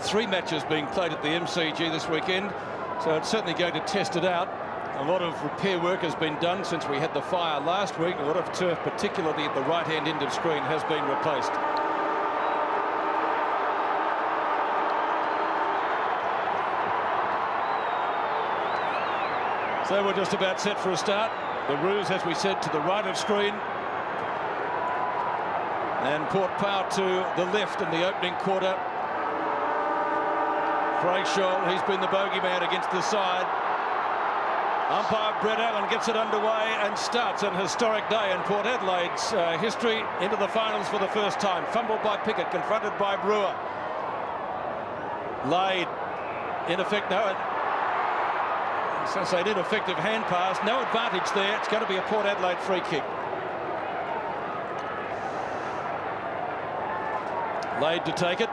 3 matches being played at the MCG this weekend, so it's certainly going to test it out. A lot of repair work has been done since we had the fire last week. A lot of turf, particularly at the right-hand end of screen, has been replaced. So we're just about set for a start. The Roos, as we said, to the right of screen. And Port Power to the left in the opening quarter. Craig Scholl, he's been the bogeyman against the side. Umpire Brett Allen gets it underway and starts an historic day in Port Adelaide's history into the finals for the first time. Fumbled by Pickett, confronted by Brewer. Laid, in effect, no, so say an ineffective hand pass. No advantage there. It's going to be a Port Adelaide free kick. Laid to take it.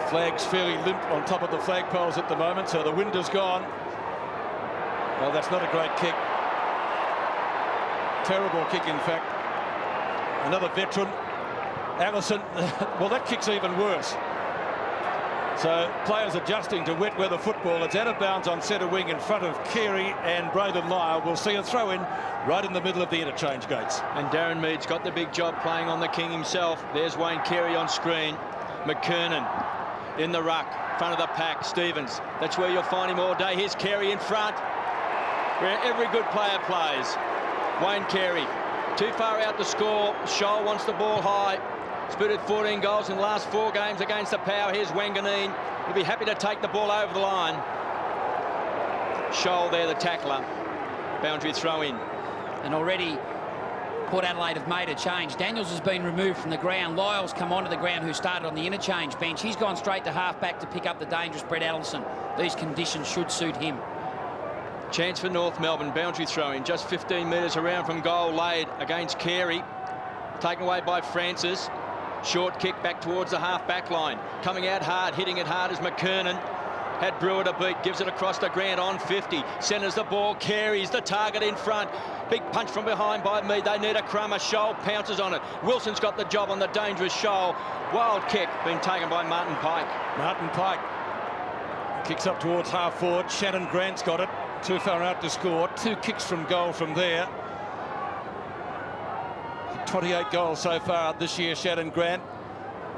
Flag's fairly limp on top of the flagpoles at the moment, so the wind is gone. Well, that's not a great kick. Terrible kick, in fact. Another veteran, Allison. Well, that kick's even worse. So players adjusting to wet weather football. It's out of bounds on centre wing in front of Carey and Braden Lyle. We'll see a throw in right in the middle of the interchange gates. And Darren Mead's got the big job playing on the king himself. There's Wayne Carey on screen. McKernan in the ruck, front of the pack. Stevens, that's where you'll find him all day. Here's Carey in front, where every good player plays. Wayne Carey, too far out to score. Scholl wants the ball high. Spitted 14 goals in the last 4 games against the Power. Here's Wanganeen. He'll be happy to take the ball over the line. Scholl there, the tackler. Boundary throw in. And already Port Adelaide have made a change. Daniels has been removed from the ground. Lyle's come onto the ground, who started on the interchange bench. He's gone straight to half-back to pick up the dangerous Brett Allison. These conditions should suit him. Chance for North Melbourne. Boundary throw in. Just 15 metres around from goal. Laid against Carey. Taken away by Francis. Short kick back towards the half-back line. Coming out hard, hitting it hard is McKernan. Had Brewer to beat, gives it across to Grant on 50. Centres the ball, Carey's the target in front. Big punch from behind by Mead. They need a crummer. Scholl pounces on it. Wilson's got the job on the dangerous Scholl. Wild kick being taken by Martin Pike. Martin Pike kicks up towards half forward. Shannon Grant's got it. Too far out to score. 2 kicks from goal from there. 28 goals so far this year, Shannon Grant.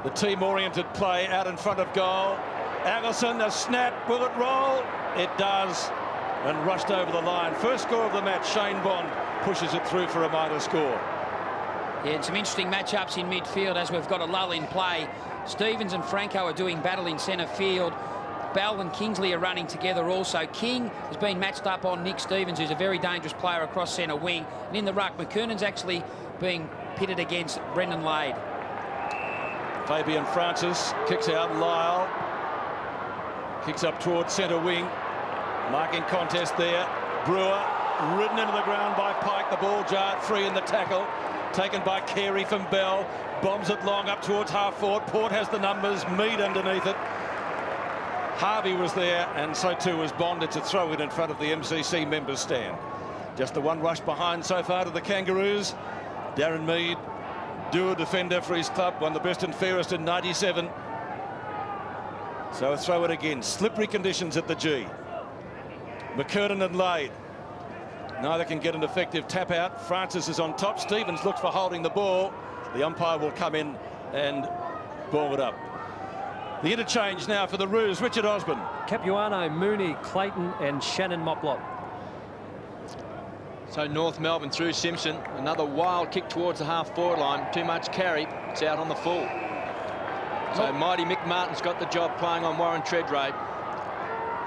The team-oriented play out in front of goal. Allison, a snap. Will it roll? It does. And rushed over the line. First score of the match. Shane Bond pushes it through for a minor score. Yeah, and some interesting matchups in midfield as we've got a lull in play. Stevens and Franco are doing battle in centre field. Bell and Kingsley are running together also. King has been matched up on Nick Stevens, who's a very dangerous player across centre wing. And in the ruck, McKernan's actually being pitted against Brendan Laid. Fabian Francis kicks out. Lyle kicks up towards centre wing. Marking contest there. Brewer ridden into the ground by Pike. The ball jarred free in the tackle. Taken by Carey from Bell. Bombs it long up towards half forward. Port has the numbers. Mead underneath it. Harvey was there, and so too was Bond. It's a throw in front of the MCC members stand. Just the one rush behind so far to the Kangaroos. Darren Mead, dual defender for his club, one of the best and fairest in '97. So a throw it again. Slippery conditions at the G. McKernan and Laid. Neither can get an effective tap out. Francis is on top. Stevens looks for holding the ball. The umpire will come in and ball it up. The interchange now for the Roos. Richard Osborne. Capuano, Mooney, Clayton and Shannon Moplop. So North Melbourne through Simpson. Another wild kick towards the half-forward line. Too much carry. It's out on the full. So mighty Mick Martin's got the job playing on Warren Treadrade.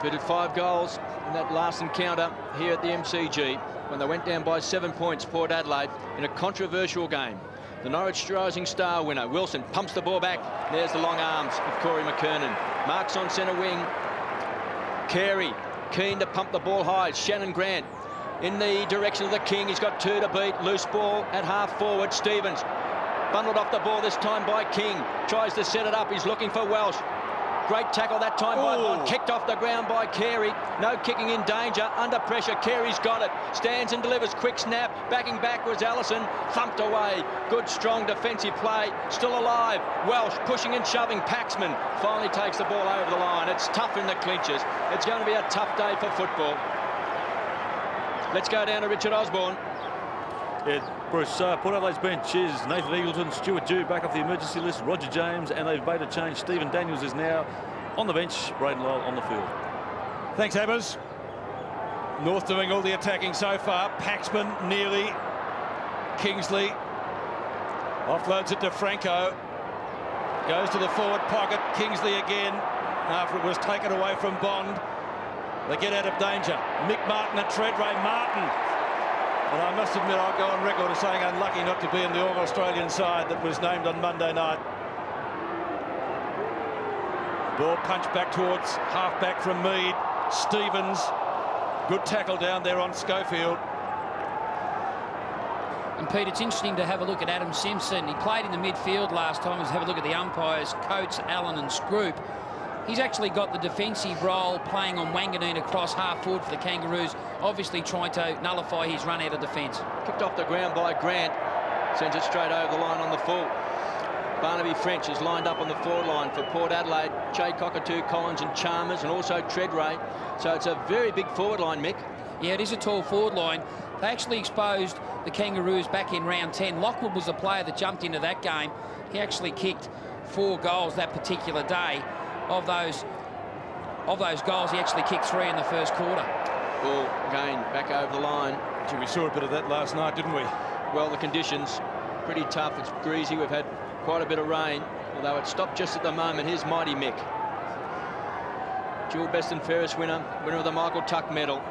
Fitted 5 goals in that last encounter here at the MCG when they went down by 7 points, Port Adelaide, in a controversial game. The Norwich Rising Star winner, Wilson, pumps the ball back. There's the long arms of Corey McKernan. Marks on centre wing. Carey, keen to pump the ball high. Shannon Grant in the direction of the King. He's got 2 to beat. Loose ball at half forward. Stevens bundled off the ball this time by King. Tries to set it up. He's looking for Welsh. Great tackle that time by Bond. Kicked off the ground by Carey. No kicking in danger. Under pressure, Carey's got it. Stands and delivers. Quick snap. Backing backwards, Allison. Thumped away. Good, strong defensive play. Still alive. Welsh pushing and shoving. Paxman finally takes the ball over the line. It's tough in the clinches. It's going to be a tough day for football. Let's go down to Richard Osborne. Yeah, Bruce, Port Adelaide's bench is Nathan Eagleton, Stuart Dew back off the emergency list, Roger James, and they've made a change. Stephen Daniels is now on the bench, Braden Lyle on the field. Thanks, Hammers. North doing all the attacking so far. Paxman nearly. Kingsley offloads it to Franco. Goes to the forward pocket. Kingsley again after it was taken away from Bond. They get out of danger. Mick Martin at Treadray. Martin. And I must admit, I'll go on record as saying unlucky not to be in the All-Australian side that was named on Monday night. Ball punched back towards half-back from Mead. Stevens. Good tackle down there on Schofield. And Pete, it's interesting to have a look at Adam Simpson. He played in the midfield last time. Let's have a look at the umpires, Coates, Allen and Scroop. He's actually got the defensive role playing on Wanganeen across half forward for the Kangaroos, obviously trying to nullify his run out of defence. Kicked off the ground by Grant. Sends it straight over the line on the full. Barnaby French is lined up on the forward line for Port Adelaide. Jay Cockatoo, Collins and Chalmers, and also Treadray. So it's a very big forward line, Mick. Yeah, it is a tall forward line. They actually exposed the Kangaroos back in round 10. Lockwood was the player that jumped into that game. He actually kicked 4 goals that particular day. Of those goals, he actually kicked 3 in the first quarter. Ball again back over the line. Gee, we saw a bit of that last night, didn't we? Well, the conditions pretty tough. It's greasy. We've had quite a bit of rain, although it stopped just at the moment. Here's Mighty Mick. Dual best and fairest winner of the Michael Tuck medal.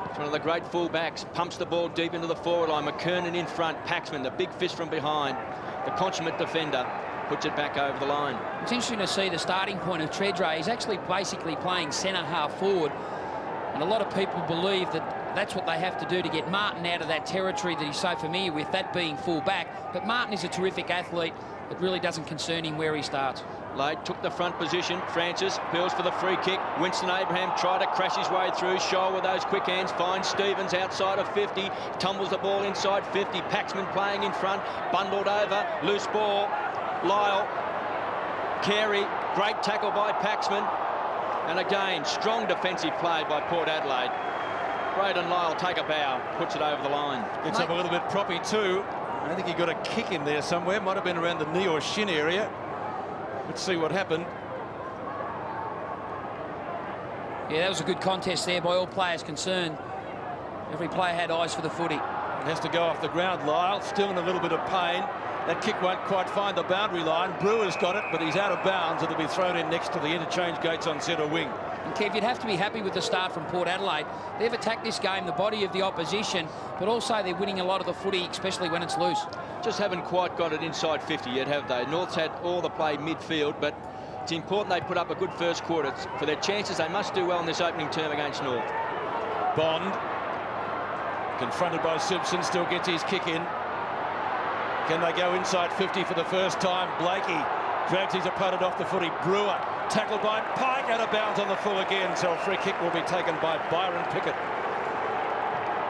It's one of the great full-backs. Pumps the ball deep into the forward line. McKernan in front. Paxman, the big fist from behind. The consummate defender. Puts it back over the line. It's interesting to see the starting point of Treadray. He's actually basically playing centre half forward. And a lot of people believe that that's what they have to do to get Martin out of that territory that he's so familiar with, that being full back. But Martin is a terrific athlete. It really doesn't concern him where he starts. Lade took the front position. Francis peels for the free kick. Winston Abraham tried to crash his way through. Scholl with those quick hands finds Stevens outside of 50. Tumbles the ball inside 50. Paxman playing in front. Bundled over. Loose ball. Lyle, Carey, great tackle by Paxman, and again strong defensive play by Port Adelaide. Braden Lyle take a bow, puts it over the line. Gets up a little bit proppy too. I think he got a kick in there somewhere, might have been around the knee or shin area. Let's see what happened. Yeah, that was a good contest there by all players concerned. Every player had eyes for the footy. Has to go off the ground. Lyle still in a little bit of pain. That kick won't quite find the boundary line. Brewer's got it, but he's out of bounds. It'll be thrown in next to the interchange gates on centre wing. And Kev, you'd have to be happy with the start from Port Adelaide. They've attacked this game, the body of the opposition, but also they're winning a lot of the footy, especially when it's loose. Just haven't quite got it inside 50 yet, have they? North's had all the play midfield, but it's important they put up a good first quarter. For their chances, they must do well in this opening term against North. Bond, confronted by Simpson, still gets his kick in. Can they go inside 50 for the first time? Blakey drags his opponent off the footy. Brewer tackled by Pike, out of bounds on the full again, so a free kick will be taken by Byron Pickett.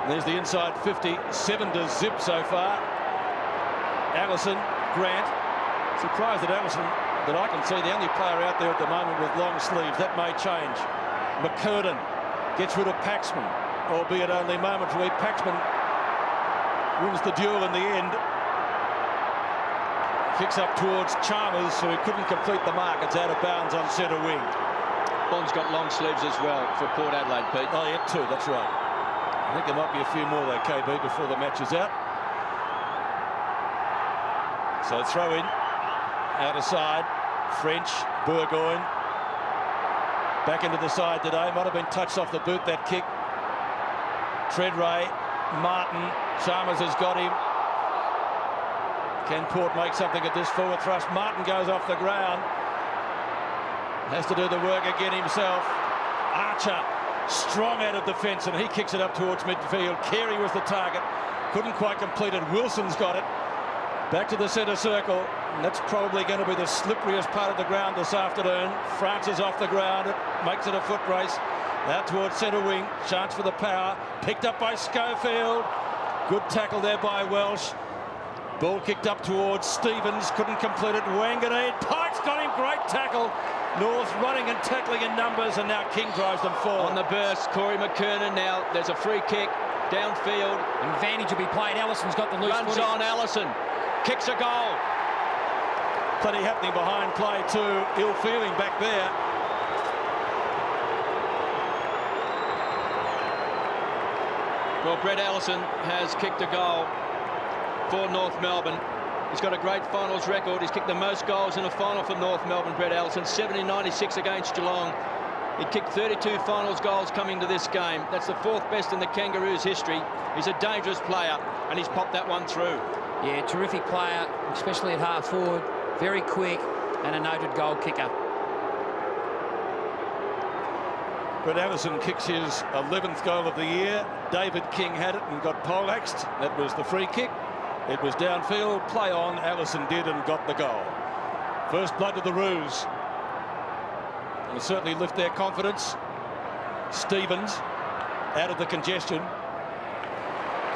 There's the inside 50, 7-0 so far. Allison, Grant. Surprised that Allison, that I can see, the only player out there at the moment with long sleeves. That may change. McKernan gets rid of Paxman, albeit only momentarily. Paxman wins the duel in the end. Kicks up towards Chalmers, who couldn't complete the mark. It's out of bounds on centre wing. Bond's got long sleeves as well for Port Adelaide, Pete. Oh, yeah, 2, that's right. I think there might be a few more, though, KB, before the match is out. So throw in, out of side, French, Burgoyne. Back into the side today. Might have been touched off the boot, that kick. Treadray, Martin, Chalmers has got him. Can Port make something at this forward thrust? Martin goes off the ground. Has to do the work again himself. Archer, strong out of defence, and he kicks it up towards midfield. Carey was the target. Couldn't quite complete it. Wilson's got it. Back to the centre circle. And that's probably going to be the slipperiest part of the ground this afternoon. Francis off the ground. It makes it a foot race. Out towards centre wing. Chance for the power. Picked up by Schofield. Good tackle there by Welsh. Ball kicked up towards Stevens. Couldn't complete it. Wanganeen. Pike's got him. Great tackle. North running and tackling in numbers, and now King drives them forward. On the burst, Corey McKernan now. There's a free kick downfield. Advantage will be played. Allison's got the loose Runs footy. on Allison. Kicks a goal. Plenty happening behind play too. Ill feeling back there. Well, Brett Allison has kicked a goal for North Melbourne. He's got a great finals record. He's kicked the most goals in a final for North Melbourne, Brett Allison. 70-96 against Geelong. He kicked 32 finals goals coming to this game. That's the 4th best in the Kangaroos' history. He's a dangerous player, and he's popped that one through. Yeah, terrific player, especially at half forward. Very quick and a noted goal kicker. Brett Allison kicks his 11th goal of the year. David King had it and got poleaxed. That was the free kick. It was downfield, play on. Allison did and got the goal. First blood to the Roos. Will certainly lift their confidence. Stevens out of the congestion.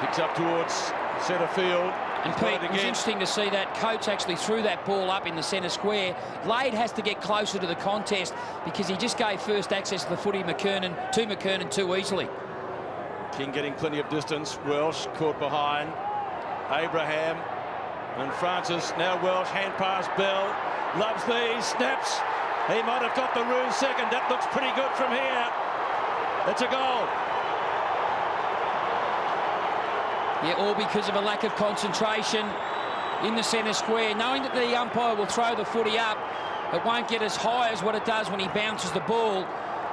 Kicks up towards centre field. And He's got Pete, it it was again. interesting to see that Coates actually threw that ball up in the centre square. Lade has to get closer to the contest because he just gave first access to the footy to McKernan too easily. King getting plenty of distance. Welsh caught behind. Abraham and Francis. Now Welsh, hand pass. Bell loves these. Snaps. He might have got the Roos second. That looks pretty good from here. It's a goal. Yeah, all because of a lack of concentration in the centre square. Knowing that the umpire will throw the footy up, it won't get as high as what it does when he bounces the ball.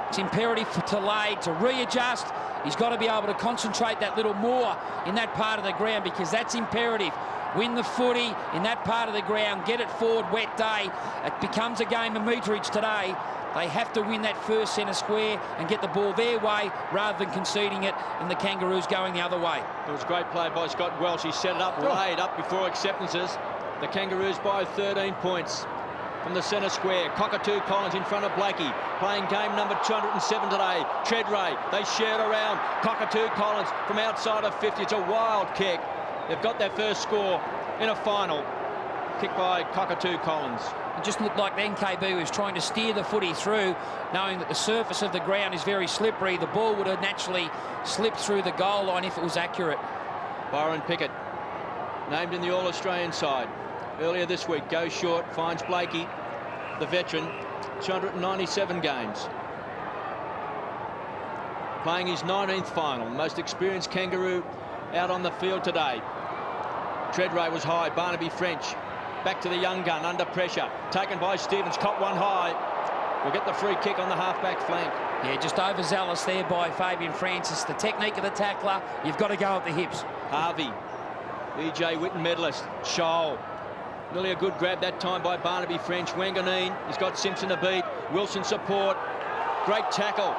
It's imperative for Adelaide to readjust. He's got to be able to concentrate that little more in that part of the ground because that's imperative. Win the footy in that part of the ground, get it forward, wet day. It becomes a game of meterage today. They have to win that first centre square and get the ball their way rather than conceding it and the Kangaroos going the other way. It was a great play by Scott Welsh. He set it up, laid up before acceptances. The Kangaroos by 13 points from the centre square. Cockatoo Collins in front of Blakey, playing game number 207 today. Treadray, they shared around. Cockatoo Collins from outside of 50. It's a wild kick. They've got their first score in a final. Kicked by Cockatoo Collins. It just looked like then KB was trying to steer the footy through, knowing that the surface of the ground is very slippery. The ball would have naturally slipped through the goal line if it was accurate. Byron Pickett, named in the All-Australian side. Earlier this week, goes short, finds Blakey, the veteran, 297 games. Playing his 19th final, most experienced Kangaroo out on the field today. Treadray was high, Barnaby French. Back to the young gun, under pressure. Taken by Stevens, caught one high. Will get the free kick on the half-back flank. Yeah, just overzealous there by Fabian Francis. The technique of the tackler, you've got to go at the hips. Harvey, E.J. Whitten medalist. Scholl. Nearly a good grab that time by Barnaby French. Wanganeen, he's got Simpson to beat. Wilson support. Great tackle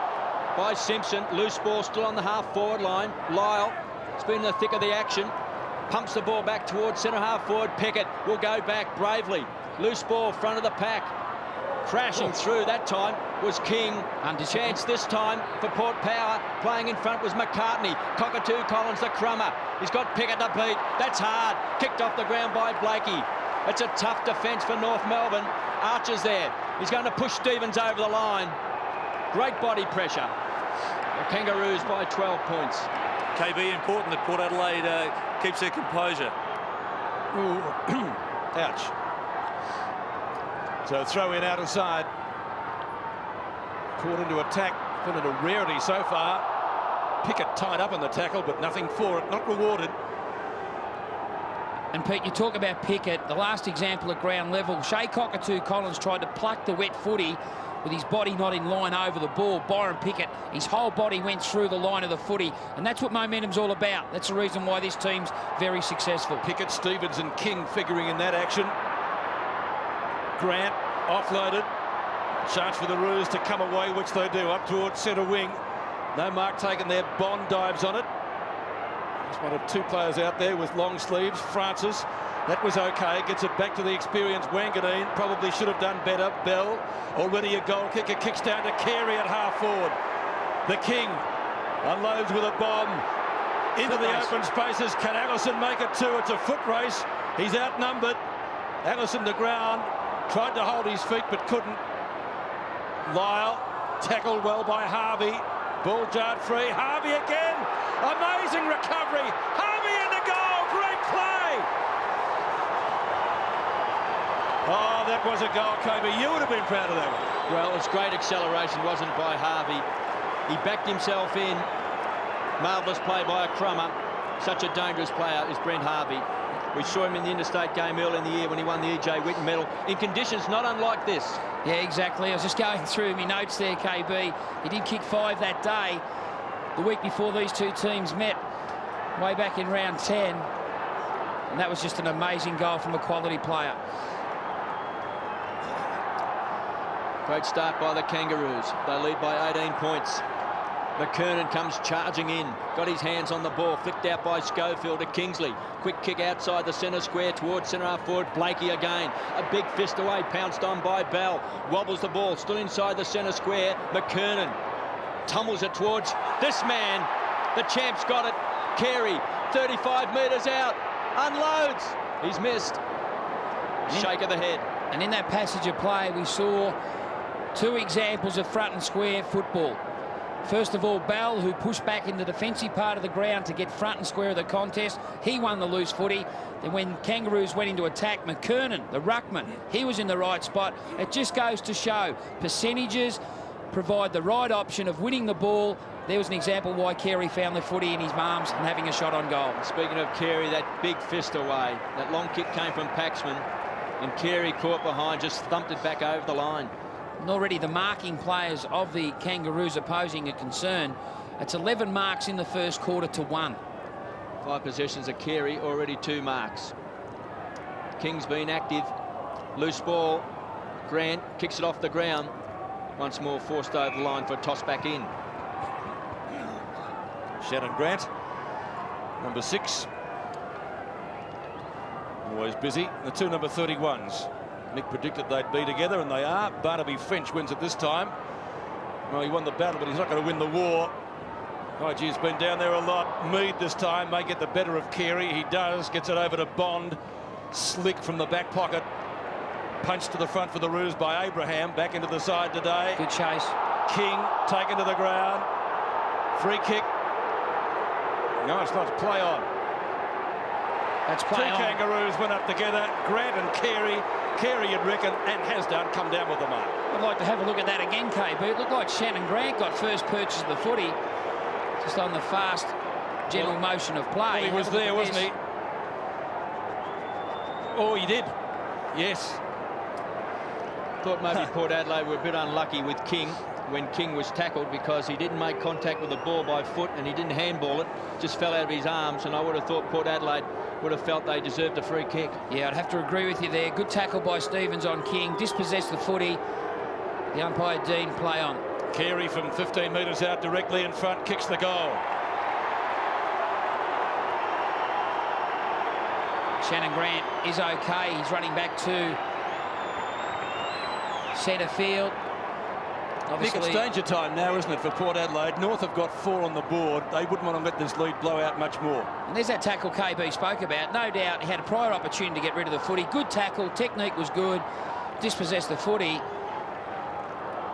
by Simpson. Loose ball still on the half-forward line. Lyle, it's been in the thick of the action. Pumps the ball back towards centre half forward. Pickett will go back bravely. Loose ball, front of the pack. Crashing through that time was King. Chance this time for Port Power. Playing in front was McCartney. Cockatoo Collins, the crummer. He's got Pickett to beat. That's hard. Kicked off the ground by Blakey. It's a tough defence for North Melbourne. Archer's there. He's going to push Stevens over the line. Great body pressure. The Kangaroos by 12 points. KB, important that Port Adelaide keeps their composure. Ouch. So throw in out of side. Caught into attack. Been a rarity so far. Pickett tied up in the tackle, but nothing for it. Not rewarded. And Pete, you talk about Pickett, the last example at ground level. Shea Cockatoo Collins tried to pluck the wet footy with his body not in line over the ball. Byron Pickett, his whole body went through the line of the footy, and that's what momentum's all about. That's the reason why this team's very successful. Pickett, Stevens and King figuring in that action. Grant offloaded. Chance for the Roos to come away, which they do, up towards centre wing. No mark taken there. Bond dives on it. Just one of two players out there with long sleeves. Francis, that was okay. Gets it back to the experienced Wanganeen. Probably should have done better. Bell, already a goal kicker, kicks down to Carey at half forward. The King unloads with a bomb into the open spaces. Can Allison make it two? It's a foot race. He's outnumbered. Allison to ground. Tried to hold his feet but couldn't. Lyle tackled well by Harvey. Ball jarred free. Harvey again. Amazing recovery. Harvey in the goal. Great play. Oh, that was a goal, Kobe. You would have been proud of that one. Well, it's great acceleration, wasn't it, by Harvey? He backed himself in. Marvellous play by a crummer. Such a dangerous player is Brent Harvey. We saw him in the interstate game early in the year when he won the E.J. Whitten medal in conditions not unlike this. Yeah, exactly. I was just going through my notes there, KB. He did kick 5 that day, the week before these two teams met, way back in round 10. And that was just an amazing goal from a quality player. Great start by the Kangaroos. They lead by 18 points. McKernan comes charging in, got his hands on the ball, flicked out by Schofield to Kingsley. Quick kick outside the centre square towards centre half forward. Blakey again, a big fist away, pounced on by Bell. Wobbles the ball, still inside the centre square. McKernan tumbles it towards this man. The champ's got it. Carey, 35 metres out, unloads. He's missed. Shake of the head. And in that passage of play, we saw two examples of front and square football. First of all, Bell, who pushed back in the defensive part of the ground to get front and square of the contest. He won the loose footy. Then when Kangaroos went into attack, McKernan, the ruckman, he was in the right spot. It just goes to show percentages provide the right option of winning the ball. There was an example why Carey found the footy in his arms and having a shot on goal. Speaking of Carey, that big fist away. That long kick came from Paxman, and Carey caught behind, just thumped it back over the line. And already the marking players of the Kangaroos are posing a concern. It's 11 marks in the first quarter to 1. 5 possessions of Carey, already 2 marks. King's been active. Loose ball. Grant kicks it off the ground. Once more forced over the line for a toss back in. Shannon Grant, number 6. Always busy. The two number 31s. Nick predicted they'd be together, and they are. Barnaby French wins it this time. Well, he won the battle, but he's not going to win the war. IG's been down there a lot. Mead this time may get the better of Carey. He does. Gets it over to Bond. Slick from the back pocket. Punched to the front for the Roos by Abraham. Back into the side today. Good chase. King taken to the ground. Free kick. No, it's not. Play on. That's play on. Two Kangaroos went up together. Grant and Carey. Carey, you'd reckon, and has done, come down with the mark. I'd like to have a look at that again, KB. It looked like Shannon Grant got first purchase of the footy, just on the fast general motion of play. Well, he was there, wasn't he? Oh, he did. Yes. Thought maybe Port Adelaide were a bit unlucky with King when King was tackled, because he didn't make contact with the ball by foot and he didn't handball it, just fell out of his arms, and I would have thought Port Adelaide would have felt they deserved a free kick. Yeah, I'd have to agree with you there. Good tackle by Stevens on King, dispossessed the footy. The umpire Dean, play on. Carey from 15 metres out directly in front, kicks the goal. Shannon Grant is okay. He's running back to centre field. I think it's danger time now, isn't it, for Port Adelaide? North have got 4 on the board. They wouldn't want to let this lead blow out much more. And there's that tackle KB spoke about. No doubt he had a prior opportunity to get rid of the footy. Good tackle, technique was good. Dispossessed the footy.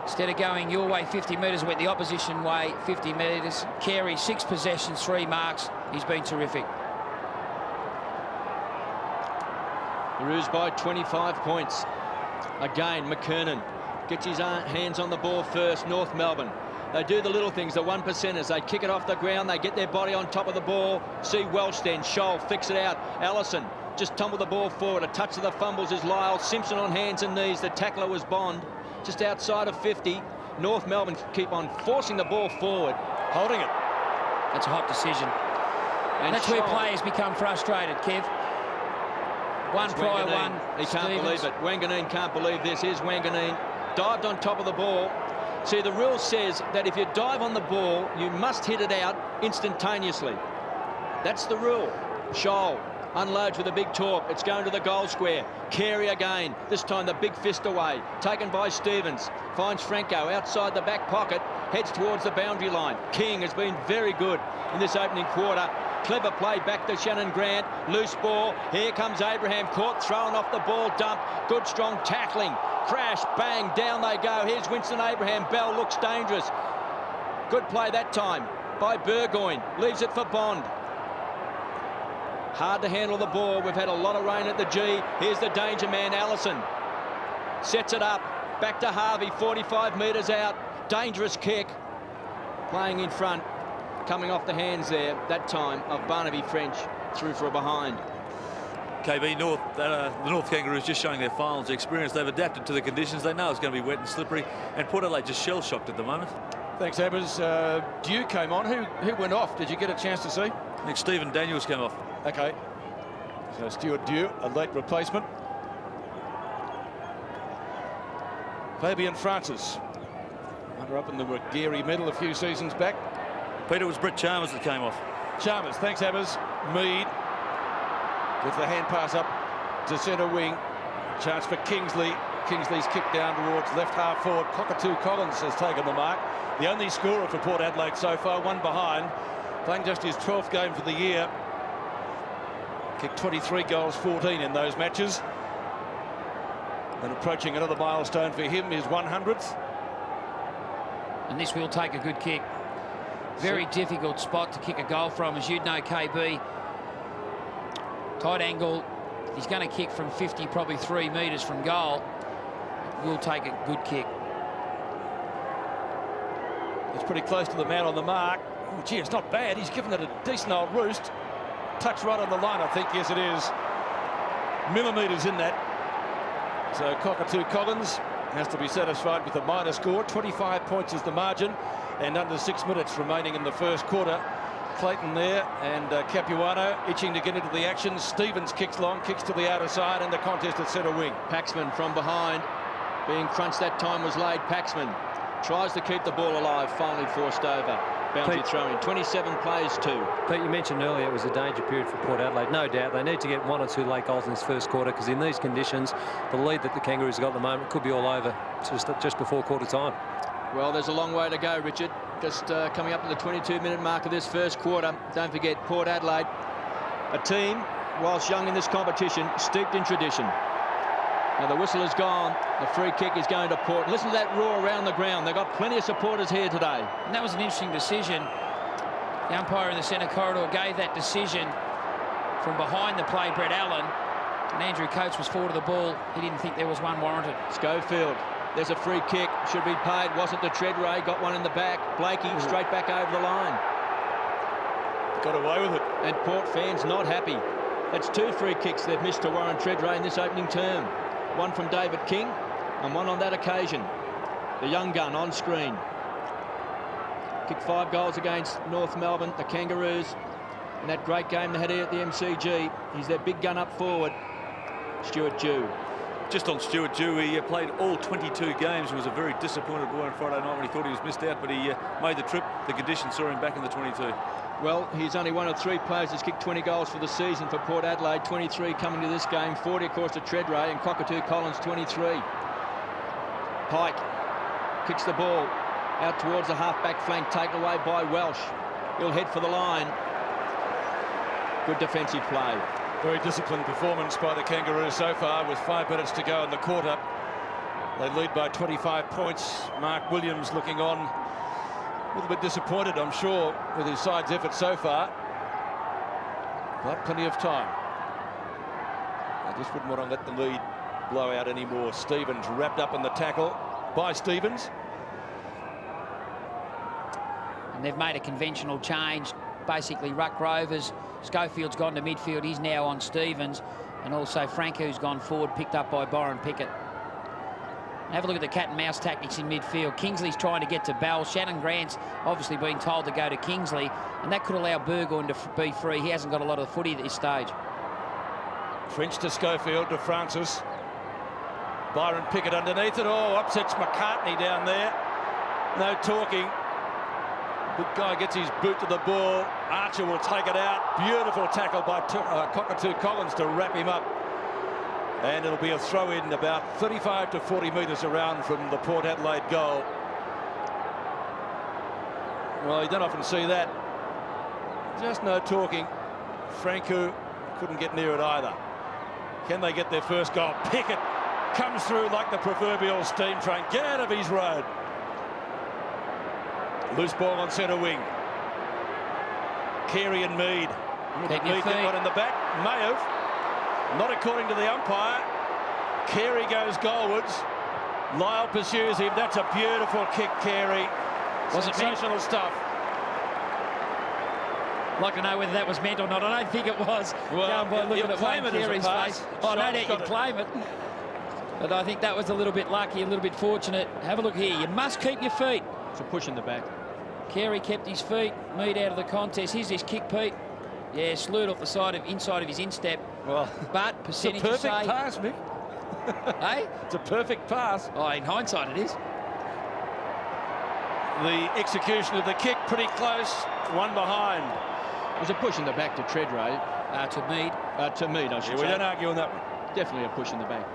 Instead of going your way 50 metres, went the opposition way 50 metres. Carey, 6 possessions, 3 marks. He's been terrific. The Roos by 25 points. Again, McKernan gets his hands on the ball first. North Melbourne, they do the little things, the 1%ers. They kick it off the ground, they get their body on top of the ball. See Welsh then, Scholl flicks it out. Allison just tumbled the ball forward. A touch of the fumbles is Lyle. Simpson on hands and knees. The tackler was Bond, just outside of 50. North Melbourne keep on forcing the ball forward. Holding it. That's a hot decision. And that's Scholl, where players become frustrated, Kev. One prior, one. He can't Stevens. believe it. Wanganeen can't believe this. Here's Wanganeen. Dived on top of the ball. See, the rule says that if you dive on the ball, you must hit it out instantaneously. That's the rule. Scholl unloads with a big torp. It's going to the goal square. Carey again. This time the big fist away. Taken by Stevens. Finds Franco outside the back pocket. Heads towards the boundary line. King has been very good in this opening quarter. Clever play back to Shannon Grant. Loose ball. Here comes Abraham. Caught, thrown off the ball. Dump. Good strong tackling. Crash. Bang. Down they go. Here's Winston Abraham. Bell looks dangerous. Good play that time by Burgoyne. Leaves it for Bond. Hard to handle the ball. We've had a lot of rain at the G. Here's the danger man, Allison. Sets it up. Back to Harvey, 45 metres out. Dangerous kick. Playing in front. Coming off the hands there, that time, of Barnaby French. Through for a behind. KB, the North Kangaroos just showing their finals experience. They've adapted to the conditions. They know it's going to be wet and slippery. And Port Adelaide just shell-shocked at the moment. Thanks, Abbas. Dew came on. Who went off? Did you get a chance to see? I think Stephen Daniels came off. Okay. So Stuart Dew, a late replacement. Fabian Francis. Runner-up in the McGarry medal a few seasons back. Peter, it was Brett Chalmers that came off. Chalmers, thanks, Abbas. Mead with the hand pass up to centre wing. Chance for Kingsley. Kingsley's kicked down towards left half forward. Cockatoo Collins has taken the mark. The only scorer for Port Adelaide so far, one behind. Playing just his 12th game for the year. Kicked 23 goals, 14 in those matches. And approaching another milestone for him, his 100th. And this will take a good kick. Very difficult spot to kick a goal from, as you'd know, KB. Tight angle. He's going to kick from 50, probably 3 metres from goal. Will take a good kick. It's pretty close to the man on the mark. Oh, gee, it's not bad. He's given it a decent old roost. Touch right on the line, I think. Yes, it is. Millimetres in that. So Cockatoo Collins has to be satisfied with a minor score. 25 points is the margin, and under 6 minutes remaining in the first quarter. Clayton there, and Capuano itching to get into the action. Stevens kicks long, kicks to the outer side, and the contest at centre wing. Paxman from behind. Being crunched that time was laid. Paxman tries to keep the ball alive, finally forced over. Boundary throw-in. 27 plays too. Pete, you mentioned earlier it was a danger period for Port Adelaide. No doubt they need to get 1 or 2 late goals in this first quarter, because in these conditions, the lead that the Kangaroos got at the moment could be all over just before quarter time. Well, there's a long way to go, Richard. Just coming up to the 22-minute mark of this first quarter. Don't forget, Port Adelaide, a team, whilst young in this competition, steeped in tradition. Now the whistle is gone. The free kick is going to Port. Listen to that roar around the ground. They've got plenty of supporters here today. And that was an interesting decision. The umpire in the centre corridor gave that decision from behind the play, Brett Allen. And Andrew Coates was forward of the ball. He didn't think there was one warranted. Schofield. There's a free kick. Should be paid. Wasn't to Treadray. Got one in the back. Blakey straight back over the line. Got away with it. And Port fans not happy. That's 2 free kicks they've missed to Warren Treadray in this opening term. One from David King and one on that occasion. The young gun on screen. Kicked 5 goals against North Melbourne, the Kangaroos. In that great game they had here at the MCG. He's their big gun up forward. Stuart Dew. Just on Stuart Dew, he played all 22 games. He was a very disappointed boy on Friday night when he thought he was missed out, but he made the trip. The conditions saw him back in the 22. Well, he's only one of 3 players that's kicked 20 goals for the season for Port Adelaide. 23 coming to this game. 40, of course, to Treadray, and Cockatoo Collins, 23. Pike kicks the ball out towards the half-back flank, taken away by Welsh. He'll head for the line. Good defensive play. Very disciplined performance by the Kangaroos so far, with 5 minutes to go in the quarter. They lead by 25 points. Mark Williams looking on, a little bit disappointed, I'm sure, with his side's effort so far. But plenty of time. I just wouldn't want to let the lead blow out anymore. Stevens wrapped up in the tackle by Stevens. And they've made a conventional change. Basically, Ruck Rovers. Schofield's gone to midfield. He's now on Stevens. And also Franco's gone forward, picked up by Byron Pickett. Have a look at the cat and mouse tactics in midfield. Kingsley's trying to get to Bell. Shannon Grant's obviously been told to go to Kingsley, and that could allow Burgoyne to be free. He hasn't got a lot of footy at this stage. French to Schofield to Francis. Byron Pickett underneath it. Oh, upsets McCartney down there. No talking. The guy gets his boot to the ball. Archer will take it out. Beautiful tackle by Cockatoo Collins to wrap him up. And it'll be a throw in about 35 to 40 metres around from the Port Adelaide goal. Well, you don't often see that. Just no talking. Franco couldn't get near it either. Can they get their first goal? Pickett comes through like the proverbial steam train. Get out of his road. Loose ball on centre wing. Carey and Mead. Mead get one in the back. May have. Not according to the umpire. Carey goes goalwards. Lyle pursues him. That's a beautiful kick, Carey. Was it sensational stuff? Like to know whether that was meant or not. I don't think it was. Well, looking at claim Wayne it as a Carey's pass. face. Oh, no doubt you claim it. But I think that was a little bit lucky, a little bit fortunate. Have a look here. You must keep your feet. It's a push in the back. Carey kept his feet. Mead out of the contest. Here's his kick, Pete. Yeah, slewed off the inside of his instep. Well, but percentage it's a perfect say, pass, Mick. Hey? It's a perfect pass. Oh, in hindsight, it is. The execution of the kick pretty close. One behind. It was a push in the back to Treadray. To Mead. To Mead, I should say. We don't argue on that one. Definitely a push in the back.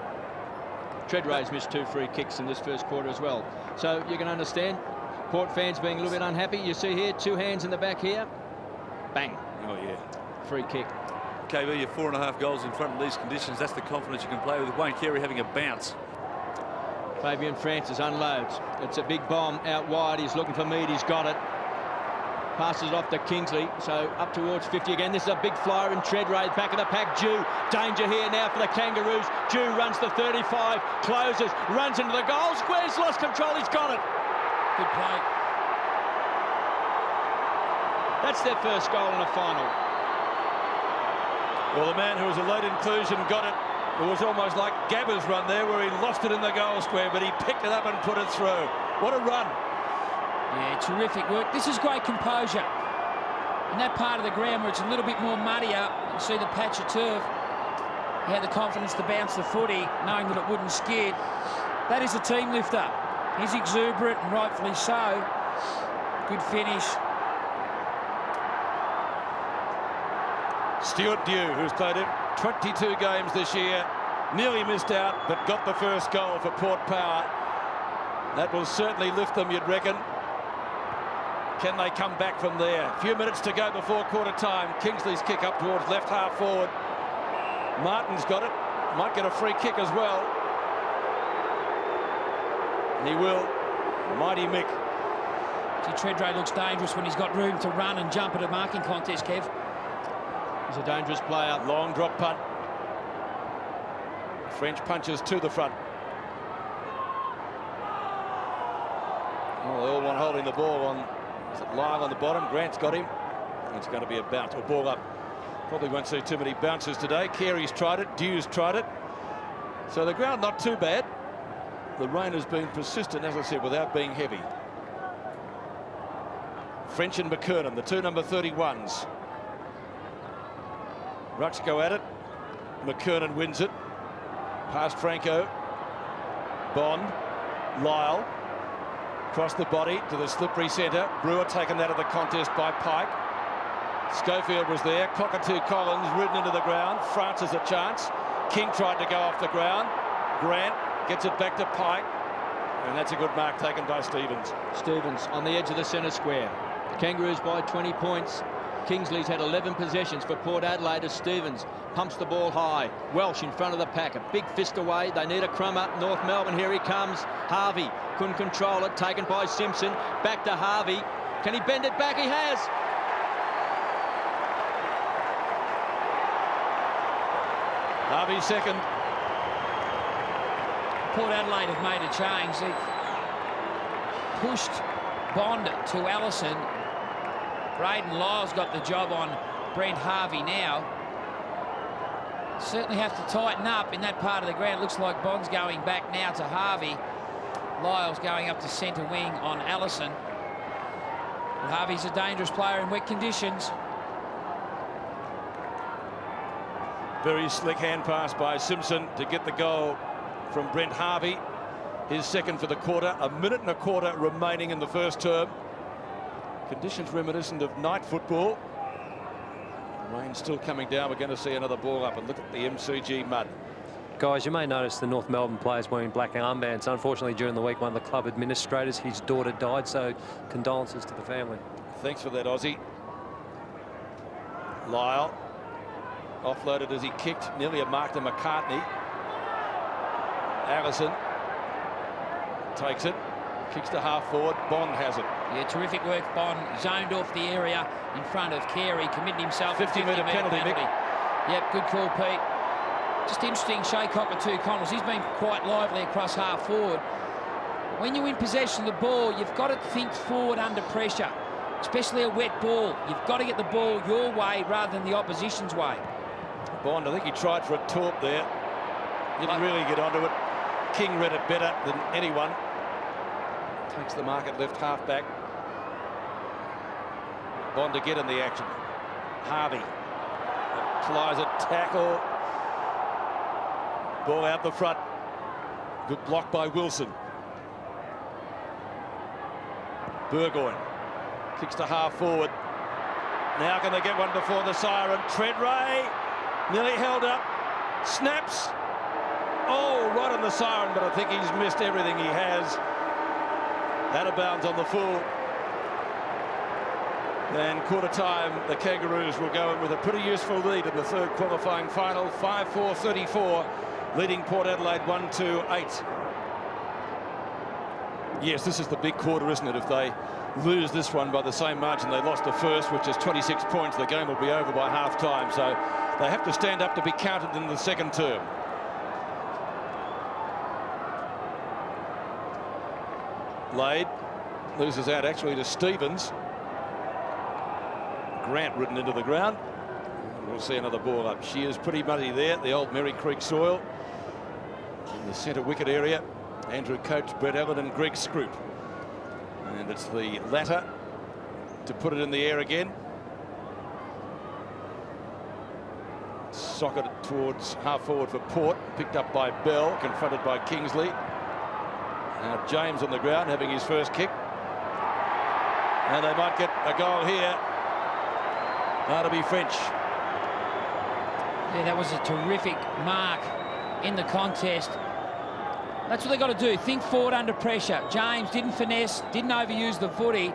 Treadray's missed 2 free kicks in this first quarter as well. So you can understand Port fans being a little bit unhappy. You see here, 2 hands in the back here. Bang. Oh, yeah. Free kick. KB, you're 4.5 goals in front of these conditions. That's the confidence you can play with. Wayne Carey having a bounce. Fabian Francis unloads. It's a big bomb out wide. He's looking for Mead. He's got it. Passes it off to Kingsley. So up towards 50 again. This is a big flyer in Treadray. Back of the pack. Jew. Danger here now for the Kangaroos. Jew runs to 35. Closes. Runs into the goal. Square's lost control. He's got it. Good play. That's their first goal in a final. Well, the man who was a late inclusion got it. It was almost like Gabba's run there where he lost it in the goal square, but he picked it up and put it through. What a run. Yeah, terrific work. This is great composure. In that part of the ground where it's a little bit more muddier, you see the patch of turf. He had the confidence to bounce the footy, knowing that it wouldn't skid. That is a team lifter. He's exuberant, and rightfully so. Good finish. Stuart Dew, who's played 22 games this year, nearly missed out, but got the first goal for Port Power. That will certainly lift them, you'd reckon. Can they come back from there? A few minutes to go before quarter time. Kingsley's kick up towards left half forward. Martin's got it. Might get a free kick as well. He will. Mighty Mick. See, Treadray looks dangerous when he's got room to run and jump at a marking contest, Kev. He's a dangerous player. Long drop punt. French punches to the front. Well, they all want holding the ball on. Is it Lyle on the bottom? Grant's got him. It's going to be a bounce, a ball up. Probably won't see too many bounces today. Carey's tried it. Dew's tried it. So the ground not too bad. The rain has been persistent, as I said, without being heavy. French and McKernan, the 2 number 31s. Rucks go at it. McKernan wins it. Past Franco. Bond. Lyle. Across the body to the slippery centre. Brewer taken out of the contest by Pike. Schofield was there. Cockatoo Collins ridden into the ground. Francis a chance. King tried to go off the ground. Grant gets it back to Pike. And that's a good mark taken by Stevens. Stevens on the edge of the centre square. The Kangaroos by 20 points. Kingsley's had 11 possessions for Port Adelaide as Stevens pumps the ball high. Welsh in front of the pack, a big fist away. They need a crumb up. North Melbourne, here he comes. Harvey couldn't control it, taken by Simpson. Back to Harvey. Can he bend it back? He has. Harvey second. Port Adelaide have made a change. They've pushed Bond to Allison. Braden Lyle's got the job on Brent Harvey now. Certainly have to tighten up in that part of the ground. Looks like Bond's going back now to Harvey. Lyle's going up to centre wing on Allison. But Harvey's a dangerous player in wet conditions. Very slick hand pass by Simpson to get the goal from Brent Harvey. His second for the quarter. 1 minute and a quarter remaining in the first term. Conditions reminiscent of night football. Rain still coming down. We're going to see another ball up, and look at the MCG mud. Guys, you may notice the North Melbourne players wearing black armbands. Unfortunately, during the week, one of the club administrators, his daughter died, so condolences to the family. Thanks for that, Aussie. Lyle offloaded as he kicked, nearly a mark to McCartney. Allison takes it, kicks to half forward. Bond has it. Yeah, terrific work, Bond. Zoned off the area in front of Carey, committed himself. 50-metre penalty, Mick. Yep, good call, Pete. Just interesting, Shea Cockatoo Connells. He's been quite lively across half forward. When you're in possession of the ball, you've got to think forward under pressure, especially a wet ball. You've got to get the ball your way rather than the opposition's way. Bond, I think he tried for a taunt there. Didn't really get onto it. King read it better than anyone. Takes the mark at left half-back. Bond to get in the action. Harvey applies a tackle. Ball out the front. Good block by Wilson. Burgoyne kicks to half forward. Now can they get one before the siren? Treadray nearly held up. Snaps. Oh, right on the siren, but I think he's missed everything he has. Out of bounds on the full. Then quarter time, the Kangaroos will go in with a pretty useful lead in the third qualifying final. 5-4-34, leading Port Adelaide 1-2-8. Yes, this is the big quarter, isn't it? If they lose this one by the same margin they lost the first, which is 26 points, the game will be over by half-time. So they have to stand up to be counted in the second term. Lade loses out actually to Stevens. Grant ridden into the ground. We'll see another ball up. She is pretty muddy there, the old Merry Creek soil. In the centre wicket area, Andrew Coates, Brett Allen and Greg Scroop. And it's the latter to put it in the air again. Socketed towards half forward for Port, picked up by Bell, confronted by Kingsley. Now James on the ground having his first kick. And they might get a goal here. That'll be French. Yeah, that was a terrific mark in the contest. That's what they've got to do. Think forward under pressure. James didn't finesse, didn't overuse the footy.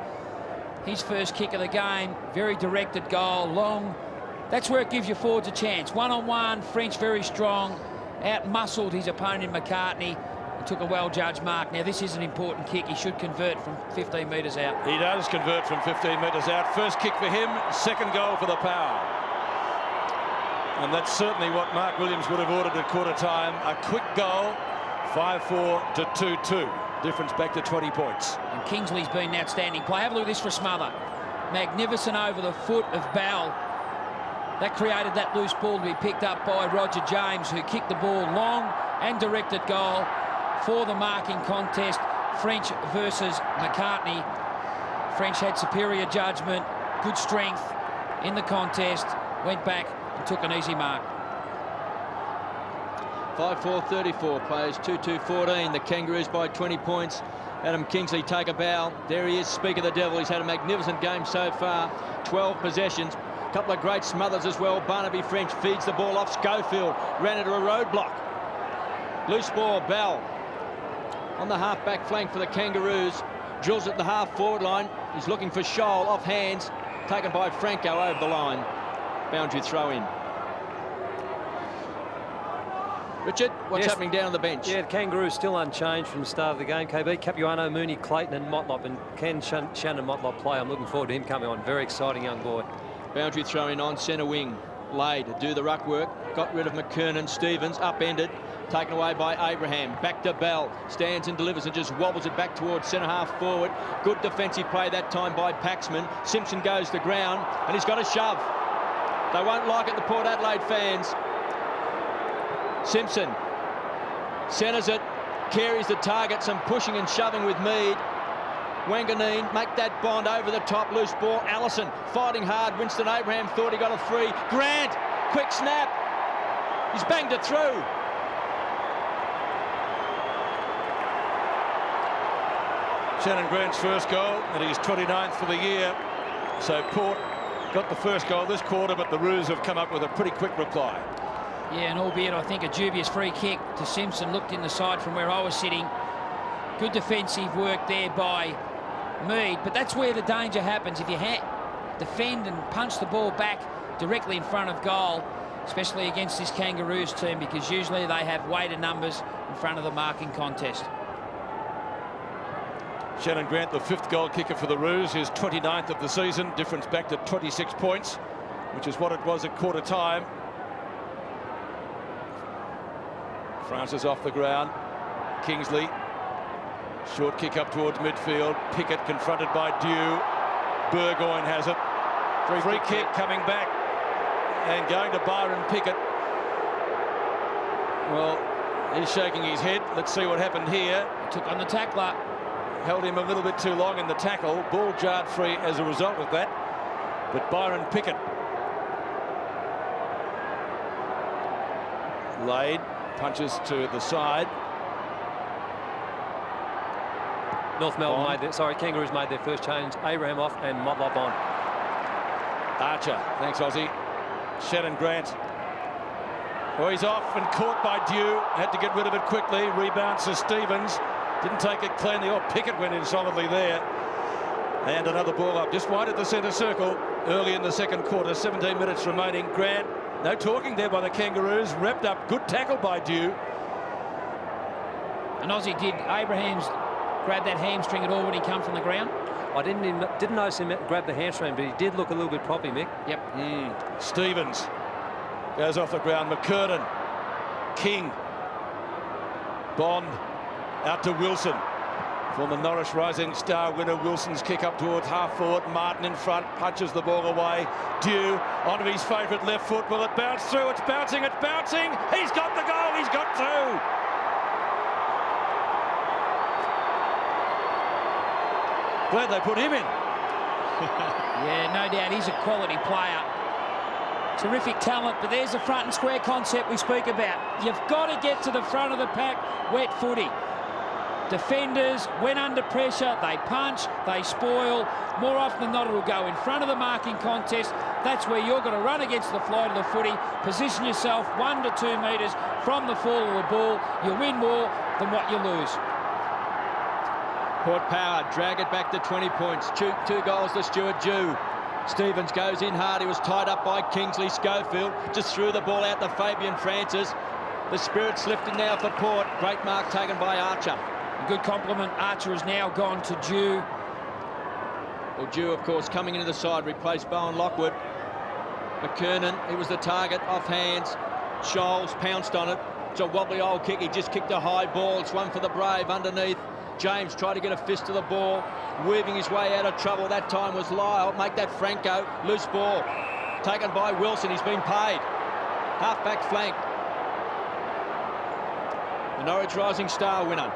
His first kick of the game, very directed goal, long. That's where it gives your forwards a chance. One-on-one, French very strong. Out-muscled his opponent in McCartney. He took a well-judged mark. Now, this is an important kick. He should convert from 15 metres out. He does convert from 15 metres out. First kick for him, second goal for the Power. And that's certainly what Mark Williams would have ordered at quarter time. A quick goal, 5-4 to 2-2. Difference back to 20 points. And Kingsley's been an outstanding play. Have a look at this for Smother. Magnificent over the foot of Bell. That created that loose ball to be picked up by Roger James, who kicked the ball long and directed goal for the marking contest. French versus McCartney. French had superior judgment, good strength in the contest, went back and took an easy mark. 5-4-34 plays 2-2-14. The Kangaroos by 20 points. Adam Kingsley take a bow. There he is, speak of the devil. He's had a magnificent game so far. 12 possessions. A couple of great smothers as well. Barnaby French feeds the ball off Schofield. Ran into a roadblock. Loose ball, Bell. On the half-back flank for the Kangaroos. Drills at the half-forward line. He's looking for Scholl off hands. Taken by Franco over the line. Boundary throw in. Richard, what's happening down on the bench? Yeah, the Kangaroos still unchanged from the start of the game, KB. Capuano, Mooney, Clayton and Motlop. And can Shannon Motlop play? I'm looking forward to him coming on. Very exciting young boy. Boundary throw in on centre wing. Lade do the ruck work. Got rid of McKernan. Stevens upended. Taken away by Abraham. Back to Bell. Stands and delivers and just wobbles it back towards centre half forward. Good defensive play that time by Paxman. Simpson goes to ground and he's got a shove. They won't like it, the Port Adelaide fans. Simpson centres it. Carries the target. Some pushing and shoving with Mead. Wanganeen make that Bond over the top. Loose ball. Allison fighting hard. Winston Abraham thought he got a free. Grant, quick snap. He's banged it through. Shannon Grant's first goal, and he's 29th for the year. So Port got the first goal this quarter, but the Roos have come up with a pretty quick reply. Yeah, and albeit I think a dubious free kick to Simpson, looked in the side from where I was sitting. Good defensive work there by Mead, but that's where the danger happens. If you defend and punch the ball back directly in front of goal, especially against this Kangaroos team, because usually they have weighted numbers in front of the marking contest. Shannon Grant, the 5th goal kicker for the Roos, his 29th of the season. Difference back to 26 points, which is what it was at quarter time. Francis off the ground. Kingsley. Short kick up towards midfield. Pickett confronted by Dew. Burgoyne has it. Free kick coming back and going to Byron Pickett. Well, he's shaking his head. Let's see what happened here. Took on the tackler. Held him a little bit too long in the tackle. Ball jarred free as a result of that. But Byron Pickett laid, punches to the side. North Melbourne Kangaroos made their first change. Abraham off and Motlop on. Archer, thanks Aussie. Shannon Grant. Oh, he's off and caught by Dew. Had to get rid of it quickly. Rebounds to Stevens. Didn't take it cleanly. Oh, Pickett went in solidly there. And another ball up just wide at the centre circle early in the second quarter. 17 minutes remaining. Grant, no talking there by the Kangaroos. Wrapped up. Good tackle by Dew. And Aussie did. Abraham's grab that hamstring at all when he come from the ground. I didn't notice him grab the hamstring, but he did look a little bit proppy, Mick. Yep. Stevens goes off the ground. McKernan. King. Bond. Out to Wilson. Former Norris Rising Star winner. Wilson's kick up towards half forward. Martin in front. Punches the ball away. Dew onto his favourite left foot. Will it bounce through? It's bouncing. It's bouncing. He's got the goal. He's got through. Glad they put him in. Yeah, no doubt. He's a quality player. Terrific talent, but there's the front and square concept we speak about. You've got to get to the front of the pack wet footy. Defenders, when under pressure, they punch, they spoil. More often than not, it'll go in front of the marking contest. That's where you're going to run against the flow of the footy, position yourself 1 to 2 metres from the fall of the ball. You win more than what you lose. Port Power drag it back to 20 points. 2 goals to Stuart Dew. Stevens goes in hard. He was tied up by Kingsley. Schofield just threw the ball out to Fabian Francis. The spirit's lifted now for Port. Great mark taken by Archer. A good compliment. Archer has now gone to Dew. Well, Dew, of course, coming into the side, replaced Bowen Lockwood. McKernan, he was the target, off hands. Scholes pounced on it. It's a wobbly old kick. He just kicked a high ball. It's one for the Brave underneath. James tried to get a fist to the ball, weaving his way out of trouble. That time was Lyle. Make that Franco. Loose ball. Taken by Wilson. He's been paid. Half-back flank. The Norwich Rising Star winner.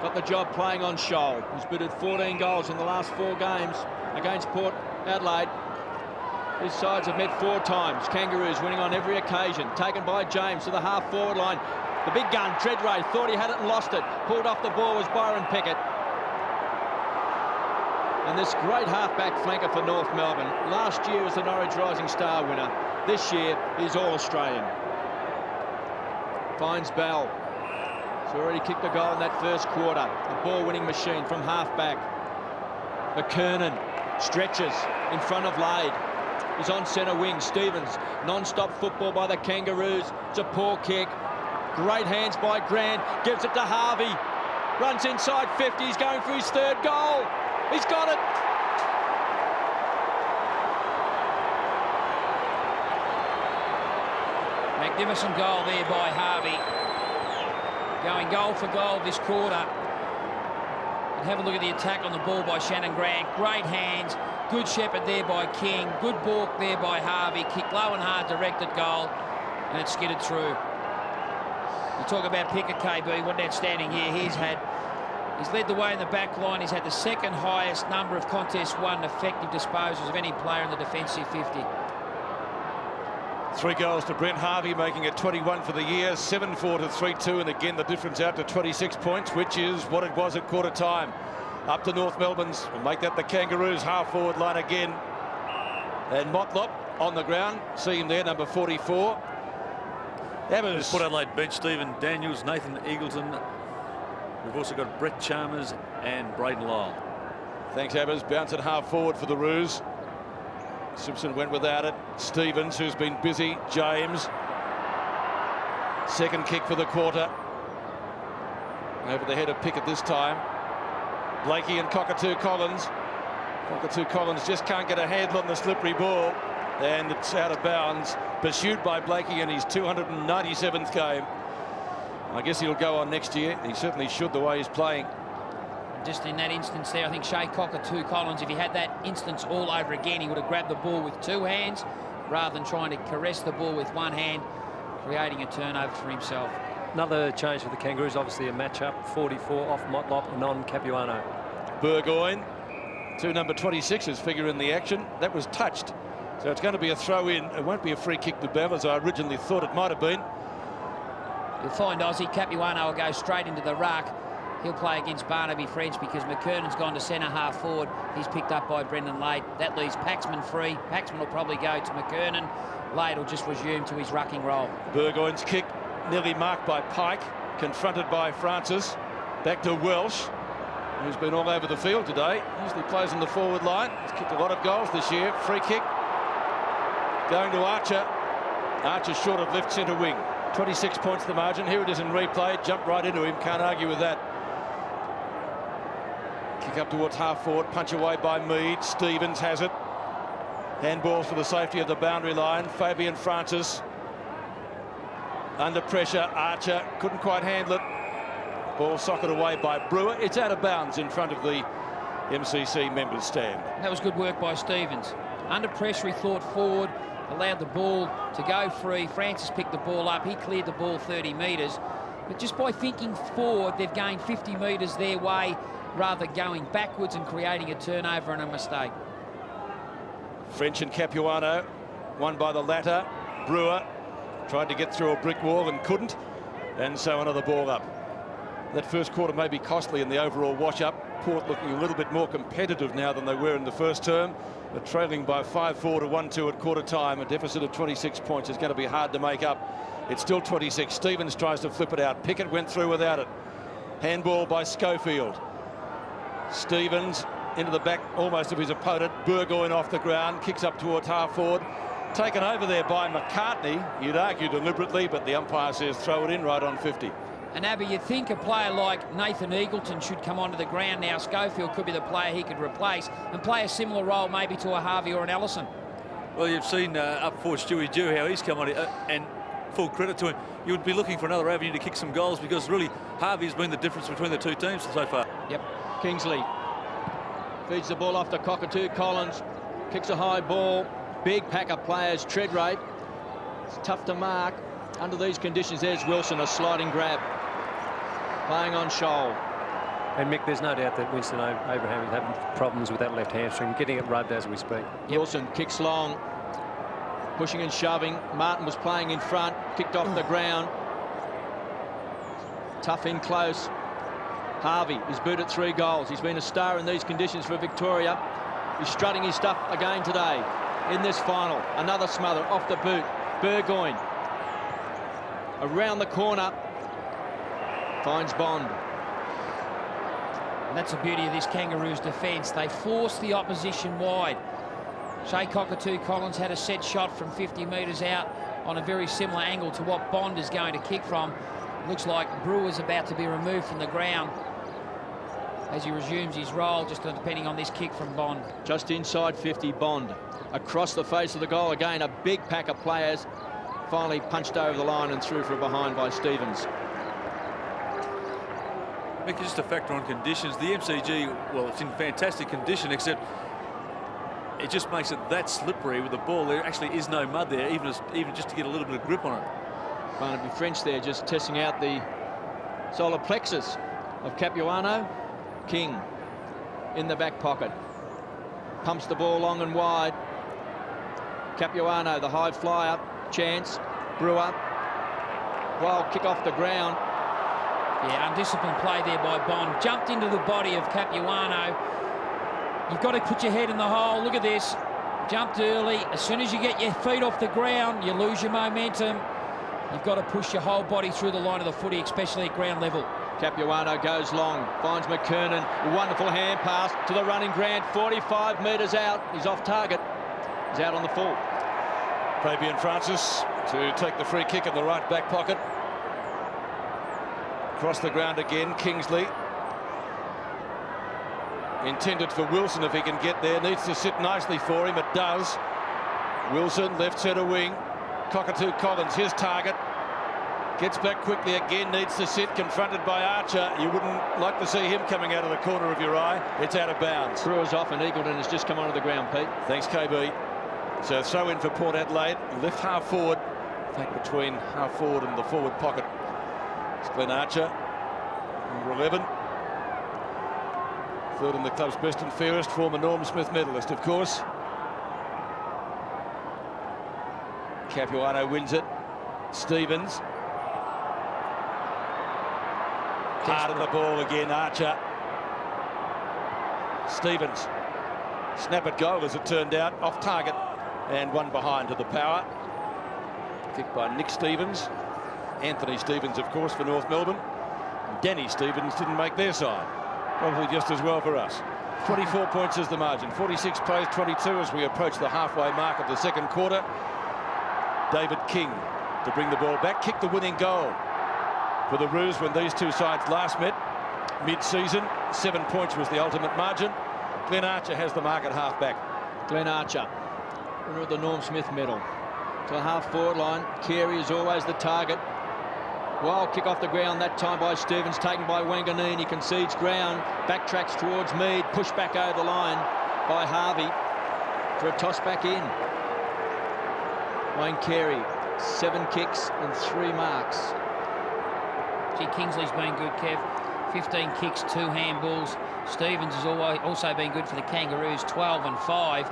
Got the job playing on Scholl, who's booted 14 goals in the last 4 games against Port Adelaide. His sides have met 4 times. Kangaroos winning on every occasion. Taken by James to the half-forward line. The big gun, Treadray, thought he had it and lost it. Pulled off the ball was Byron Pickett. And this great half-back flanker for North Melbourne. Last year was the Norwich Rising Star winner. This year, he's All-Australian. Finds Bell. He's already kicked a goal in that first quarter. A ball-winning machine from half-back. McKernan stretches in front of Lade. He's on centre wing. Stevens, non-stop football by the Kangaroos. It's a poor kick. Great hands by Grant. Gives it to Harvey. Runs inside 50. He's going for his 3rd goal. He's got it. Magnificent goal there by Harvey. Going goal for goal this quarter. And have a look at the attack on the ball by Shannon Grant. Great hands. Good shepherd there by King. Good balk there by Harvey. Kicked low and hard, directed goal. And it skidded through. You talk about Pickett, KB, what an outstanding year he's had. He's led the way in the back line. He's had the 2nd highest number of contests won, effective disposals of any player in the defensive 50. 3 goals to Brent Harvey, making it 21 for the year, 7-4 to 3-2, and again the difference out to 26 points, which is what it was at quarter time. Up to North Melbourne's, will make that the Kangaroos half-forward line again. And Motlop on the ground, see him there, number 44. Evans. Port Adelaide bench, Stephen Daniels, Nathan Eagleton. We've also got Brett Chalmers and Braden Lyle. Thanks, Evans. Bounce at half-forward for the Roos. Simpson went without it. Stevens, who's been busy. James. Second kick for the quarter. Over the head of Pickett this time. Blakey and Cockatoo Collins. Cockatoo Collins just can't get a handle on the slippery ball. And it's out of bounds. Pursued by Blakey in his 297th game. I guess he'll go on next year. He certainly should, the way he's playing. Just in that instance there, I think Shea Cockatoo Collins, if he had that instance all over again, he would have grabbed the ball with 2 hands rather than trying to caress the ball with 1 hand, creating a turnover for himself. Another change for the Kangaroos, obviously a match-up. 44 off Motlop and on Capuano. Burgoyne, 2 number 26s figure in the action. That was touched. So it's going to be a throw-in. It won't be a free kick to Bev, as I originally thought it might have been. You'll find Aussie Capuano will go straight into the ruck. He'll play against Barnaby French because McKernan's gone to centre half forward. He's picked up by Brendan Lade. That leaves Paxman free. Paxman will probably go to McKernan. Lade will just resume to his rucking role. Burgoyne's kick nearly marked by Pike, confronted by Francis. Back to Welsh, who's been all over the field today. Usually plays on the forward line. He's kicked a lot of goals this year. Free kick going to Archer. Archer short of left centre wing. 26 points the margin. Here it is in replay. Jumped right into him. Can't argue with that. Kick up towards half forward. Punch away by Mead. Stevens has it. Handballs for the safety of the boundary line. Fabian Francis under pressure. Archer couldn't quite handle it. Ball socked away by Brewer. It's out of bounds in front of the MCC members stand. That was good work by Stevens. Under pressure, he thought forward, allowed the ball to go free. Francis picked the ball up. He cleared the ball 30 metres. But just by thinking forward, they've gained 50 metres their way rather than going backwards and creating a turnover and a mistake. French and Capuano, won by the latter. Brewer tried to get through a brick wall and couldn't. And so another ball up. That first quarter may be costly in the overall wash-up. Port looking a little bit more competitive now than they were in the first term. But trailing by 5-4 to 1-2 at quarter time. A deficit of 26 points is going to be hard to make up. It's still 26. Stevens tries to flip it out. Pickett went through without it. Handball by Schofield. Stevens into the back almost of his opponent. Burgoyne off the ground. Kicks up towards half forward. Taken over there by McCartney. You'd argue deliberately, but the umpire says throw it in right on 50. And Abby, you'd think a player like Nathan Eagleton should come onto the ground now. Schofield could be the player he could replace and play a similar role maybe to a Harvey or an Ellison. Well, you've seen up forward Stewie Dew, how he's come on, and full credit to him. You would be looking for another avenue to kick some goals because really Harvey's been the difference between the two teams so far. Yep. Kingsley feeds the ball off to Cockatoo Collins. Kicks a high ball. Big pack of players. Tread rate. It's tough to mark. Under these conditions, there's Wilson, a sliding grab. Playing on Shoal. And Mick, there's no doubt that Winston Abraham is having problems with that left hamstring, getting it rubbed as we speak. Wilson kicks long, pushing and shoving. Martin was playing in front, kicked off the ground. Tough in close. Harvey is booted 3 goals. He's been a star in these conditions for Victoria. He's strutting his stuff again today in this final. Another smother off the boot. Burgoyne around the corner. Finds Bond. And that's the beauty of this Kangaroos defence. They force the opposition wide. Shea Cockatoo Collins had a set shot from 50 metres out on a very similar angle to what Bond is going to kick from. Looks like Brewer's about to be removed from the ground as he resumes his role, just depending on this kick from Bond. Just inside 50, Bond. Across the face of the goal again, a big pack of players. Finally punched over the line and through for a behind by Stevens. Mick, just a factor on conditions. The MCG, well, it's in fantastic condition, except it just makes it that slippery with the ball. There actually is no mud there, even just to get a little bit of grip on it. Barnaby French there just testing out the solar plexus of Capuano. King in the back pocket. Pumps the ball long and wide. Capuano, the high flyer, chance. Brewer. Wild kick off the ground. Yeah, undisciplined play there by Bond. Jumped into the body of Capuano. You've got to put your head in the hole. Look at this. Jumped early. As soon as you get your feet off the ground, you lose your momentum. You've got to push your whole body through the line of the footy, especially at ground level. Capuano goes long, finds McKernan. A wonderful hand pass to the running Grant. 45 metres out. He's off target. He's out on the full. Fabian Francis to take the free kick in the right back pocket. Across the ground again, Kingsley. Intended for Wilson if he can get there. Needs to sit nicely for him. It does. Wilson, left centre wing. Cockatoo Collins, his target. Gets back quickly again, needs to sit, confronted by Archer. You wouldn't like to see him coming out of the corner of your eye. It's out of bounds. Brewer's off and Eagleton has just come onto the ground, Pete. Thanks, KB. So throw in for Port Adelaide. Left half forward. In fact, between half forward and the forward pocket. It's Glenn Archer, number 11. Third in the club's best and fairest, former Norm Smith medalist, of course. Capuano wins it. Stevens. Hard of the ball again, Archer. Stevens. Snap at goal as it turned out, off target and one behind to the power. Kicked by Nick Stevens. Anthony Stevens, of course, for North Melbourne. Danny Stevens didn't make their side. Probably just as well for us. 24 points is the margin. 46 plays, 22 as we approach the halfway mark of the second quarter. David King to bring the ball back, kick the winning goal for the Roos when these two sides last met mid-season. 7 points was the ultimate margin. Glenn Archer has the mark at half-back. Glenn Archer, winner of the Norm Smith medal. To the half-forward line, Carey is always the target. Wild kick off the ground, that time by Stevens, taken by Wanganeen. He concedes ground, backtracks towards Mead, pushed back over the line by Harvey for a toss back in. Wayne Carey, 7 kicks and 3 marks. Gee, Kingsley's been good, Kev. 15 kicks, 2 handballs. Stevens has also been good for the Kangaroos, 12 and 5.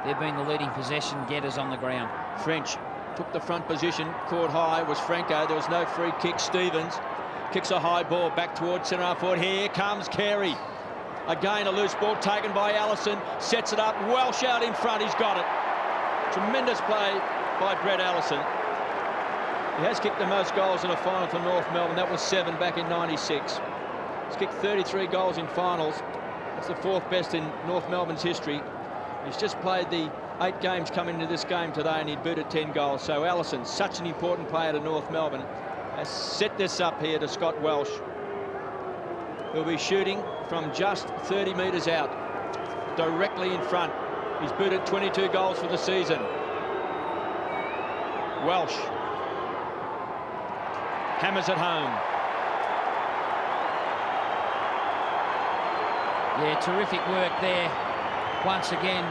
They've been the leading possession getters on the ground. French took the front position, caught high, was Franco. There was no free kick. Stevens kicks a high ball back towards centre half forward. Here comes Carey. Again, a loose ball taken by Allison. Sets it up. Welsh out in front. He's got it. Tremendous play by Brett Allison. He has kicked the most goals in a final for North Melbourne. That was 7 back in '96. He's kicked 33 goals in finals. That's the 4th best in North Melbourne's history. He's just played the 8 games coming into this game today and he'd booted 10 goals. So Allison, such an important player to North Melbourne, has set this up here to Scott Welsh, who'll be shooting from just 30 metres out, directly in front. He's booted 22 goals for the season. Welsh hammers it home. Yeah, terrific work there once again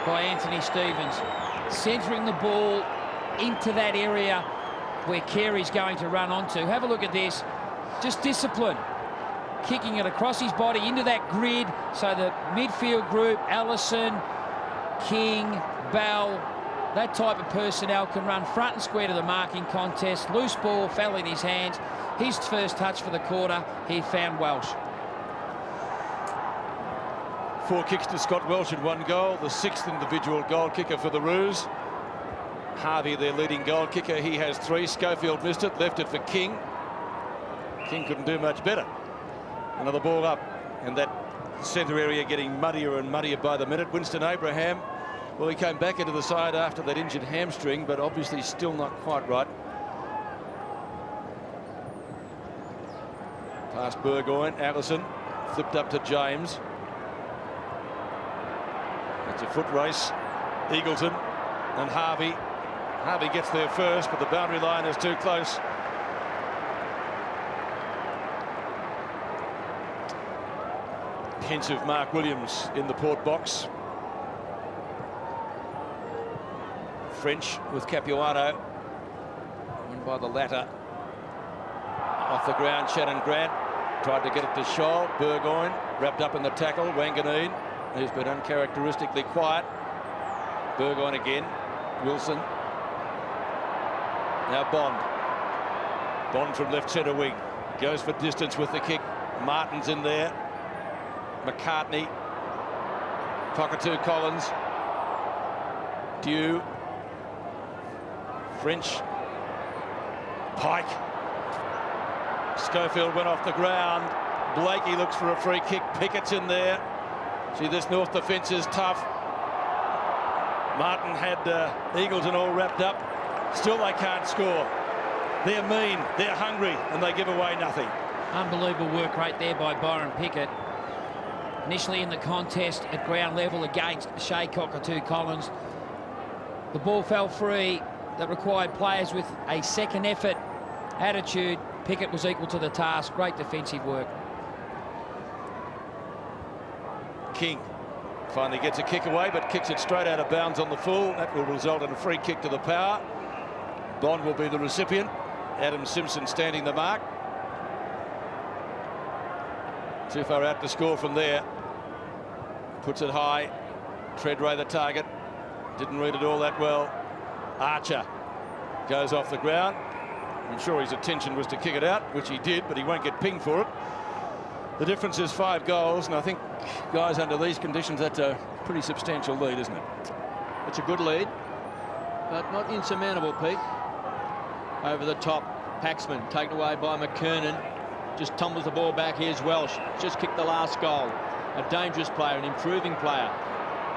by Anthony Stevens, centering the ball into that area where Carey's going to run onto. Have a look at this, just discipline, kicking it across his body into that grid so the midfield group, Allison, King, Bell, that type of personnel can run front and square to the marking contest. Loose ball fell in his hands. His first touch for the quarter, he found Welsh. 4 kicks to Scott Welsh and 1 goal, the 6th individual goal kicker for the Roos. Harvey, their leading goal kicker, he has 3. Schofield missed it, left it for King. King couldn't do much better. Another ball up, and that centre area getting muddier and muddier by the minute. Winston Abraham, well, he came back into the side after that injured hamstring, but obviously still not quite right. Past Burgoyne, Allison, flipped up to James. It's a foot race. Eagleton and Harvey. Harvey gets there first, but the boundary line is too close. Pensive Mark Williams in the Port box. French with Capuano. Won by the latter. Off the ground, Shannon Grant tried to get it to Scholl. Burgoyne wrapped up in the tackle. Wanganeen, who's been uncharacteristically quiet. Burgoyne again. Wilson. Now Bond. Bond from left centre wing. Goes for distance with the kick. Martin's in there. McCartney. Cockatoo Collins. Dew. French. Pike. Schofield went off the ground. Blakey looks for a free kick. Pickett's in there. See, this North defence is tough. Martin had Eagles and all wrapped up. Still they can't score. They're mean, they're hungry, and they give away nothing. Unbelievable work rate there by Byron Pickett. Initially in the contest at ground level against Shea Cockatoo Collins. The ball fell free. That required players with a second effort attitude. Pickett was equal to the task. Great defensive work. King finally gets a kick away, but kicks it straight out of bounds on the full. That will result in a free kick to the power. Bond will be the recipient. Adam Simpson standing the mark. Too far out to score from there. Puts it high. Treadray the target. Didn't read it all that well. Archer goes off the ground. I'm sure his intention was to kick it out, which he did, but he won't get pinged for it. The difference is 5 goals, and I think, guys, under these conditions, that's a pretty substantial lead, isn't it? It's a good lead, but not insurmountable, Pete. Over the top, Paxman taken away by McKernan. Just tumbles the ball back. Here's Welsh. Just kicked the last goal. A dangerous player, an improving player.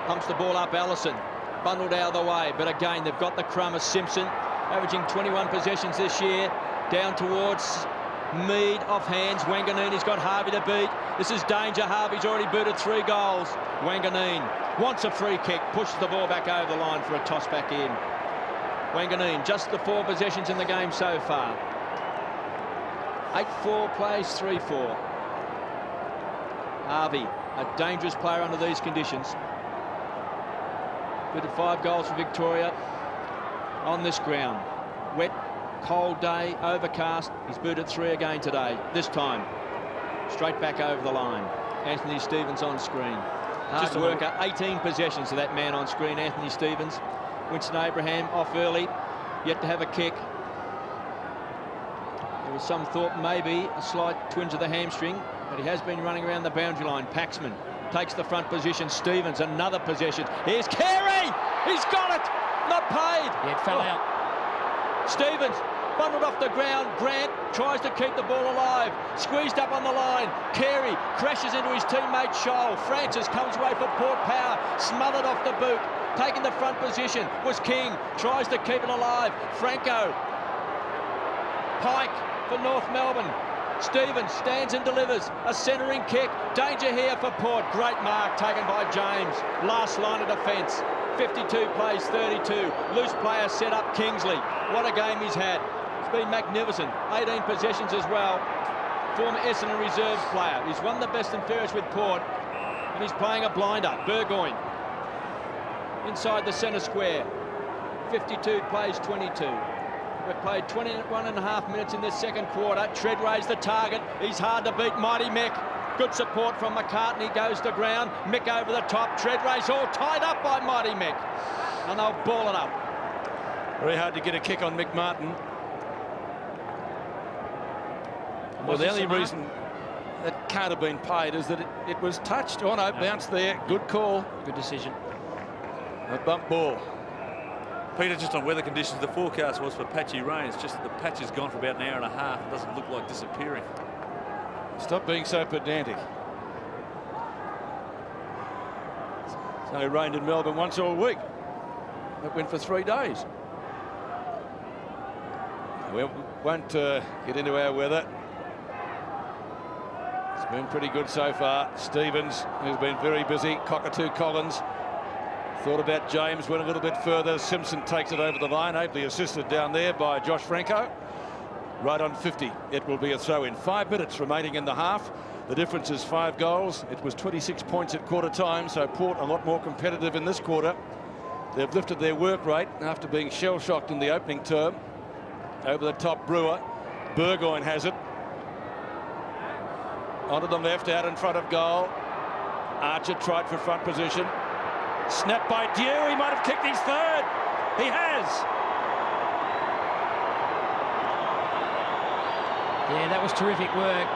Pumps the ball up, Allison. Bundled out of the way, but again, they've got the crumb of Simpson, averaging 21 possessions this year. Down towards Mead, off hands. Wanganeen's got Harvey to beat. This is danger. Harvey's already booted 3 goals. Wanganeen wants a free kick, pushes the ball back over the line for a toss back in. Wanganeen, just the 4 possessions in the game so far. 8-4 plays 3-4. Harvey, a dangerous player under these conditions. Booted 5 goals for Victoria on this ground. Wet, cold day, overcast. He's booted 3 again today. This time, straight back over the line. Anthony Stevens on screen. Hard worker, 18 possessions to that man on screen, Anthony Stevens. Winston Abraham off early, yet to have a kick. There was some thought maybe a slight twinge of the hamstring, but he has been running around the boundary line. Paxman takes the front position. Stevens, another possession. Here's Carey! He's got it! Not paid! Yeah, it fell out. Stevens bundled off the ground. Grant tries to keep the ball alive. Squeezed up on the line. Carey crashes into his teammate Scholl. Francis comes away for Port Power. Smothered off the boot. Taking the front position was King. Tries to keep it alive. Franco. Pike for North Melbourne. Stevens stands and delivers a centering kick. Danger here for Port. Great mark taken by James. Last line of defence. 52 plays 32. Loose player set up Kingsley. What a game he's had. It's been magnificent. 18 possessions as well. Former Essendon reserves player. He's won the best and fairest with Port, and he's playing a blinder. Burgoyne inside the centre square. 52 plays 22. We've played 21.5 minutes in this second quarter. Treadray's the target. He's hard to beat. Mighty Mick. Good support from McCartney. Goes to ground. Mick over the top. Treadray's all tied up by Mighty Mick. And they'll ball it up. Very hard to get a kick on Mick Martin. Well, the only reason that can't have been paid is that it was touched. Oh no, bounced there. Good call. Good decision. A bump ball. Peter, just on weather conditions, the forecast was for patchy rain. It's just that the patch has gone for about an hour and a half. It doesn't look like disappearing. Stop being so pedantic. It's only rained in Melbourne once all week. It went for 3 days. We won't get into our weather. It's been pretty good so far. Stevens, who's been very busy. Cockatoo Collins. Thought about James, went a little bit further. Simpson takes it over the line, ably assisted down there by Josh Franco. Right on 50. It will be a throw in. 5 minutes remaining in the half. The difference is 5 goals. It was 26 points at quarter time, so Port a lot more competitive in this quarter. They've lifted their work rate after being shell-shocked in the opening term. Over the top, Brewer. Burgoyne has it. Onto the left, out in front of goal. Archer tried for front position. Snapped by Dew. He might have kicked his third. He has. Yeah, that was terrific work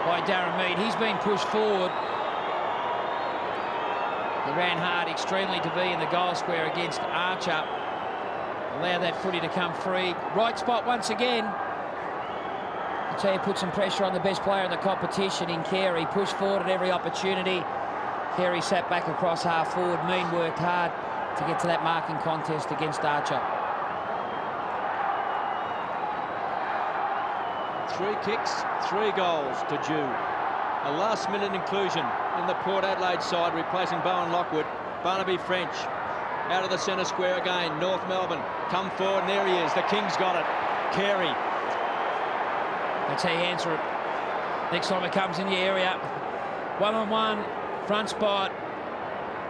by Darren Mead. He's been pushed forward. He ran hard extremely to be in the goal square against Archer. Allow that footy to come free. Right spot once again. I tell you, put some pressure on the best player in the competition in Carey. Pushed forward at every opportunity. Carey sat back across half forward. Mean worked hard to get to that marking contest against Archer. 3 kicks, 3 goals to Jew. A last-minute inclusion in the Port Adelaide side, replacing Bowen Lockwood. Barnaby French out of the centre square again. North Melbourne come forward, and there he is. The King's got it. Carey. That's how you answer it. Next time it comes in the area. 1-on-1, front spot,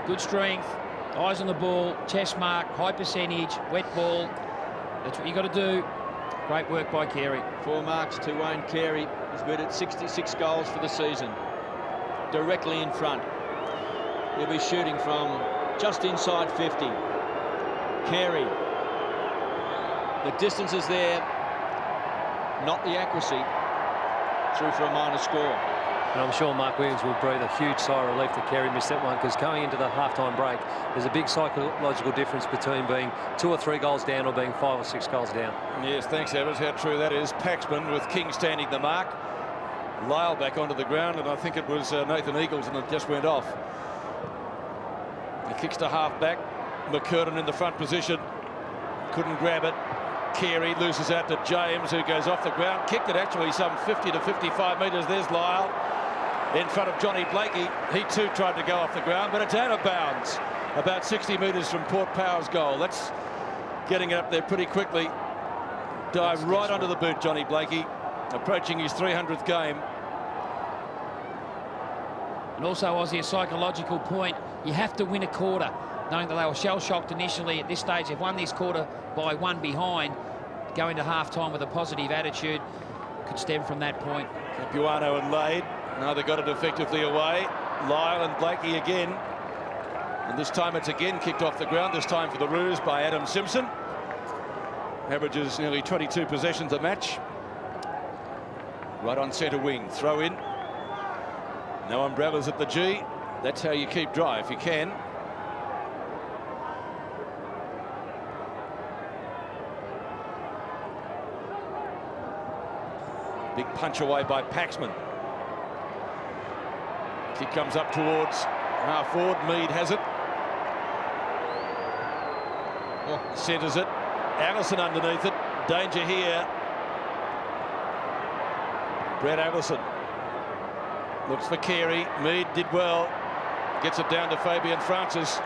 good strength, eyes on the ball, chest mark, high percentage, wet ball. That's what you got to do. Great work by Carey. 4 marks to Wayne Carey. He's been at 66 goals for the season. Directly in front. He'll be shooting from just inside 50. Carey. The distance is there. Not the accuracy. Through for a minor score. And I'm sure Mark Williams will breathe a huge sigh of relief that Carey missed that one, because going into the halftime break, there's a big psychological difference between being 2 or 3 goals down or being 5 or 6 goals down. Yes, thanks, Evans. How true that is. Paxman with King standing the mark. Lyle back onto the ground, and I think it was Nathan Eagles, and it just went off. He kicks to half back. McCurtain in the front position. Couldn't grab it. Carey loses out to James, who goes off the ground. Kicked it actually some 50 to 55 metres. There's Lyle in front of Johnny Blakey. He too tried to go off the ground, but it's out of bounds. About 60 metres from Port Power's goal. That's getting it up there pretty quickly. Dive right onto the boot, Johnny Blakey, approaching his 300th game. And also, Aussie, a psychological point. You have to win a quarter, knowing that they were shell-shocked initially. At this stage, they've won this quarter by 1 behind. Going to half-time with a positive attitude could stem from that point. Capuano and Lade. Now they got it effectively away. Lyle and Blakey again. And this time it's again kicked off the ground, this time for the Roos by Adam Simpson. Averages nearly 22 possessions a match. Right on centre wing. Throw in. No umbrellas at the G. That's how you keep dry if you can. Big punch away by Paxman. Kick comes up towards half forward. Mead has it. Centres it. Allison underneath it. Danger here. Brett Allison looks for Carey. Mead did well. Gets it down to Fabian Francis.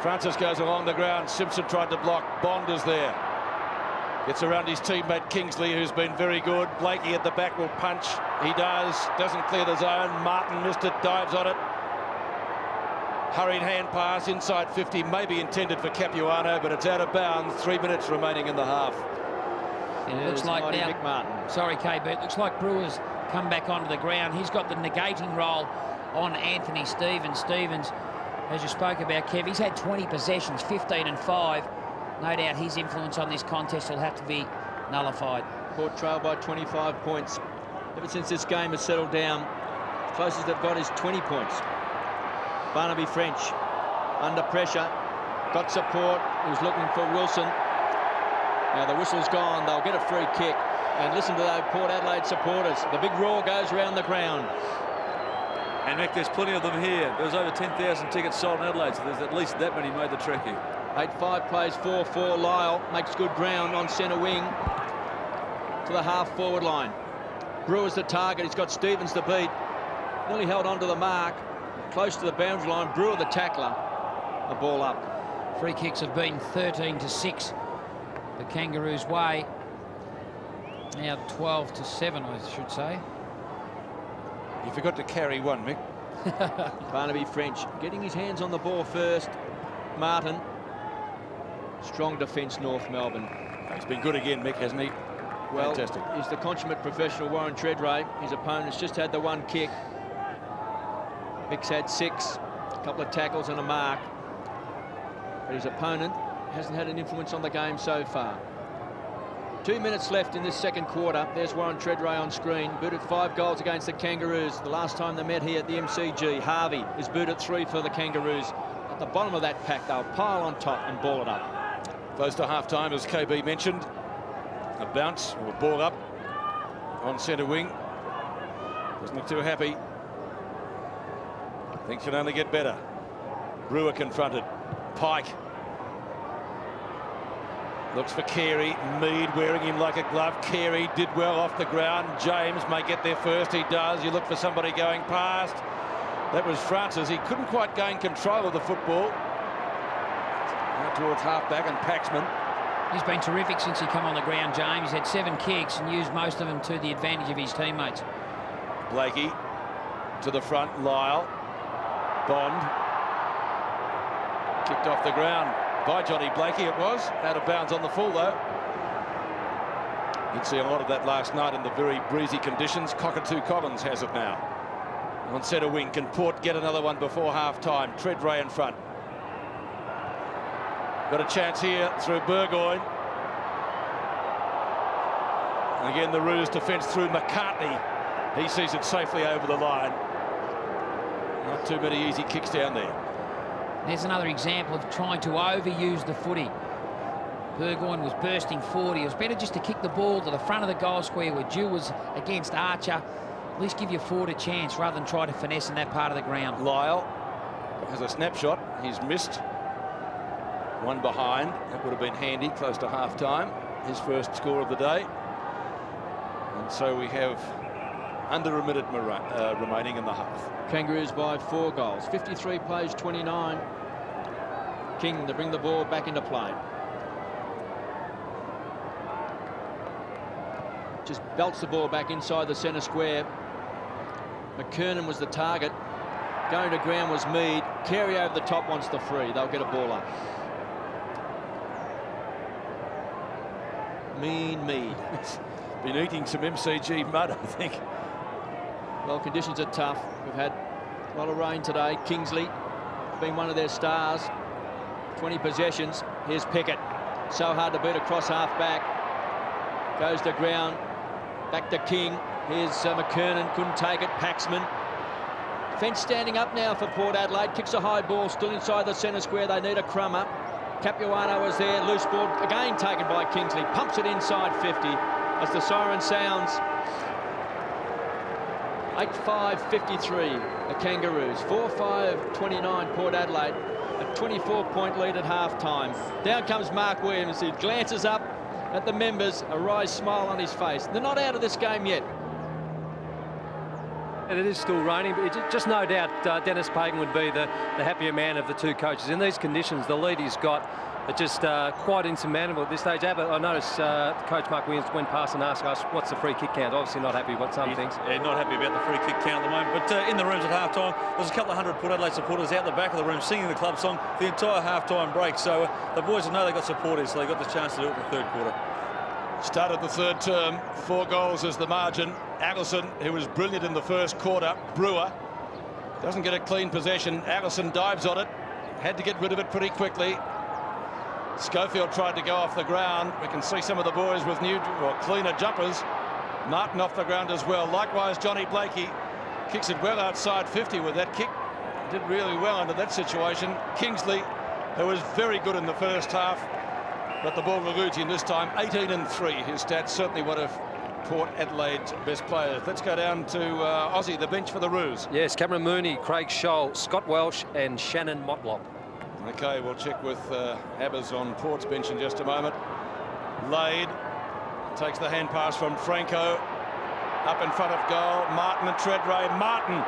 Francis goes along the ground. Simpson tried to block. Bond is there. Gets around his teammate Kingsley, who's been very good. Blakey at the back will punch. He does. Doesn't clear the zone. Martin missed it. Dives on it. Hurried hand pass inside 50. Maybe intended for Capuano, but it's out of bounds. 3 minutes remaining in the half. And it looks like now, Mick Martin. Sorry, KB. It looks like Brewer's come back onto the ground. He's got the negating role on Anthony Stevens. Stevens, as you spoke about, Kev, he's had 20 possessions, 15 and 5. No doubt his influence on this contest will have to be nullified. Port trail by 25 points. Ever since this game has settled down, closest they've got is 20 points. Barnaby French under pressure, got support. He was looking for Wilson. Now the whistle's gone. They'll get a free kick. And listen to those Port Adelaide supporters. The big roar goes around the ground. And Mick, there's plenty of them here. There was over 10,000 tickets sold in Adelaide, so there's at least that many made the trek here. 8-5 plays 4-4. Lyle makes good ground on centre wing to the half-forward line. Brewer's the target. He's got Stevens to beat. Nearly held on to the mark. Close to the boundary line. Brewer the tackler. The ball up. Free kicks have been 13-6 the Kangaroos' way. Now 12-7, I should say. You forgot to carry one, Mick. Barnaby French getting his hands on the ball first. Martin. Strong defence, North Melbourne. He's been good again, Mick, hasn't he? Well, fantastic. He's the consummate professional, Warren Treadray. His opponent's just had the 1 kick. Mick's had 6, a couple of tackles and a mark. But his opponent hasn't had an influence on the game so far. 2 minutes left in this second quarter. There's Warren Treadray on screen. Booted 5 goals against the Kangaroos. The last time they met here at the MCG. Harvey is booted 3 for the Kangaroos. At the bottom of that pack, they'll pile on top and ball it up. Close to half-time, as KB mentioned. A bounce or a ball up on centre wing. Doesn't look too happy. Things can only get better. Brewer confronted. Pike. Looks for Carey. Mead wearing him like a glove. Carey did well off the ground. James may get there first. He does. You look for somebody going past. That was Francis. He couldn't quite gain control of the football. Out towards half-back and Paxman. He's been terrific since he come on the ground, James. He's had 7 kicks and used most of them to the advantage of his teammates. Blakey to the front. Lyle. Bond. Kicked off the ground by Johnny Blakey, it was. Out of bounds on the full, though. You'd see a lot of that last night in the very breezy conditions. Cockatoo Collins has it now. On centre wing, can Port get another one before half-time? Treadray in front. Got a chance here through Burgoyne. And again, the Roos defence through McCartney. He sees it safely over the line. Not too many easy kicks down there. There's another example of trying to overuse the footy. Burgoyne was bursting forward. It was better just to kick the ball to the front of the goal square where Dew was against Archer. At least give your forward a chance rather than try to finesse in that part of the ground. Lyle has a snapshot. He's missed. One behind. That would have been handy close to half-time. His first score of the day. And so we have under a minute remaining in the half. Kangaroos by 4 goals. 53 plays 29. King to bring the ball back into play. Just belts the ball back inside the centre square. McKernan was the target. Going to ground was Mead. Carey over the top wants the free. They'll get a ball up. Mead. Been eating some MCG mud, I think. Well, conditions are tough. We've had a lot of rain today. Kingsley been one of their stars. 20 possessions. Here's Pickett. So hard to beat across half-back. Goes to ground. Back to King. Here's McKernan. Couldn't take it. Paxman. Fence standing up now for Port Adelaide. Kicks a high ball. Still inside the centre square. They need a crummer. Capuano was there. Loose ball again taken by Kingsley. Pumps it inside 50 as the siren sounds. 8-5-53, the Kangaroos. 4-5-29, Port Adelaide. A 24-point lead at half-time. Down comes Mark Williams. He glances up at the members, a wry smile on his face. They're not out of this game yet. And it is still raining, but just no doubt Dennis Pagan would be the happier man of the two coaches. In these conditions, the lead he's got are just quite insurmountable at this stage. Abbott, I noticed Coach Mark Williams went past and asked us, what's the free kick count? Obviously not happy about some things. Yeah, not happy about the free kick count at the moment. But in the rooms at half-time, there's a couple of hundred Port Adelaide supporters out the back of the room singing the club song the entire half-time break. So the boys will know they got supporters, so they got the chance to do it in the third quarter. Started the third term, 4 goals as the margin. Allison, who was brilliant in the first quarter. Brewer doesn't get a clean possession. Allison dives on it, had to get rid of it pretty quickly. Schofield tried to go off the ground. We can see some of the boys with new or cleaner jumpers. Martin off the ground as well. Likewise, Johnny Blakey kicks it well outside 50 with that kick. Did really well under that situation. Kingsley, who was very good in the first half, but the ball eludes him this time. 18-3. His stats, certainly one of Port Adelaide's best players. Let's go down to Aussie, the bench for the Roos. Yes, Cameron Mooney, Craig Scholl, Scott Welsh and Shannon Motlop. Okay, we'll check with Abbas on Port's bench in just a moment. Lade takes the hand pass from Franco. Up in front of goal, Martin and Treadray. Martin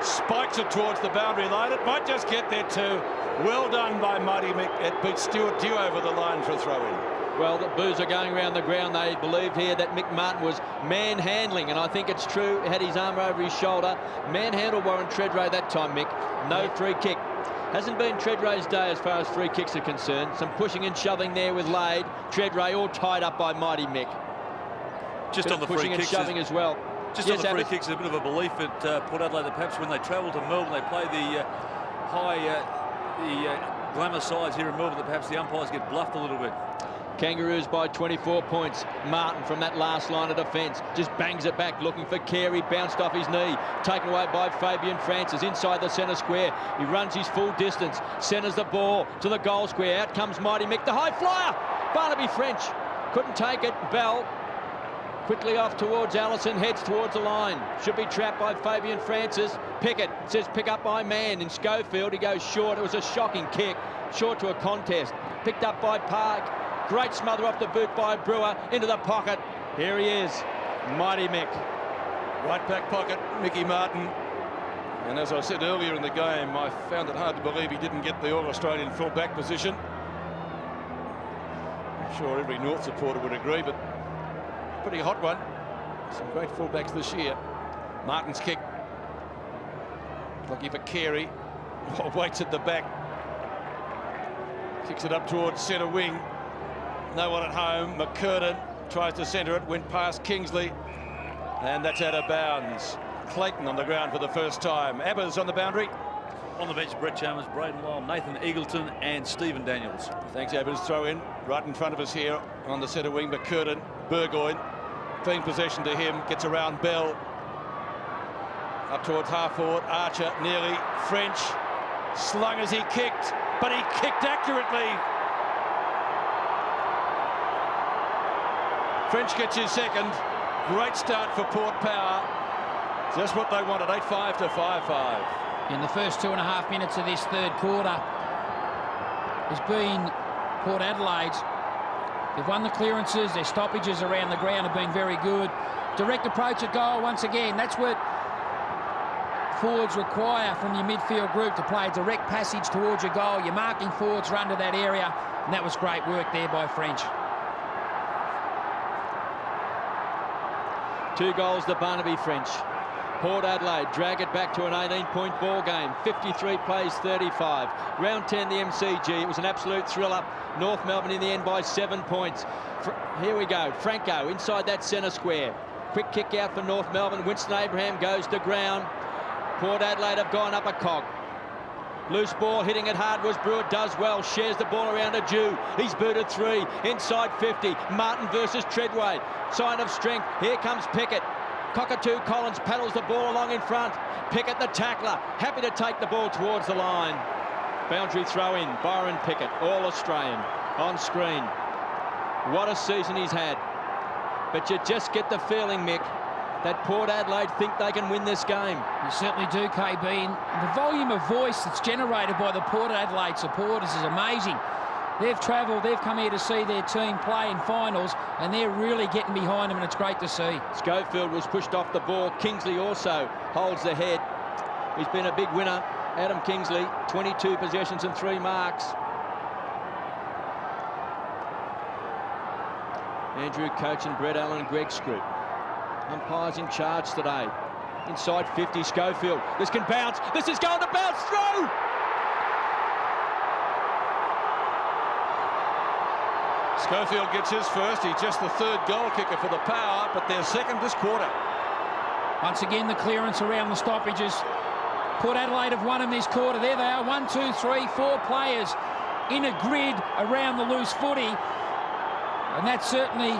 spikes it towards the boundary line. It might just get there too. Well done by Mighty Mick. It beats Stuart Dew over the line for a throw-in. Well, the boos are going around the ground. They believed here that Mick Martin was manhandling, and I think it's true. He had his arm over his shoulder. Manhandled Warren Treadray that time, Mick. No free kick. Hasn't been Treadray's day as far as free kicks are concerned. Some pushing and shoving there with Lade. Treadray all tied up by Mighty Mick. Just on the free pushing and kicks, shoving as well. Just on the free kicks, there's a bit of a belief at Port Adelaide that perhaps when they travel to Melbourne, they play the glamour sides here in Melbourne, that perhaps the umpires get bluffed a little bit. Kangaroos by 24 points. Martin from that last line of defence just bangs it back, looking for Carey. Bounced off his knee. Taken away by Fabian Francis inside the centre square. He runs his full distance. Centres the ball to the goal square. Out comes Mighty Mick, the high flyer. Barnaby French couldn't take it. Bell quickly off towards Allison, heads towards the line. Should be trapped by Fabian Francis. Pickett says pick up by man in Schofield. He goes short. It was a shocking kick. Short to a contest. Picked up by Park. Great smother off the boot by Brewer into the pocket. Here he is, Mighty Mick. Right back pocket, Mickey Martin. And as I said earlier in the game, I found it hard to believe he didn't get the All-Australian full-back position. I'm sure every North supporter would agree, but pretty hot one. Some great full-backs this year. Martin's kick. Looking for Carey. Oh, waits at the back. Kicks it up towards centre wing. No one at home. McCurtain tries to centre it, went past Kingsley, and that's out of bounds. Clayton on the ground for the first time. Abbas on the boundary. On the bench, Brett Chalmers, Braden Wild, Nathan Eagleton and Stephen Daniels. Thanks, Abbas. Throw in right in front of us here on the centre wing. McCurtain, Burgoyne, clean possession to him, gets around Bell. Up towards half forward, Archer nearly. French slung as he kicked, but he kicked accurately. French gets his second. Great start for Port Power. Just what they wanted, 8-5 to 5-5. In the first 2.5 minutes of this third quarter has been Port Adelaide's. They've won the clearances, their stoppages around the ground have been very good. Direct approach at goal once again. That's what forwards require from your midfield group, to play a direct passage towards your goal. Your marking forwards run to that area, and that was great work there by French. 2 goals to Barnaby French. Port Adelaide drag it back to an 18-point ball game. 53 plays 35. Round 10, the MCG. It was an absolute thriller. North Melbourne in the end by 7 points. Here we go. Franco inside that centre square. Quick kick out for North Melbourne. Winston Abraham goes to ground. Port Adelaide have gone up a cog. Loose ball, hitting it hard was Brewer, does well, shares the ball around a Jew. He's booted 3, inside 50. Martin versus Treadway. Sign of strength. Here comes Pickett. Cockatoo Collins paddles the ball along in front. Pickett, the tackler, happy to take the ball towards the line. Boundary throw in, Byron Pickett, All-Australian, on screen. What a season he's had. But you just get the feeling, Mick, that Port Adelaide think they can win this game. You certainly do, KB. And the volume of voice that's generated by the Port Adelaide supporters is amazing. They've travelled, they've come here to see their team play in finals, and they're really getting behind them, and it's great to see. Schofield was pushed off the ball. Kingsley also holds the head. He's been a big winner, Adam Kingsley. 22 possessions and 3 marks. Andrew Coach and Brett Allen and Greg Scroop. Umpires in charge today. Inside 50, Schofield. This can bounce. This is going to bounce through. Schofield gets his first. He's just the 3rd goal kicker for the Power, but they're second this quarter. Once again, the clearance around the stoppages. Port Adelaide have won in this quarter. There they are, 1, 2, 3, 4 players in a grid around the loose footy. And that certainly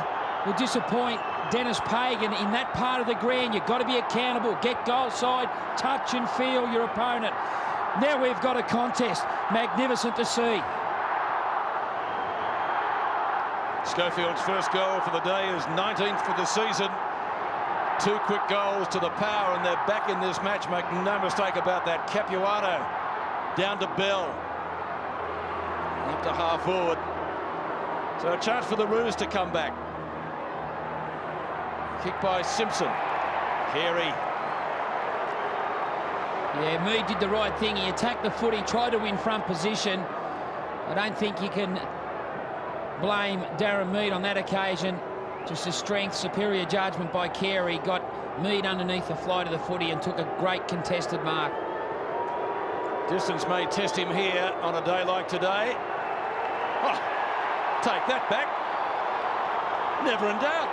will disappoint Dennis Pagan in that part of the ground. You've got to be accountable. Get goal side, touch and feel your opponent. Now we've got a contest. Magnificent to see. Schofield's first goal for the day is 19th for the season. 2 quick goals to the Power, and they're back in this match. Make no mistake about that. Capuano down to Bell. Up to half forward. So a chance for the Roos to come back. Kick by Simpson. Carey. Yeah, Mead did the right thing. He attacked the footy, tried to win front position. I don't think you can blame Darren Mead on that occasion. Just a strength, superior judgment by Carey. Got Mead underneath the flight of the footy and took a great contested mark. Distance may test him here on a day like today. Oh, take that back. Never in doubt.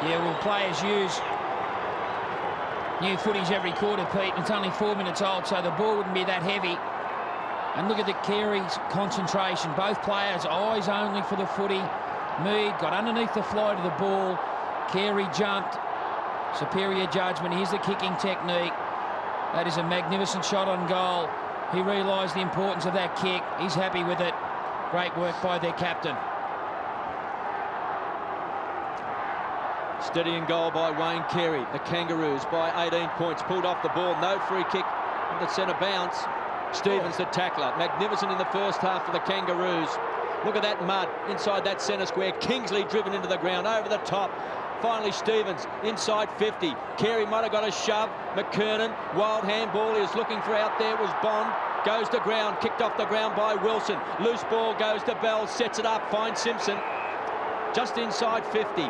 Yeah, well, players use new footage every quarter, Pete. It's only 4 minutes old, so the ball wouldn't be that heavy. And look at the Carey's concentration. Both players eyes only for the footy. Mead got underneath the fly to the ball. Carey jumped. Superior judgment. Here's the kicking technique. That is a magnificent shot on goal. He realised the importance of that kick. He's happy with it. Great work by their captain. Steadying goal by Wayne Carey. The Kangaroos by 18 points. Pulled off the ball. No free kick on the centre bounce. Stevens, the tackler. Magnificent in the first half for the Kangaroos. Look at that mud inside that centre square. Kingsley driven into the ground over the top. Finally Stevens inside 50. Carey might have got a shove. McKernan, wild handball he was looking for out there was Bond. Goes to ground, kicked off the ground by Wilson. Loose ball goes to Bell, sets it up, finds Simpson. Just inside 50.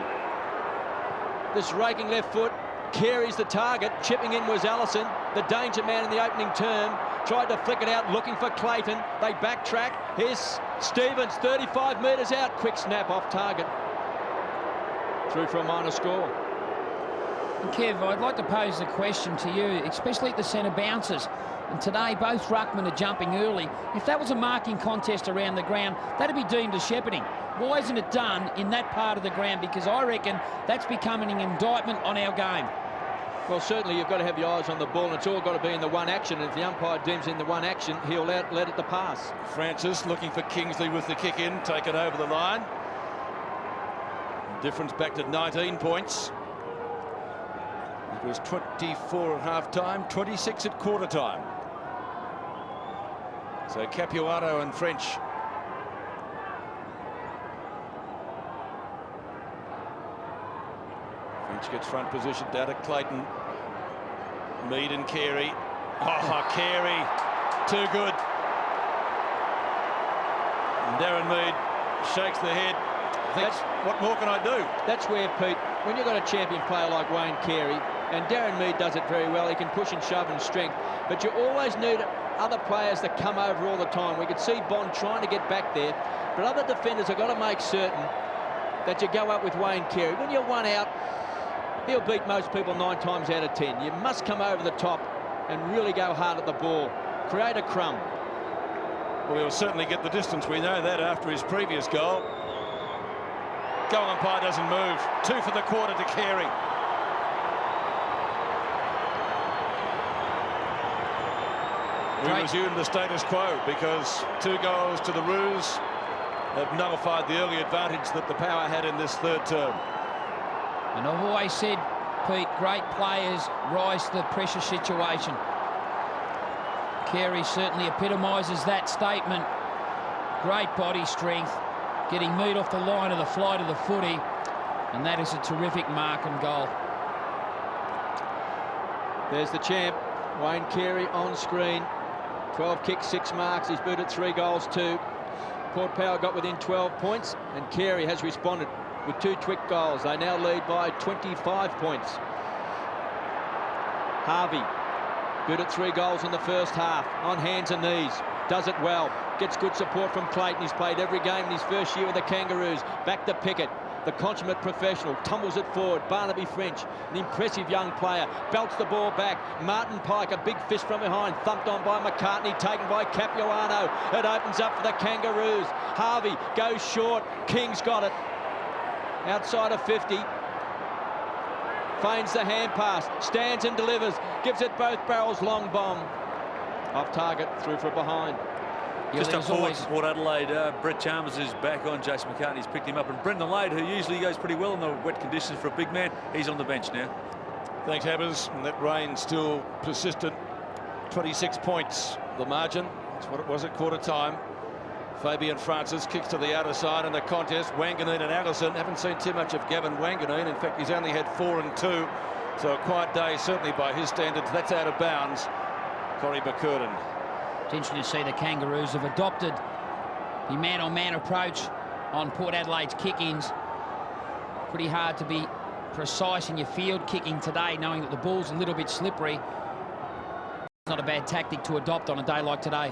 This raking left foot. Carey's the target. Chipping in was Allison, the danger man in the opening term. Tried to flick it out, looking for Clayton. They backtrack. Here's Stevens, 35 metres out. Quick snap off target. Through for a minor score. And Kev, I'd like to pose a question to you, especially at the centre bounces. And today, both ruckmen are jumping early. If that was a marking contest around the ground, that'd be deemed as shepherding. Why isn't it done in that part of the ground? Because I reckon that's becoming an indictment on our game. Well, certainly you've got to have your eyes on the ball, and it's all got to be in the one action. And if the umpire deems in the one action, he'll let it to pass. Francis looking for Kingsley with the kick in, taken over the line. Difference back to 19 points. It was 24 at half-time, 26 at quarter-time. So Capuano and French. French gets front position down to Clayton. Mead and Carey. Oh, Carey, too good. And Darren Mead shakes the head. Thinks, what more can I do? That's where, Pete, when you've got a champion player like Wayne Carey, and Darren Mead does it very well, he can push and shove and strength, but you always need other players that come over all the time. We could see Bond trying to get back there, but other defenders have got to make certain that you go up with Wayne Carey. When you're one out, he'll beat most people 9 times out of 10. You must come over the top and really go hard at the ball. Create a crumb. Well, he'll certainly get the distance. We know that after his previous goal. Goal umpire doesn't move. 2 for the quarter to Carey. We resume the status quo because 2 goals to the Roos have nullified the early advantage that the Power had in this third term. And I've always said, Pete, great players rise to the pressure situation. Carey certainly epitomises that statement. Great body strength, getting Mead off the line of the flight of the footy, and that is a terrific mark and goal. There's the champ, Wayne Carey on screen. 12 kicks, 6 marks. He's booted 3 goals too. Port Power got within 12 points, and Carey has responded with 2 quick goals. They now lead by 25 points. Harvey booted 3 goals in the first half, on hands and knees. Does it well. Gets good support from Clayton. He's played every game in his first year with the Kangaroos. Back to Pickett, the consummate professional. Tumbles it forward. Barnaby French, an impressive young player. Belts the ball back. Martin Pike, a big fist from behind. Thumped on by McCartney, taken by Capuano. It opens up for the Kangaroos. Harvey goes short. King's got it. Outside of 50. Feigns the hand pass. Stands and delivers. Gives it both barrels. Long bomb. Off target, through for behind. Just up forward for Port Adelaide, Brett Chalmers is back on. Jason McCartney's picked him up. And Brendan Lade, who usually goes pretty well in the wet conditions for a big man, he's on the bench now. Thanks, Habbers. And that rain still persistent. 26 points, the margin. That's what it was at quarter time. Fabian Francis kicks to the outer side in the contest. Wanganeen and Allison. Haven't seen too much of Gavin Wanganeen. In fact, he's only had 4 and 2. So a quiet day, certainly by his standards. That's out of bounds. Corey McCurden. It's interesting to see the Kangaroos have adopted the man-on-man approach on Port Adelaide's kick-ins. Pretty hard to be precise in your field kicking today, knowing that the ball's a little bit slippery. It's not a bad tactic to adopt on a day like today.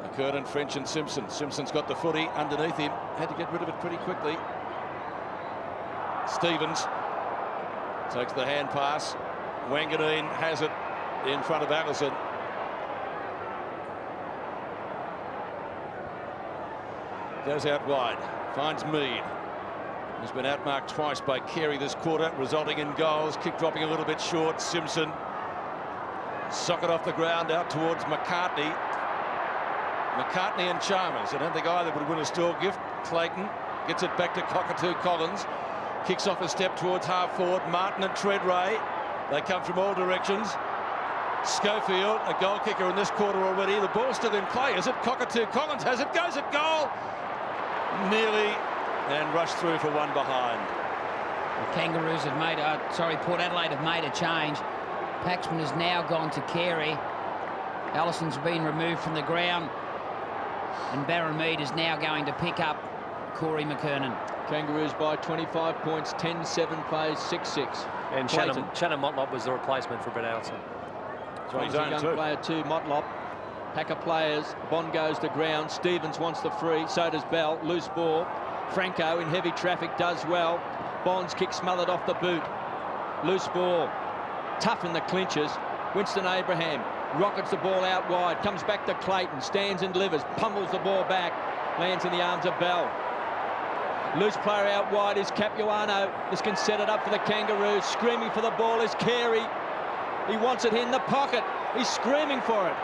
McCurden, French and Simpson. Simpson's got the footy underneath him. Had to get rid of it pretty quickly. Stevens takes the hand pass. Wanganeen has it in front of Allison. Goes out wide. Finds Mead. He's been outmarked twice by Carey this quarter, resulting in goals. Kick dropping a little bit short. Simpson. Socket off the ground out towards McCartney. McCartney and Chalmers. I don't think either would win a still gift. Clayton gets it back to Cockatoo Collins. Kicks off a step towards half forward. Martin and Treadray. They come from all directions. Schofield, a goal kicker in this quarter already. The ball's still in play. Is it? Cockatoo Collins has it. Goes at goal. Nearly. And rushed through for one behind. The Kangaroos have made, Port Adelaide have made a change. Paxman has now gone to Carey. Allison's been removed from the ground. And Baron Mead is now going to pick up Corey McKernan. Kangaroos by 25 points, 10-7 plays, 6-6. And Shannon Motlop was the replacement for Brett Allison. He's a young player too, Motlop. Pack of players. Bond goes to ground. Stevens wants the free. So does Bell. Loose ball. Franco in heavy traffic does well. Bond's kick smothered off the boot. Loose ball. Tough in the clinches. Winston Abraham rockets the ball out wide. Comes back to Clayton. Stands and delivers. Pummels the ball back. Lands in the arms of Bell. Loose player out wide is Capuano. This can set it up for the Kangaroos. Screaming for the ball is Carey. He wants it in the pocket. He's screaming for it.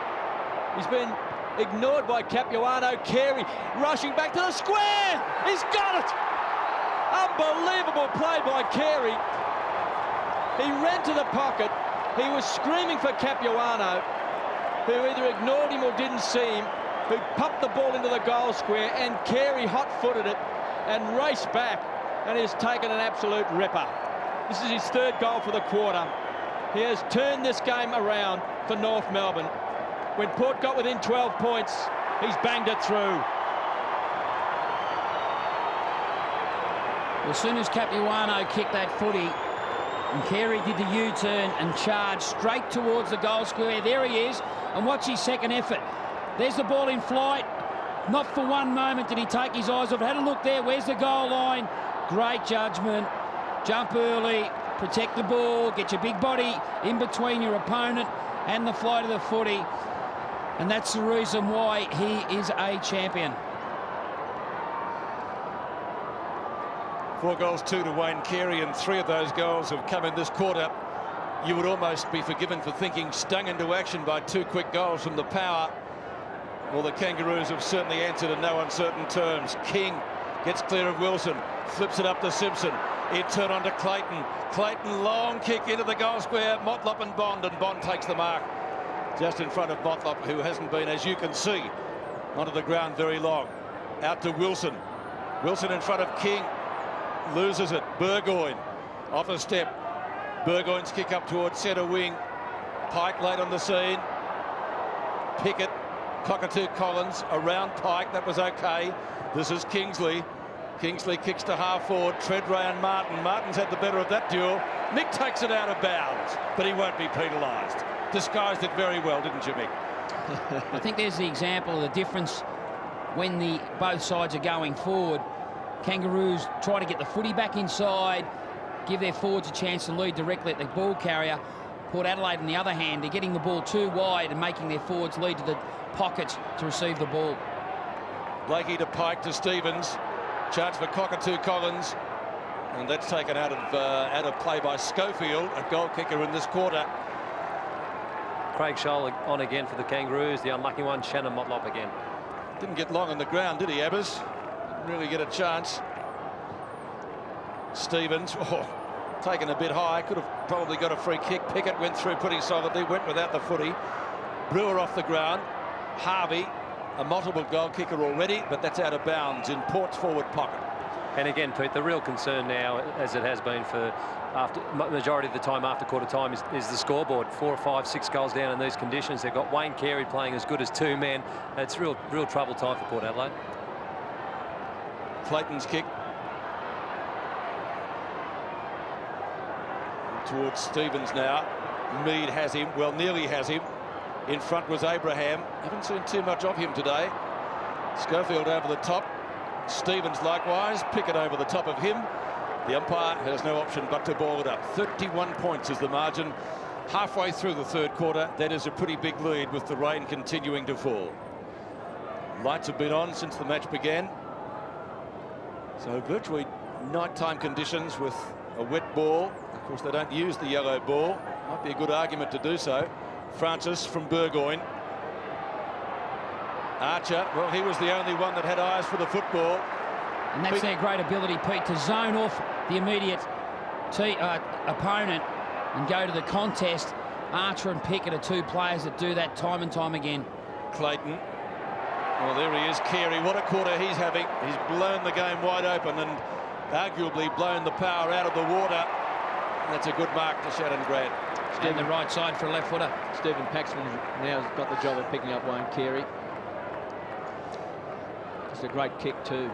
He's been ignored by Capuano. Carey rushing back to the square. He's got it. Unbelievable play by Carey. He ran to the pocket. He was screaming for Capuano, who either ignored him or didn't see him, who pumped the ball into the goal square, and Carey hot-footed it and raced back and has taken an absolute ripper. This is his third goal for the quarter. He has turned this game around for North Melbourne. When Port got within 12 points, he's banged it through. As soon as Capuano kicked that footy, and Carey did the U-turn and charged straight towards the goal square. There he is, and watch his second effort. There's the ball in flight. Not for one moment did he take his eyes off it. Had a look there. Where's the goal line? Great judgment. Jump early, protect the ball, get your big body in between your opponent and the flight of the footy. And that's the reason why he is a champion. 4 goals, 2 to Wayne Carey, and 3 of those goals have come in this quarter. You would almost be forgiven for thinking stung into action by 2 quick goals from the power. Well, the Kangaroos have certainly answered in no uncertain terms. King gets clear of Wilson, flips it up to Simpson. In turn on to Clayton. Clayton, long kick into the goal square. Motlop and Bond takes the mark just in front of Motlop, who hasn't been, as you can see, onto the ground very long. Out to Wilson. Wilson in front of King. Loses it. Burgoyne off a step. Burgoyne's kick up towards centre wing. Pike late on the scene. Pickett, Cockatoo Collins around Pike. That was okay. This is Kingsley. Kingsley kicks to half forward. Treadray and Martin. Martin's had the better of that duel. Mick takes it out of bounds, but he won't be penalised. Disguised it very well, didn't you, Mick? I think there's the example of the difference when both sides are going forward. Kangaroos try to get the footy back inside, give their forwards a chance to lead directly at the ball carrier. Port Adelaide, on the other hand, they're getting the ball too wide and making their forwards lead to the pockets to receive the ball. Blakey to Pike to Stevens. Chance for Cockatoo Collins. And that's taken out of play by Schofield, a goal kicker in this quarter. Craig Scholl on again for the Kangaroos. The unlucky one, Shannon Motlop again. Didn't get long on the ground, did he, Abbas? Didn't really get a chance. Stevens, taken a bit high. Could have probably got a free kick. Pickett went through pretty solidly, went without the footy. Brewer off the ground. Harvey, a multiple goal kicker already, but that's out of bounds in Port's forward pocket. And again, Pete, the real concern now, as it has been for majority of the time after quarter time, is the scoreboard. 4 or 5, 6 goals down in these conditions. They've got Wayne Carey playing as good as 2 men. It's real trouble time for Port Adelaide. Clayton's kick towards Stevens now. Mead has him, well, nearly has him. In front was Abraham. Haven't seen too much of him today. Schofield over the top. Stevens likewise. Pickett over the top of him. The umpire has no option but to ball it up. 31 points is the margin. Halfway through the third quarter, that is a pretty big lead with the rain continuing to fall. Lights have been on since the match began. So virtually nighttime conditions with a wet ball. Of course, they don't use the yellow ball. Might be a good argument to do so. Francis from Burgoyne. Archer, well, he was the only one that had eyes for the football. And that's their great ability, Pete, to zone off the immediate opponent and go to the contest. Archer and Pickett are two players that do that time and time again. Clayton. Well, there he is, Carey. What a quarter he's having. He's blown the game wide open and arguably blown the power out of the water. That's a good mark to Shannon Grant. Down the right side for a left footer. Stephen Paxman now has got the job of picking up Wayne Carey. It's a great kick too.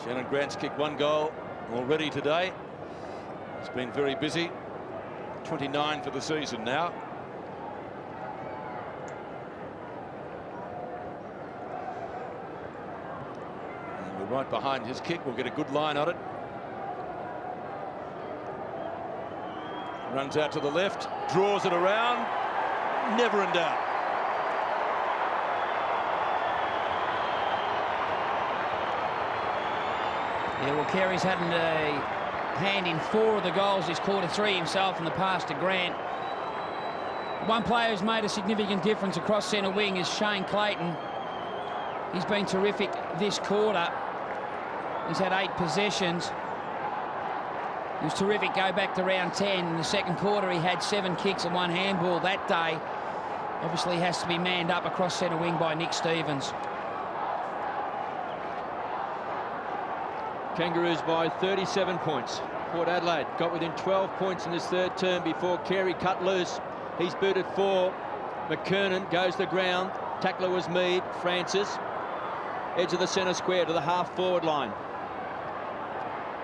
Shannon Grant's kicked 1 goal already today. He's been very busy. 29 for the season now. And we're right behind his kick. We'll get a good line on it. Runs out to the left, draws it around, never in doubt. Yeah, well, Carey's had a hand in 4 of the goals this quarter, 3 himself in the pass to Grant. One player who's made a significant difference across centre wing is Shane Clayton. He's been terrific this quarter. He's had 8 possessions. He was terrific go back to round 10. In the second quarter, he had 7 kicks and 1 handball that day. Obviously has to be manned up across centre wing by Nick Stevens. Kangaroos by 37 points. Port Adelaide got within 12 points in this third term before Carey cut loose. He's booted 4. McKernan goes to ground. Tackler was Mead. Francis. Edge of the centre square to the half-forward line.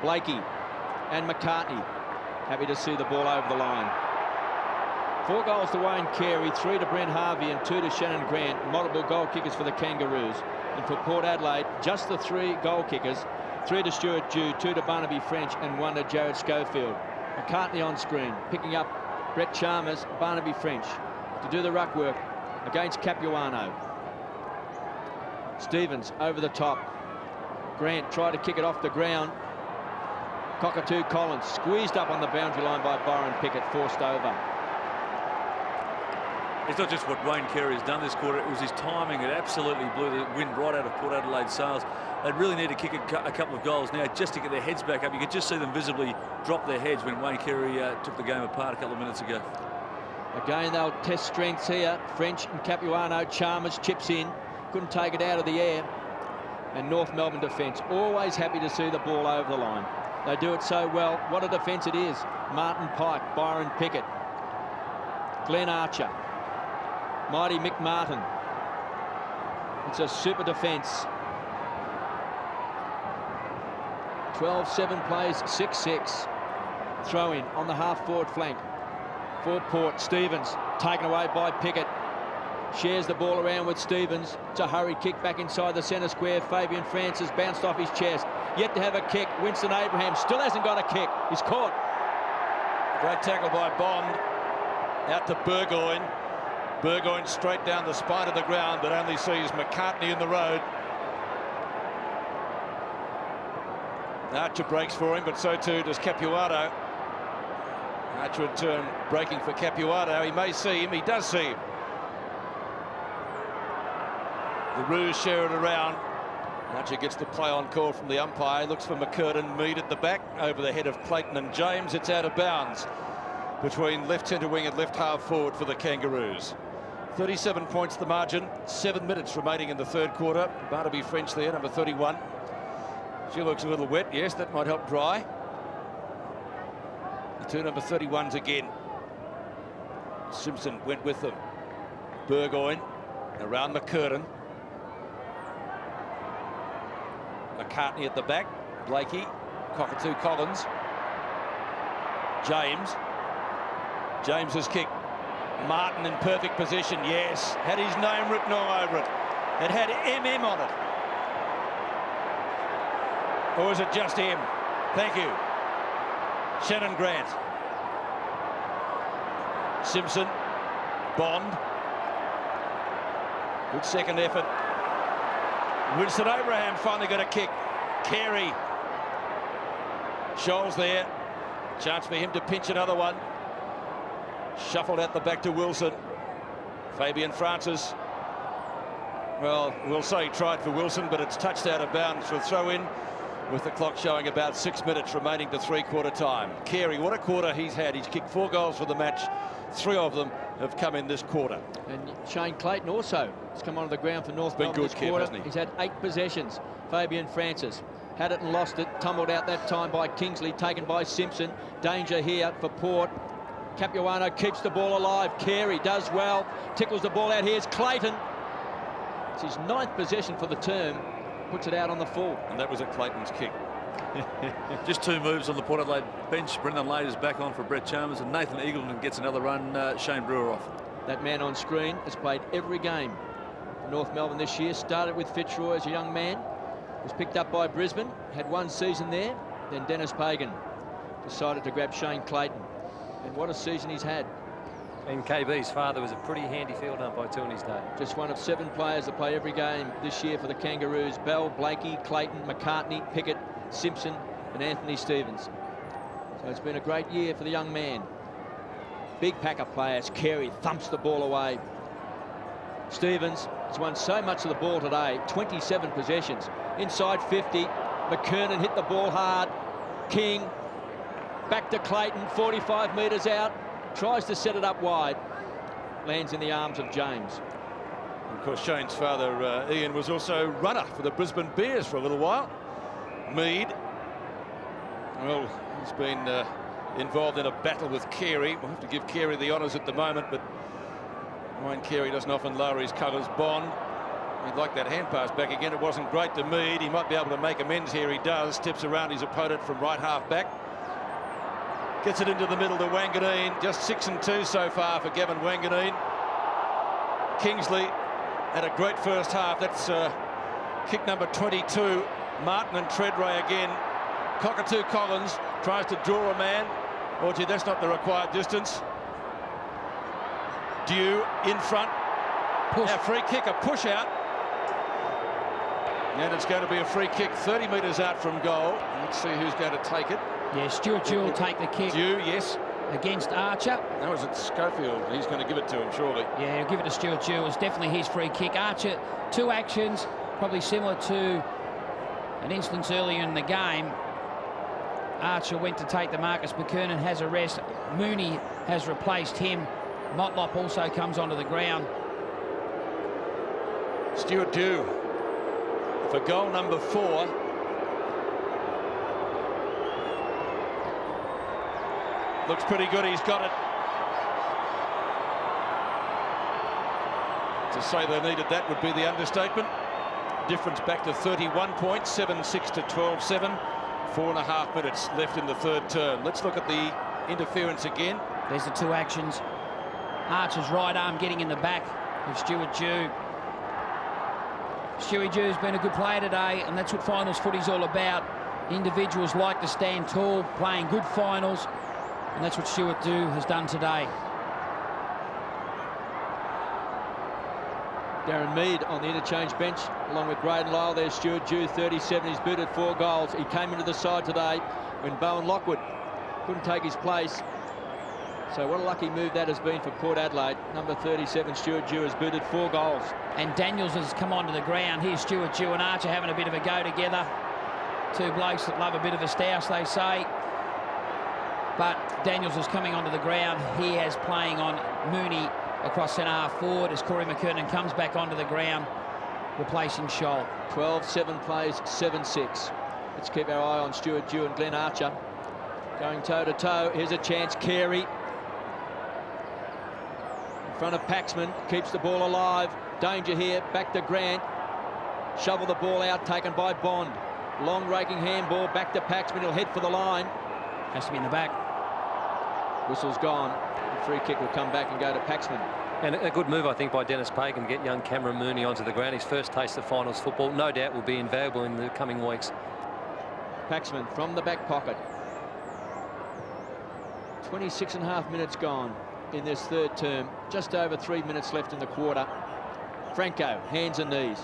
Blakey and McCartney happy to see the ball over the line. 4 goals to Wayne Carey, 3 to Brent Harvey and 2 to Shannon Grant. Multiple goal kickers for the Kangaroos. And for Port Adelaide, just the 3 goal kickers. 3 to Stuart Dew, 2 to Barnaby French and 1 to Jared Schofield. McCartney on screen, picking up Brett Chalmers, Barnaby French to do the ruck work against Capuano. Stevens over the top. Grant tried to kick it off the ground. Cockatoo Collins squeezed up on the boundary line by Byron Pickett, forced over. It's not just what Wayne Carey has done this quarter, it was his timing. It absolutely blew the wind right out of Port Adelaide's sails. They really need to kick a couple of goals now just to get their heads back up. You could just see them visibly drop their heads when Wayne Carey took the game apart a couple of minutes ago. Again, they'll test strengths here. French and Capuano. Chalmers chips in, couldn't take it out of the air. And North Melbourne defence always happy to see the ball over the line. They do it so well. What a defence it is. Martin Pike, Byron Pickett, Glenn Archer, Mighty Mick Martin. It's a super defence. 12-7 plays, 6-6. Throw in on the half-forward flank. For Port, Stevens taken away by Pickett. Shares the ball around with Stevens. It's a hurry kick back inside the centre square. Fabian Francis bounced off his chest. Yet to have a kick. Winston Abraham still hasn't got a kick. He's caught. Great tackle by Bond. Out to Burgoyne. Burgoyne straight down the spine of the ground, but only sees McCartney in the road. Archer breaks for him, but so too does Capuano. Archer in turn breaking for Capuano. He may see him. He does see him. The Roos share it around. Archer gets the play on call from the umpire. Looks for McCurtain. Mead at the back over the head of Clayton and James. It's out of bounds between left centre wing and left half forward for the Kangaroos. 37 points the margin. 7 minutes remaining in the third quarter. Barnaby French there, number 31. She looks a little wet. Yes, that might help dry. The 2 number 31s again. Simpson went with them. Burgoyne around McCurtain. McCartney at the back. Blakey. Cockatoo Collins. James. James's kick. Martin in perfect position. Yes. Had his name written all over it. It had MM on it. Or was it just him? Thank you. Shannon Grant. Simpson. Bond. Good second effort. Winston Abraham finally got a kick. Carey Scholes there. Chance for him to pinch another one. Shuffled out the back to Wilson. Fabian Francis. Well, we'll say he tried for Wilson, but it's touched out of bounds for a throw-in, with the clock showing about 6 minutes remaining to three-quarter time. Carey, what a quarter he's had. He's kicked 4 goals for the match. 3 of them have come in this quarter. And Shane Clayton also has come onto the ground for North Melbourne this quarter. Hasn't he? He's had 8 possessions. Fabian Francis had it and lost it. Tumbled out that time by Kingsley, taken by Simpson. Danger here for Port. Capuano keeps the ball alive. Carey does well. Tickles the ball out. Here's Clayton. It's his 9th possession for the term. Puts it out on the full. And that was at Clayton's kick. Just 2 moves on the Port Adelaide bench. Brendan Lader's back on for Brett Chalmers, and Nathan Eagleton gets another run. Shane Brewer off. That man on screen has played every game for North Melbourne this year. Started with Fitzroy as a young man. Was picked up by Brisbane. Had 1 season there. Then Dennis Pagan decided to grab Shane Clayton. And what a season he's had. And KB's father was a pretty handy field ump, I tell in his day. Just one of 7 players that play every game this year for the Kangaroos. Bell, Blakey, Clayton, McCartney, Pickett, Simpson and Anthony Stevens. So it's been a great year for the young man. Big pack of players. Carey thumps the ball away. Stevens has won so much of the ball today. 27 possessions. Inside 50. McKernan hit the ball hard. King back to Clayton. 45 metres out. Tries to set it up wide. Lands in the arms of James. Of course, Shane's father, Ian, was also runner for the Brisbane Bears for a little while. Mead, well, he's been involved in a battle with Carey. We'll have to give Carey the honours at the moment, but Wayne Carey doesn't often lower his colours. Bond, he'd like that hand pass back again. It wasn't great to Mead. He might be able to make amends here. He does. Tips around his opponent from right half back. Gets it into the middle to Wanganeen. Just 6 and 2 so far for Gavin Wanganeen. Kingsley had a great first half. That's kick number 22. Martin and Treadray again. Cockatoo Collins tries to draw a man. Oh, gee, that's not the required distance. Dew in front. Push. A free kick, a push out. And it's going to be a free kick 30 metres out from goal. Let's see who's going to take it. Yeah, Stuart Dew will take the kick. Dew, yes. Against Archer. That was at Schofield. He's going to give it to him, surely. Yeah, he'll give it to Stuart Dew. It's definitely his free kick. Archer, 2 actions, probably similar to an instance earlier in the game. Archer went to take the Marcus McKernan, has a rest. Mooney has replaced him. Motlop also comes onto the ground. Stuart Dew for goal number 4. Looks pretty good. He's got it. To say they needed that would be the understatement. Difference back to 31 points, 7-6 to 12-7. 4.5 minutes left in the third term. Let's look at the interference again. There's the 2 actions. Archer's right arm getting in the back of Stuart Dew. Stewie Dew's been a good player today, and that's what finals footy's all about. Individuals like to stand tall, playing good finals, and that's what Stuart Dew has done today. Darren Mead on the interchange bench along with Braden Lyle. There's Stuart Dew, 37. He's booted 4 goals. He came into the side today when Bowen Lockwood couldn't take his place. So what a lucky move that has been for Port Adelaide. Number 37, Stuart Dew, has booted 4 goals. And Daniels has come onto the ground. Here's Stuart Dew and Archer having a bit of a go together. 2 blokes that love a bit of a stouse, they say. But Daniels is coming onto the ground. He is playing on Mooney across centre half forward as Corey McKernan comes back onto the ground, replacing Scholl. 12-7 plays 7-6. Let's keep our eye on Stuart Dew and Glenn Archer. Going toe-to-toe. Here's a chance. Carey in front of Paxman. Keeps the ball alive. Danger here. Back to Grant. Shovel the ball out. Taken by Bond. Long raking handball. Back to Paxman. He'll head for the line. Has to be in the back. Whistle's gone. The free kick will come back and go to Paxman. And a good move, I think, by Dennis Pagan to get young Cameron Mooney onto the ground. His first taste of finals football, no doubt, will be invaluable in the coming weeks. Paxman from the back pocket. 26.5 minutes gone in this third term. Just over 3 minutes left in the quarter. Franco, hands and knees.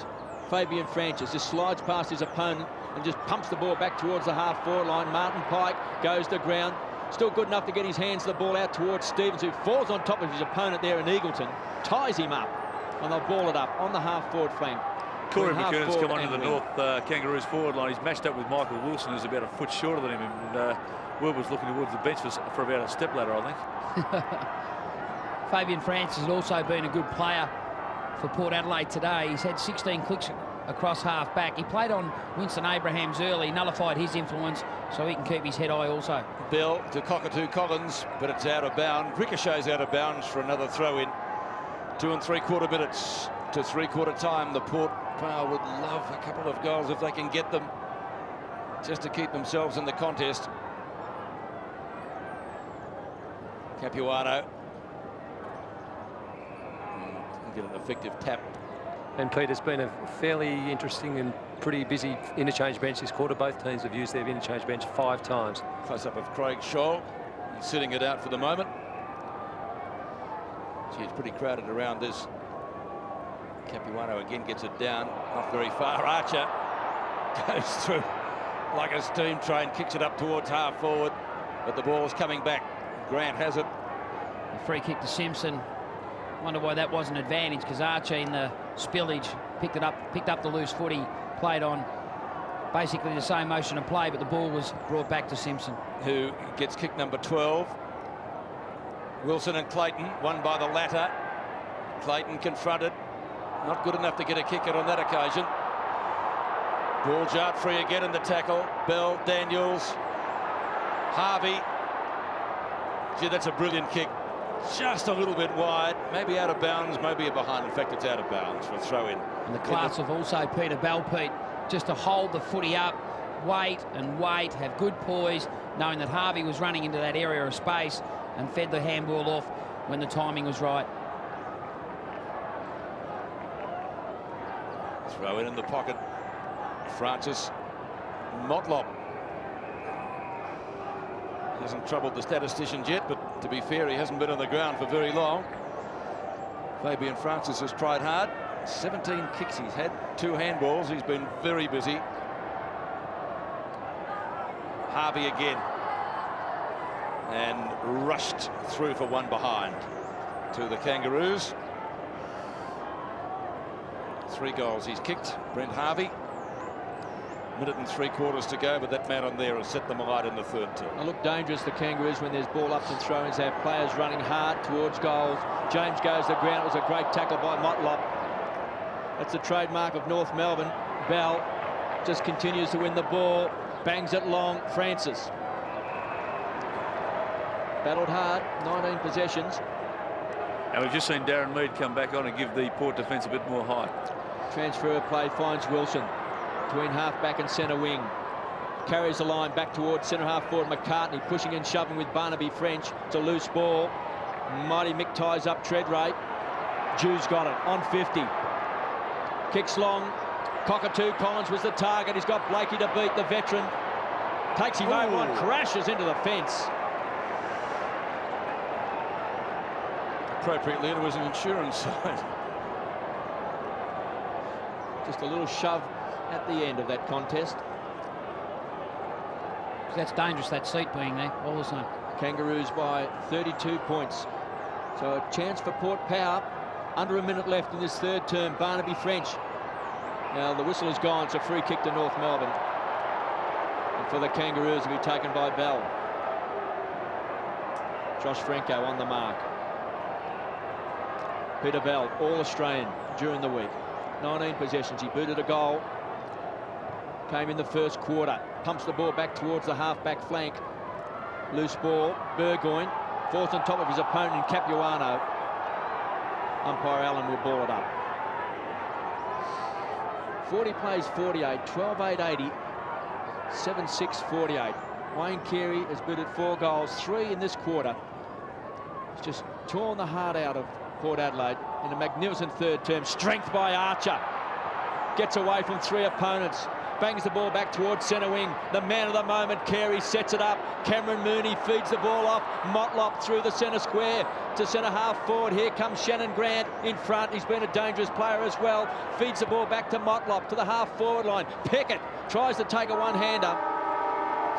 Fabian Francis just slides past his opponent, and just pumps the ball back towards the half-forward line. Martin Pike goes to ground. Still good enough to get his hands the ball out towards Stevens, who falls on top of his opponent there in Eagleton, ties him up, and they'll ball it up on the half-forward flank. Corey McKernan's come onto the North Kangaroos forward line. He's matched up with Michael Wilson, who's about a foot shorter than him, and Will was looking towards the bench for about a step ladder, I think. Fabian Francis has also been a good player for Port Adelaide today. He's had 16 clicks across half-back. He played on Winston Abrahams early, nullified his influence, so he can keep his head high also. Bell to Cockatoo Collins, but it's out of bounds. Ricochets out of bounds for another throw-in. 2 3/4 minutes to three-quarter time. The Port Power would love a couple of goals if they can get them, just to keep themselves in the contest. Capuano. Get an effective tap. And Pete, it's been a fairly interesting and pretty busy interchange bench this quarter. Both teams have used their interchange bench 5 times. Close-up of Craig Scholl. He's sitting it out for the moment. Gee, it's pretty crowded around this. Capuano again gets it down, not very far. Archer goes through like a steam train, kicks it up towards half forward, but the ball's coming back. Grant has it. A free kick to Simpson. Wonder why that was an advantage, because Archie in the spillage picked up the loose footy, played on basically the same motion of play, but the ball was brought back to Simpson, who gets kick number 12. Wilson and Clayton, won by the latter. Clayton confronted, not good enough to get a kick out on that occasion. Ball jarred free again in the tackle. Bell, Daniels, Harvey. Gee, that's a brilliant kick. Just a little bit wide, maybe out of bounds, maybe behind. In fact, it's out of bounds for a throw-in. And the class of also Peter Bell, Pete, just to hold the footy up, wait and wait, have good poise, knowing that Harvey was running into that area of space and fed the handball off when the timing was right. Throw in the pocket. Francis Motlop. Hasn't troubled the statisticians yet, but to be fair, he hasn't been on the ground for very long. Fabian Francis has tried hard. 17 kicks he's had, 2 handballs. He's been very busy. Harvey again. And rushed through for one behind to the Kangaroos. 3 goals he's kicked, Brent Harvey. 1 3/4 minutes to go, but that man on there has set them alight in the third term. They look dangerous, the Kangaroos, when there's ball-ups and throw-ins. They have players running hard towards goals. James goes to the ground. It was a great tackle by Motlop. That's the trademark of North Melbourne. Bell just continues to win the ball, bangs it long. Francis battled hard, 19 possessions. And we've just seen Darren Mead come back on and give the Port defence a bit more height. Transfer play finds Wilson between half-back and centre wing. Carries the line back towards centre half forward. McCartney pushing and shoving with Barnaby French. It's a loose ball. Mighty Mick ties up tread rate. Jew's got it on 50. Kicks long. Cockatoo Collins was the target. He's got Blakey to beat, the veteran. Takes him over and crashes into the fence. Appropriately, it was an insurance sign. Just a little shove at the end of that contest. That's dangerous, that seat being there all the time. Kangaroos by 32 points. So a chance for Port Power. Under a minute left in this third term. Barnaby French. Now the whistle is gone. It's a free kick to North Melbourne. And for the Kangaroos to be taken by Bell. Josh Franco on the mark. Peter Bell, All-Australian during the week. 19 possessions. He booted a goal. Came in the first quarter. Pumps the ball back towards the half-back flank. Loose ball. Burgoyne falls on top of his opponent in Capuano. Umpire Allen will ball it up. 40 plays 48, 12-8, 80, 7-6, 48. Wayne Carey has booted 4 goals, 3 in this quarter. He's just torn the heart out of Port Adelaide in a magnificent third term. Strength by Archer. Gets away from 3 opponents. Bangs the ball back towards centre wing. The man of the moment, Carey, sets it up. Cameron Mooney feeds the ball off. Motlop through the centre square to centre half forward. Here comes Shannon Grant in front. He's been a dangerous player as well. Feeds the ball back to Motlop to the half forward line. Pickett tries to take a one-hander.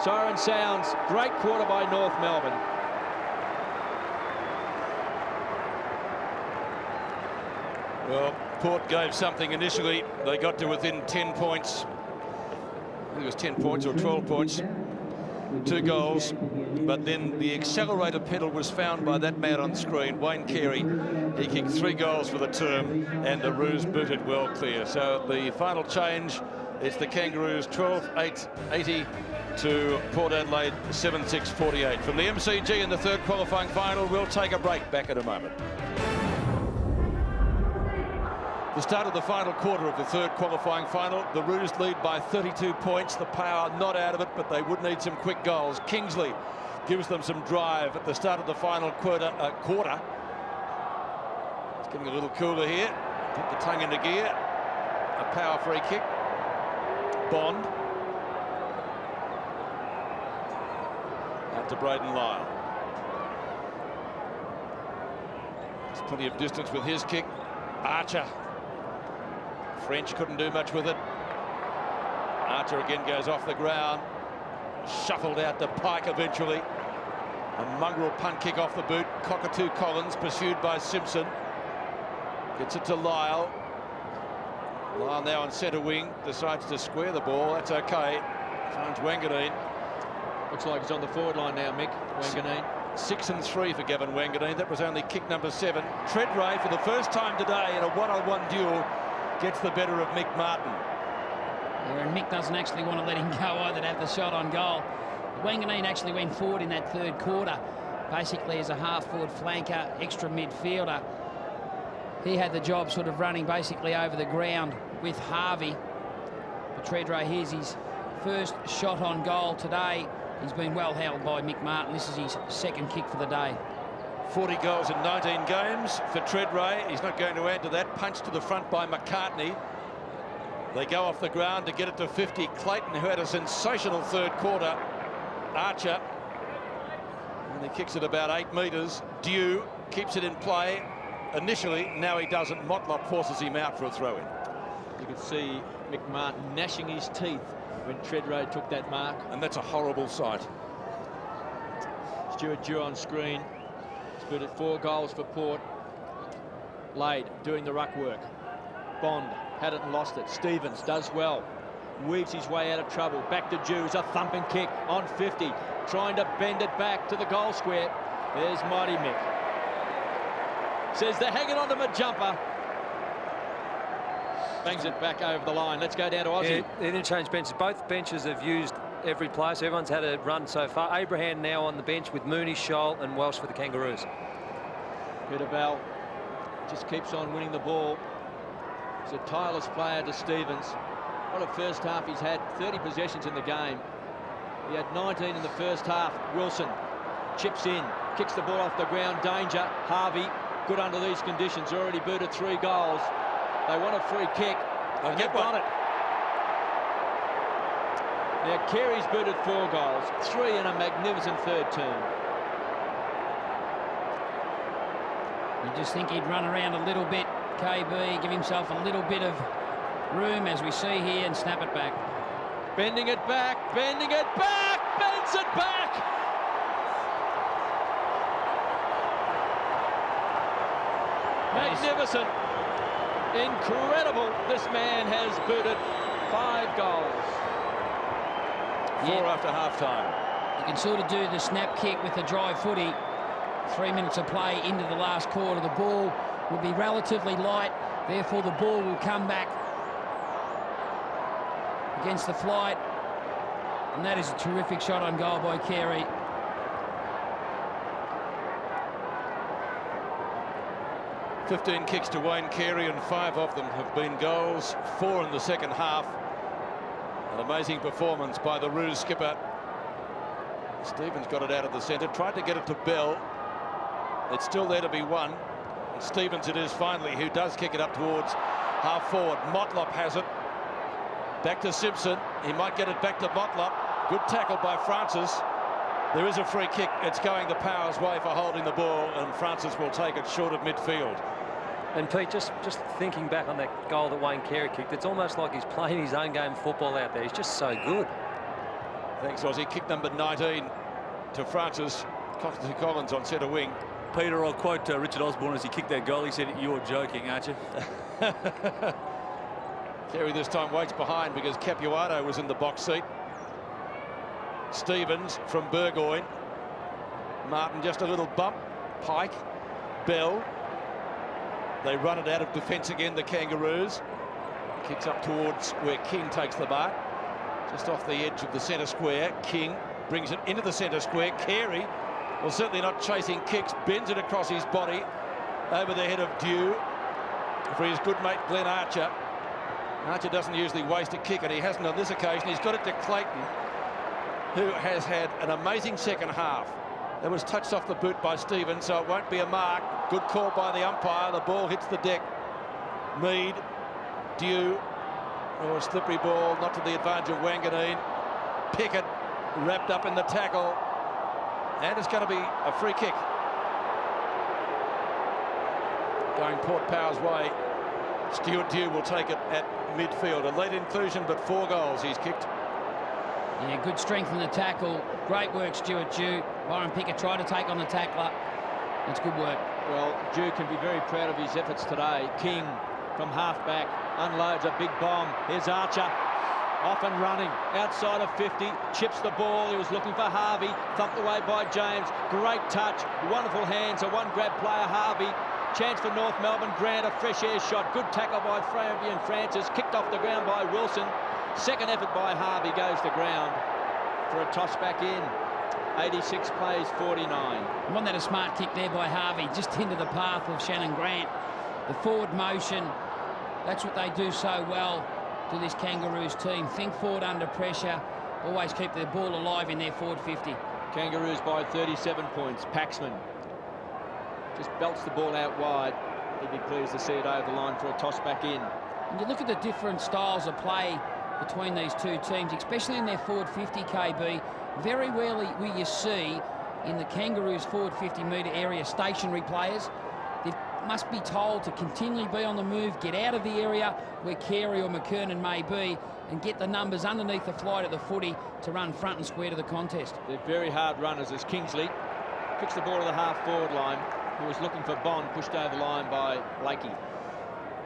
Siren sounds. Great quarter by North Melbourne. Well, Port gave something initially. They got to within 10 points. I think it was 10 points or 12 points. 2 goals. But then the accelerator pedal was found by that man on screen, Wayne Carey. He kicked 3 goals for the term, and the Roos booted well clear. So the final change is the Kangaroos 12-8-80 to Port Adelaide 7-6-48. From the MCG in the third qualifying final, we'll take a break. Back in a moment. The start of the final quarter of the third qualifying final. The Roos lead by 32 points. The Power not out of it, but they would need some quick goals. Kingsley gives them some drive at the start of the final quarter. It's getting a little cooler here. Put the tongue into gear. A Power free kick. Bond. Out to Braden Lyle. There's plenty of distance with his kick. Archer. French couldn't do much with it. Archer again goes off the ground. Shuffled out to Pike eventually. A mongrel punt kick off the boot. Cockatoo Collins pursued by Simpson. Gets it to Lyle. Lyle now on centre wing. Decides to square the ball. That's okay. Finds Wanganeen. Looks like he's on the forward line now, Mick. Wanganeen. 6 and 3 for Gavin Wanganeen. That was only kick number 7. Treadray for the first time today in a one-on-one duel gets the better of Mick Martin. Yeah, and Mick doesn't actually want to let him go either to have the shot on goal. Wanganeen actually went forward in that third quarter, basically as a half-forward flanker, extra midfielder. He had the job sort of running basically over the ground with Harvey. But Treadray, here's his first shot on goal today. He's been well held by Mick Martin. This is his second kick for the day. 40 goals in 19 games for Treadray. He's not going to add to that. Punch to the front by McCartney. They go off the ground to get it to 50. Clayton, who had a sensational third quarter. Archer. And he kicks it about 8 metres. Dew keeps it in play initially. Now he doesn't. Motlop forces him out for a throw-in. You could see Mick Martin gnashing his teeth when Treadray took that mark. And that's a horrible sight. Stuart Dew on screen. Split at 4 goals for Port. Lade doing the ruck work. Bond had it and lost it. Stevens does well. Weaves his way out of trouble. Back to Dew. A thumping kick on 50. Trying to bend it back to the goal square. There's Mighty Mick. Says they're hanging on to my jumper. Bangs it back over the line. Let's go down to Aussie. Yeah, interchange benches. Both benches have used every player, so everyone's had a run so far. Abraham now on the bench with Mooney, Scholl and Welsh for the Kangaroos. Peter Bell just keeps on winning the ball. He's a tireless player to Stevens. What a first half he's had. 30 possessions in the game. He had 19 in the first half. Wilson chips in, kicks the ball off the ground. Danger. Harvey, good under these conditions. Already booted 3 goals. They want a free kick. And they've got it. Now, Carey's booted 4 goals, 3 in a magnificent third term. You just think he'd run around a little bit, KB, give himself a little bit of room, as we see here, and snap it back. Bending it back, bends it back! Magnificent. Incredible. This man has booted 5 goals. 4 after half-time. You can sort of do the snap kick with the dry footy. 3 minutes of play into the last quarter. The ball will be relatively light, therefore the ball will come back against the flight. And that is a terrific shot on goal by Carey. $15 kicks to Wayne Carey, and 5 of them have been goals. 4 in the second half. An amazing performance by the Roos skipper. Stevens got it out of the centre, tried to get it to Bell. It's still there to be won. And Stevens it is finally, who does kick it up towards half forward. Motlop has it. Back to Simpson. He might get it back to Motlop. Good tackle by Francis. There is a free kick. It's going the Power's way for holding the ball, and Francis will take it short of midfield. And Pete, just thinking back on that goal that Wayne Carey kicked, it's almost like he's playing his own game of football out there. He's just so good. Thanks, Aussie. Kick number 19 to Francis. Collins on centre wing. Peter, I'll quote Richard Osborne as he kicked that goal. He said, "You're joking, aren't you?" Carey this time waits behind because Capuano was in the box seat. Stevens from Burgoyne. Martin just a little bump. Pike. Bell. They run it out of defence again, the Kangaroos. Kicks up towards where King takes the mark. Just off the edge of the centre square. King brings it into the centre square. Carey, well, certainly not chasing kicks, bends it across his body over the head of Dew for his good mate Glenn Archer. Archer doesn't usually waste a kick, and he hasn't on this occasion. He's got it to Clayton, who has had an amazing second half. That was touched off the boot by Stevens, so it won't be a mark. Good call by the umpire. The ball hits the deck. Mead, Dew, a slippery ball, not to the advantage of Wanganeen. Pickett wrapped up in the tackle, and it's going to be a free kick going Port Power's way. Stuart Dew will take it at midfield. A late inclusion, but 4 goals he's kicked. Yeah, good strength in the tackle. Great work, Stuart Dew. Byron Pickett tried to take on the tackler. That's good work. Well, Dew can be very proud of his efforts today. King from half-back unloads a big bomb. Here's Archer, off and running, outside of 50, chips the ball. He was looking for Harvey, thumped away by James. Great touch, wonderful hands, a one-grab player, Harvey. Chance for North Melbourne. Grant, a fresh air shot. Good tackle by Fabian Francis. Kicked off the ground by Wilson. Second effort by Harvey goes to ground for a toss back in. 86 plays 49. Wasn't that a smart kick there by Harvey, just into the path of Shannon Grant. The forward motion, that's what they do so well to this Kangaroos team. Think forward under pressure, always keep their ball alive in their forward 50. Kangaroos by 37 points. Paxman just belts the ball out wide. He'd be pleased to see it over the line for a toss back in. And you look at the different styles of play between these two teams, especially in their forward 50, KB. Very rarely will you see in the Kangaroos forward 50-metre area stationary players. They must be told to continually be on the move, get out of the area where Carey or McKernan may be, and get the numbers underneath the flight of the footy to run front and square to the contest. They're very hard runners as Kingsley kicks the ball to the half-forward line, who was looking for Bond, pushed over the line by Blakey.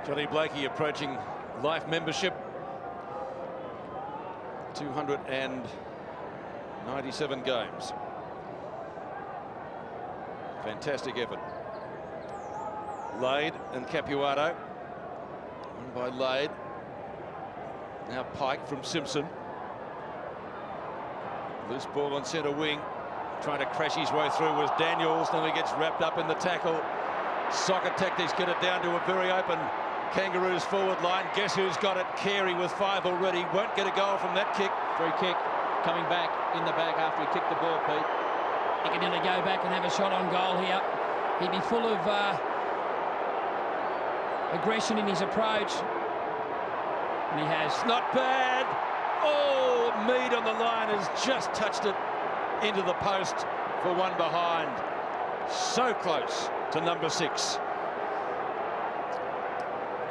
Johnny Blakey approaching life membership. 297 games. Fantastic effort. Lade and Capuano. Won by Lade. Now Pike from Simpson. Loose ball on centre wing. Trying to crash his way through was Daniels. Then he gets wrapped up in the tackle. Soccer tactics get it down to a very open Kangaroos forward line. Guess who's got it? Carey with 5 already. Won't get a goal from that kick. Free kick coming back in the back after he kicked the ball, Pete. He can nearly go back and have a shot on goal here. He'd be full of aggression in his approach. And he has. Not bad. Oh, Mead on the line has just touched it into the post for one behind. So close to number 6.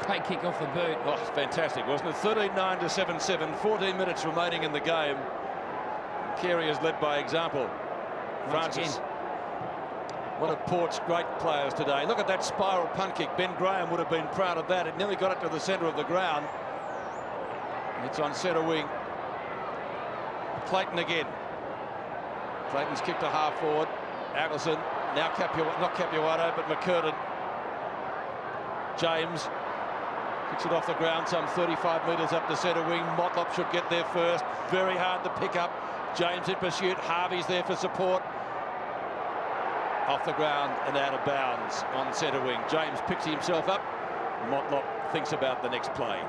Great kick off the boot. Oh, fantastic, wasn't it? 13-9 to 7-7. 14 minutes remaining in the game. Carey has led by example. Francis. One of Port's great players today. Look at that spiral punt kick. Ben Graham would have been proud of that. It nearly got it to the centre of the ground. It's on centre wing. Clayton again. Clayton's kicked a half forward. Adelson, now not Capuano, but McKernan. James kicks it off the ground some 35 metres up the centre wing. Motlop should get there first. Very hard to pick up. James in pursuit. Harvey's there for support. Off the ground and out of bounds on centre wing. James picks himself up. Motlop thinks about the next play.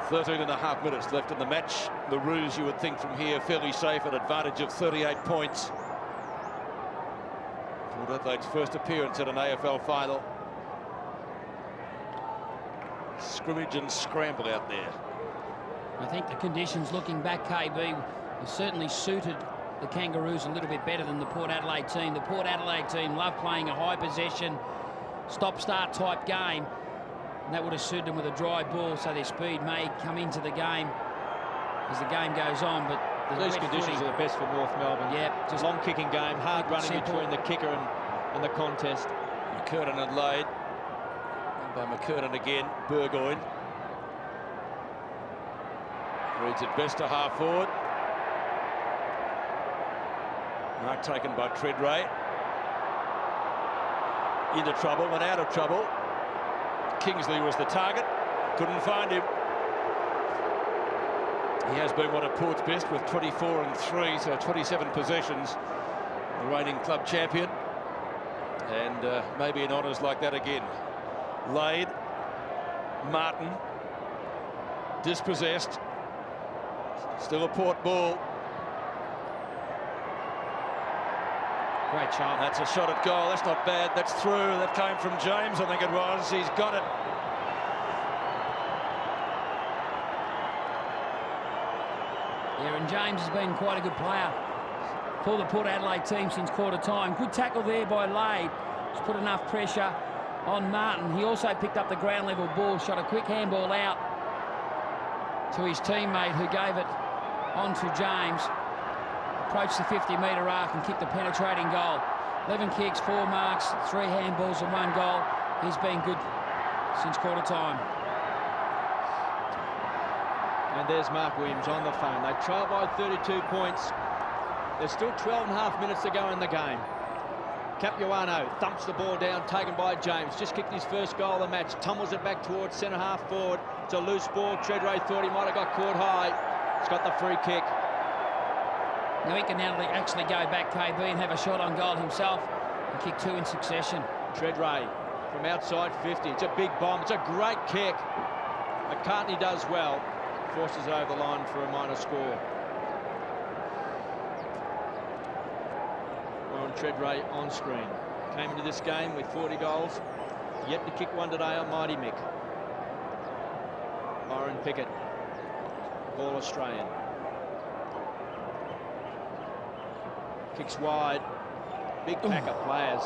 13.5 minutes left in the match. The Roos, you would think from here, fairly safe, an advantage of 38 points. Port Adelaide's first appearance at an AFL final. Scrimmage and scramble out there. I think the conditions, looking back, KB, have certainly suited the Kangaroos a little bit better than the Port Adelaide team. The Port Adelaide team love playing a high possession, stop-start type game. And that would have suited them with a dry ball, so their speed may come into the game as the game goes on. But these conditions are the best for North Melbourne. Yeah, just long kicking game, hard running between the kicker and the contest. McKernan and Adelaide. And by McKernan again, Burgoyne. Reads it best to half forward. Mark taken by Treadray. Into trouble and out of trouble. Kingsley was the target. Couldn't find him. He has been one of Port's best with 24 and 3, so 27 possessions. The reigning club champion. And maybe in honours like that again. Lade. Martin. Dispossessed. Still a Port ball. Great shot. That's a shot at goal. That's not bad. That's through. That came from James, I think it was. He's got it. Yeah, and James has been quite a good player for the Port Adelaide team since quarter time. Good tackle there by Lade. Just put enough pressure on Martin. He also picked up the ground level ball, shot a quick handball out to his teammate who gave it on to James. Approached the 50-metre arc and kicked a penetrating goal. 11 kicks, 4 marks, 3 handballs and 1 goal. He's been good since quarter time. And there's Mark Williams on the phone. They trail by 32 points. There's still 12 and a half minutes to go in the game. Capuano thumps the ball down, taken by James. Just kicked his first goal of the match. Tumbles it back towards centre half forward. It's a loose ball. Treadray thought he might have got caught high. He's got the free kick. Now he can now actually go back, KB, and have a shot on goal himself and kick 2 in succession. Treadray from outside 50. It's a big bomb. It's a great kick. McCartney does well. Forces it over the line for a minor score. Warren Treadray on screen. Came into this game with 40 goals. Yet to kick one today on Mighty Mick. Byron Pickett. All Australian. Kicks wide. Big pack of players.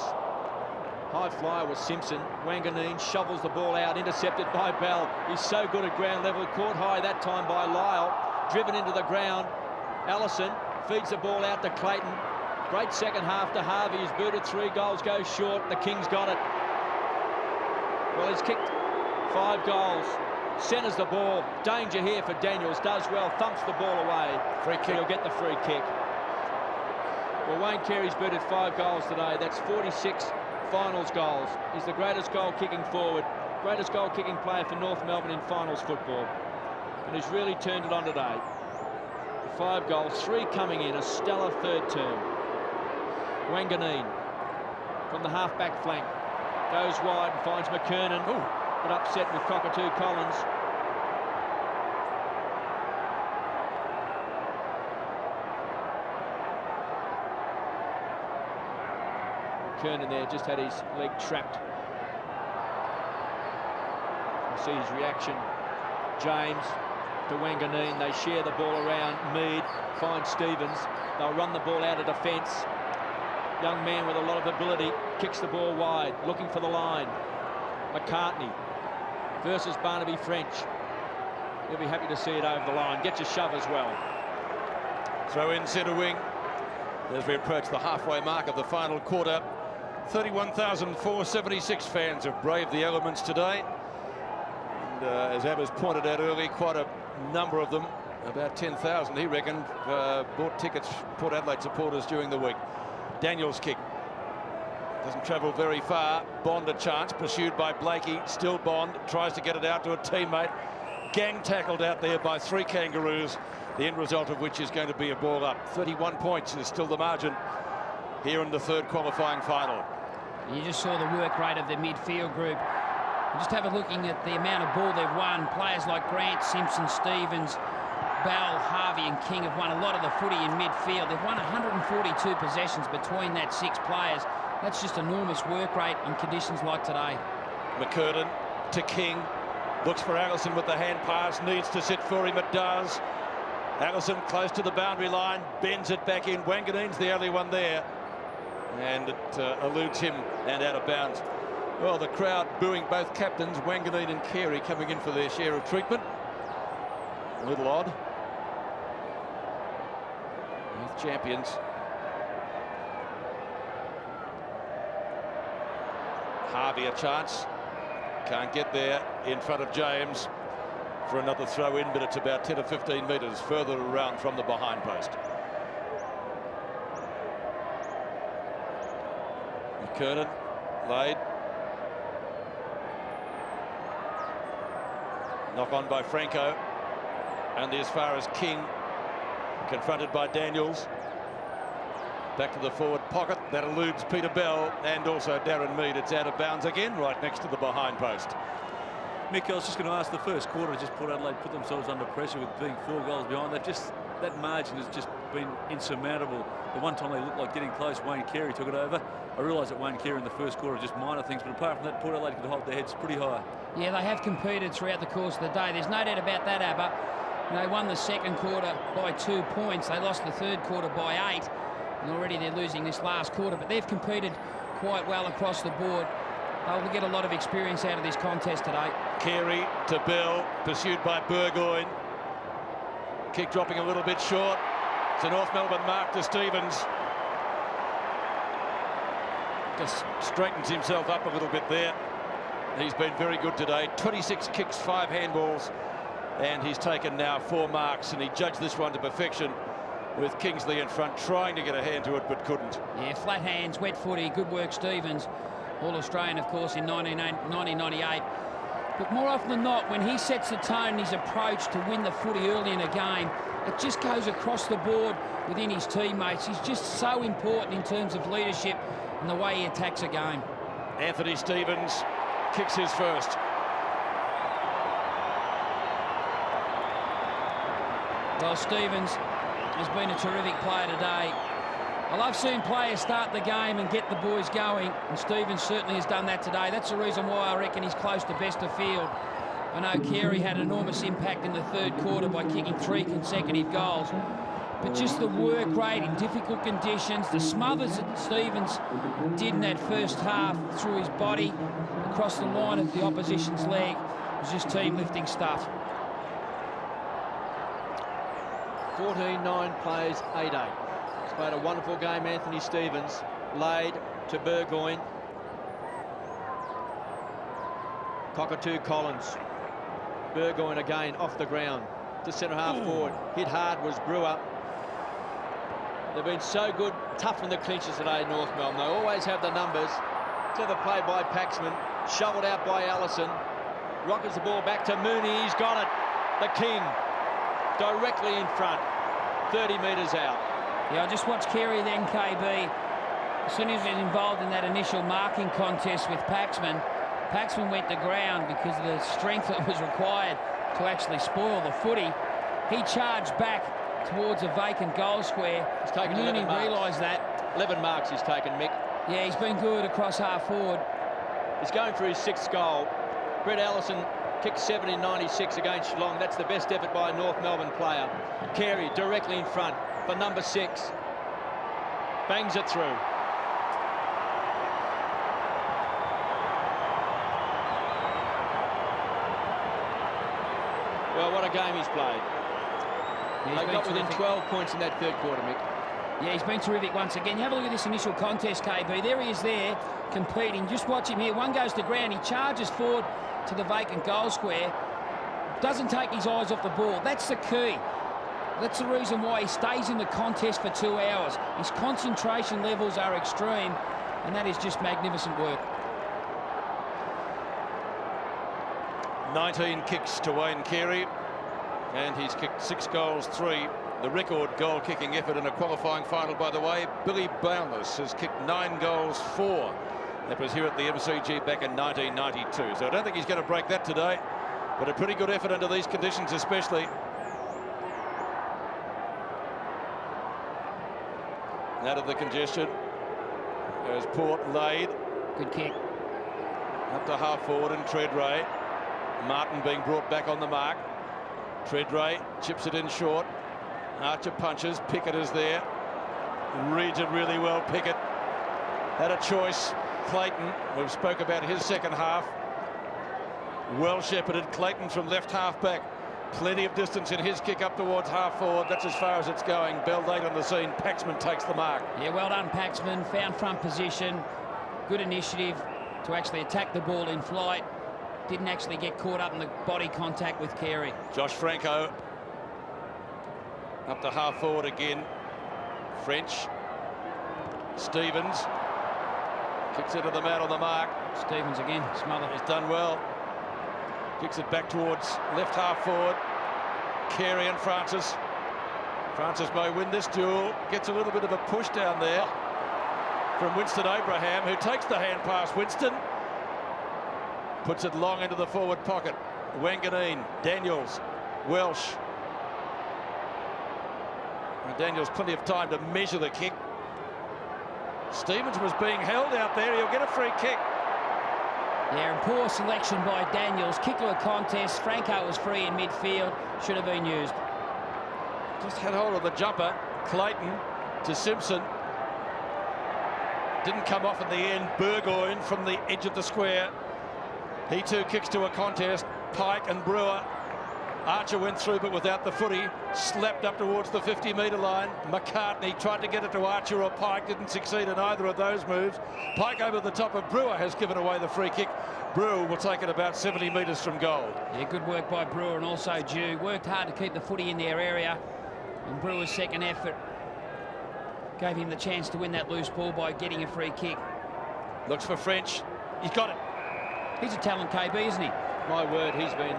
High flyer was Simpson. Wanganeen shovels the ball out, intercepted by Bell. He's so good at ground level. Caught high that time by Lyle. Driven into the ground. Allison feeds the ball out to Clayton. Great second half to Harvey. He's booted 3 goals, goes short. The Kings got it. Well, he's kicked 5 goals. Centres the ball. Danger here for Daniels. Does well. Thumps the ball away. Free kick. He'll get the free kick. Well, Wayne Carey's booted 5 goals today. That's 46 finals goals. He's the greatest goal-kicking forward, greatest goal-kicking player for North Melbourne in finals football. And he's really turned it on today. 5 goals, 3 coming in, a stellar third term. Wanganeen from the half-back flank. Goes wide and finds McKernan. But upset with Cockatoo Collins. McKernan there just had his leg trapped. You see his reaction. James to Wanganeen. They share the ball around. Mead finds Stevens. They'll run the ball out of defence. Young man with a lot of ability kicks the ball wide, looking for the line. McCartney versus Barnaby French. He'll be happy to see it over the line. Gets a shove as well. Throw in centre wing as we approach the halfway mark of the final quarter. 31,476 fans have braved the elements today. And as Abba's pointed out early, quite a number of them, about 10,000 he reckoned, bought tickets, Port Adelaide supporters during the week. Daniels kick. Doesn't travel very far. Bond a chance, pursued by Blakey. Still Bond, tries to get it out to a teammate. Gang tackled out there by 3 Kangaroos. The end result of which is going to be a ball up. 31 points is still the margin here in the third qualifying final. You just saw the work rate of the midfield group. Just have a looking at the amount of ball they've won. Players like Grant, Simpson, Stevens, Bell, Harvey and King have won a lot of the footy in midfield. They've won 142 possessions between that 6 players. That's just enormous work rate in conditions like today. McKernan to King. Looks for Allison with the hand pass. Needs to sit for him. It does. Allison close to the boundary line. Bends it back in. Wanganeen's the only one there. And it eludes him and out of bounds. Well, the crowd booing both captains, Wanganeen and Carey, coming in for their share of treatment. A little odd. Both champions. Harvey a chance. Can't get there in front of James for another throw in, but it's about 10 or 15 metres further around from the behind post. McKernan, laid. Knock on by Franco. And as far as King, confronted by Daniels. Back to the forward pocket. That eludes Peter Bell and also Darren Mead. It's out of bounds again, right next to the behind post. Mick, I was just going to ask, the first quarter just Port Adelaide put themselves under pressure with being 4 goals behind. They've just, that margin has just been insurmountable. The one time they looked like getting close, Wayne Carey took it over. I realise that Wayne Carey in the first quarter just minor things, but apart from that, Port Adelaide could hold their heads pretty high. Yeah, they have competed throughout the course of the day. There's no doubt about that, Abba. They won the second quarter by 2 points. They lost the third quarter by 8. And already they're losing this last quarter, but they've competed quite well across the board. They'll get a lot of experience out of this contest today. Carey to Bell, pursued by Burgoyne. Kick dropping a little bit short. It's a North Melbourne mark to Stevens. Just straightens himself up a little bit there. He's been very good today. 26 kicks, 5 handballs, and he's taken now 4 marks, and he judged this one to perfection with Kingsley in front, trying to get a hand to it, but couldn't. Yeah, flat hands, wet footy, good work, Stevens. All-Australian, of course, in 1998. But more often than not, when he sets the tone in his approach to win the footy early in a game, it just goes across the board within his teammates. He's just so important in terms of leadership and the way he attacks a game. Anthony Stevens kicks his first. Well, Stevens has been a terrific player today. I love seeing players start the game and get the boys going, and Stevens certainly has done that today. That's the reason why I reckon he's close to best of field. I know Carey had enormous impact in the third quarter by kicking 3 consecutive goals, but just the work rate in difficult conditions, the smothers that Stevens did in that first half through his body across the line of the opposition's leg was just team-lifting stuff. 14-9 plays 8-8. He's played a wonderful game, Anthony Stevens. Laid to Burgoyne. Cockatoo Collins. Burgoyne again off the ground to centre half forward. Hit hard was Brewer. They've been so good, tough in the clinches today, North Melbourne. They always have the numbers. Clever play by Paxman. Shoveled out by Allison. Rockets the ball back to Mooney. He's got it. The King. Directly in front, 30 metres out. Yeah, I just watched Carey then, KB. As soon as he was involved in that initial marking contest with Paxman, Paxman went to ground because of the strength that was required to actually spoil the footy. He charged back towards a vacant goal square. He's taken Mooney 11 marks. realised that. 11 marks he's taken, Mick. Yeah, he's been good across half forward. He's going for his 6th goal. Brett Allison kicked 7 in 96 against Geelong. That's the best effort by a North Melbourne player. Carey directly in front for number 6. Bangs it through. Well, what a game he's played. Yeah, They got within 12 points in that third quarter, Mick. Yeah, he's been terrific once again. You have a look at this initial contest, KB. There he is there, competing. Just watch him here. One goes to ground. He charges forward to the vacant goal square. Doesn't take his eyes off the ball. That's the key. That's the reason why he stays in the contest for 2 hours. His concentration levels are extreme, and that is just magnificent work. 19 kicks to Wayne Carey, and he's kicked 6 goals, 3. The record goal-kicking effort in a qualifying final, by the way. Billy Boundless has kicked 9 goals, 4. That was here at the MCG back in 1992. So I don't think he's going to break that today, but a pretty good effort under these conditions especially. Out of the congestion goes Port. Laid. Good kick. Up to half forward and Treadray. Martin being brought back on the mark. Treadray chips it in short. Archer punches. Pickett is there. Reads it really well. Pickett had a choice. Clayton, we spoke about his second half. Well shepherded. Clayton from left half back. Plenty of distance in his kick up towards half forward. That's as far as it's going. Belgrade on the scene. Paxman takes the mark. Yeah, well done, Paxman. Found front position. Good initiative to actually attack the ball in flight. Didn't actually get caught up in the body contact with Carey. Josh Franco up to half forward again. French. Stevens kicks into the mat on the mark. Stevens again, smothered. He's done well. Kicks it back towards left half forward. Carey and Francis. Francis may win this duel. Gets a little bit of a push down there from Winston Abraham, who takes the hand pass. Winston puts it long into the forward pocket. Wanganeen, Daniels, Welsh. And Daniels plenty of time to measure the kick. Stevens was being held out there. He'll get a free kick. Yeah, and poor selection by Daniels. Kick to a contest. Franco was free in midfield. Should have been used. Just had hold of the jumper. Clayton to Simpson. Didn't come off in the end. Burgoyne from the edge of the square. He too kicks to a contest. Pike and Brewer. Archer went through but without the footy. Slapped up towards the 50-metre line. McCartney tried to get it to Archer or Pike. Didn't succeed in either of those moves. Pike over the top of Brewer has given away the free kick. Brewer will take it about 70 metres from goal. Yeah, good work by Brewer and also Dew. Worked hard to keep the footy in their area. And Brewer's second effort gave him the chance to win that loose ball by getting a free kick. Looks for French. He's got it. He's a talent, KB, isn't he? My word, he's been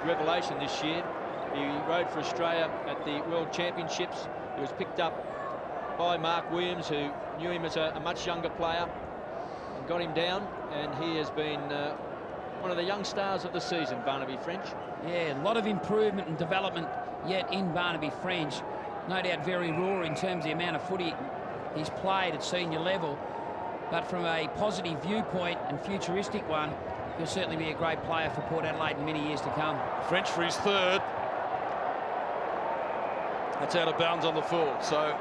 revelation this year. He rode for Australia at the World Championships. He was picked up by Mark Williams, who knew him as a much younger player, and got him down, and he has been one of the young stars of the season, Barnaby French. Yeah, a lot of improvement and development yet in Barnaby French. No doubt very raw in terms of the amount of footy he's played at senior level, but from a positive viewpoint and futuristic one, he'll certainly be a great player for Port Adelaide in many years to come. French for his third. That's out of bounds on the full. So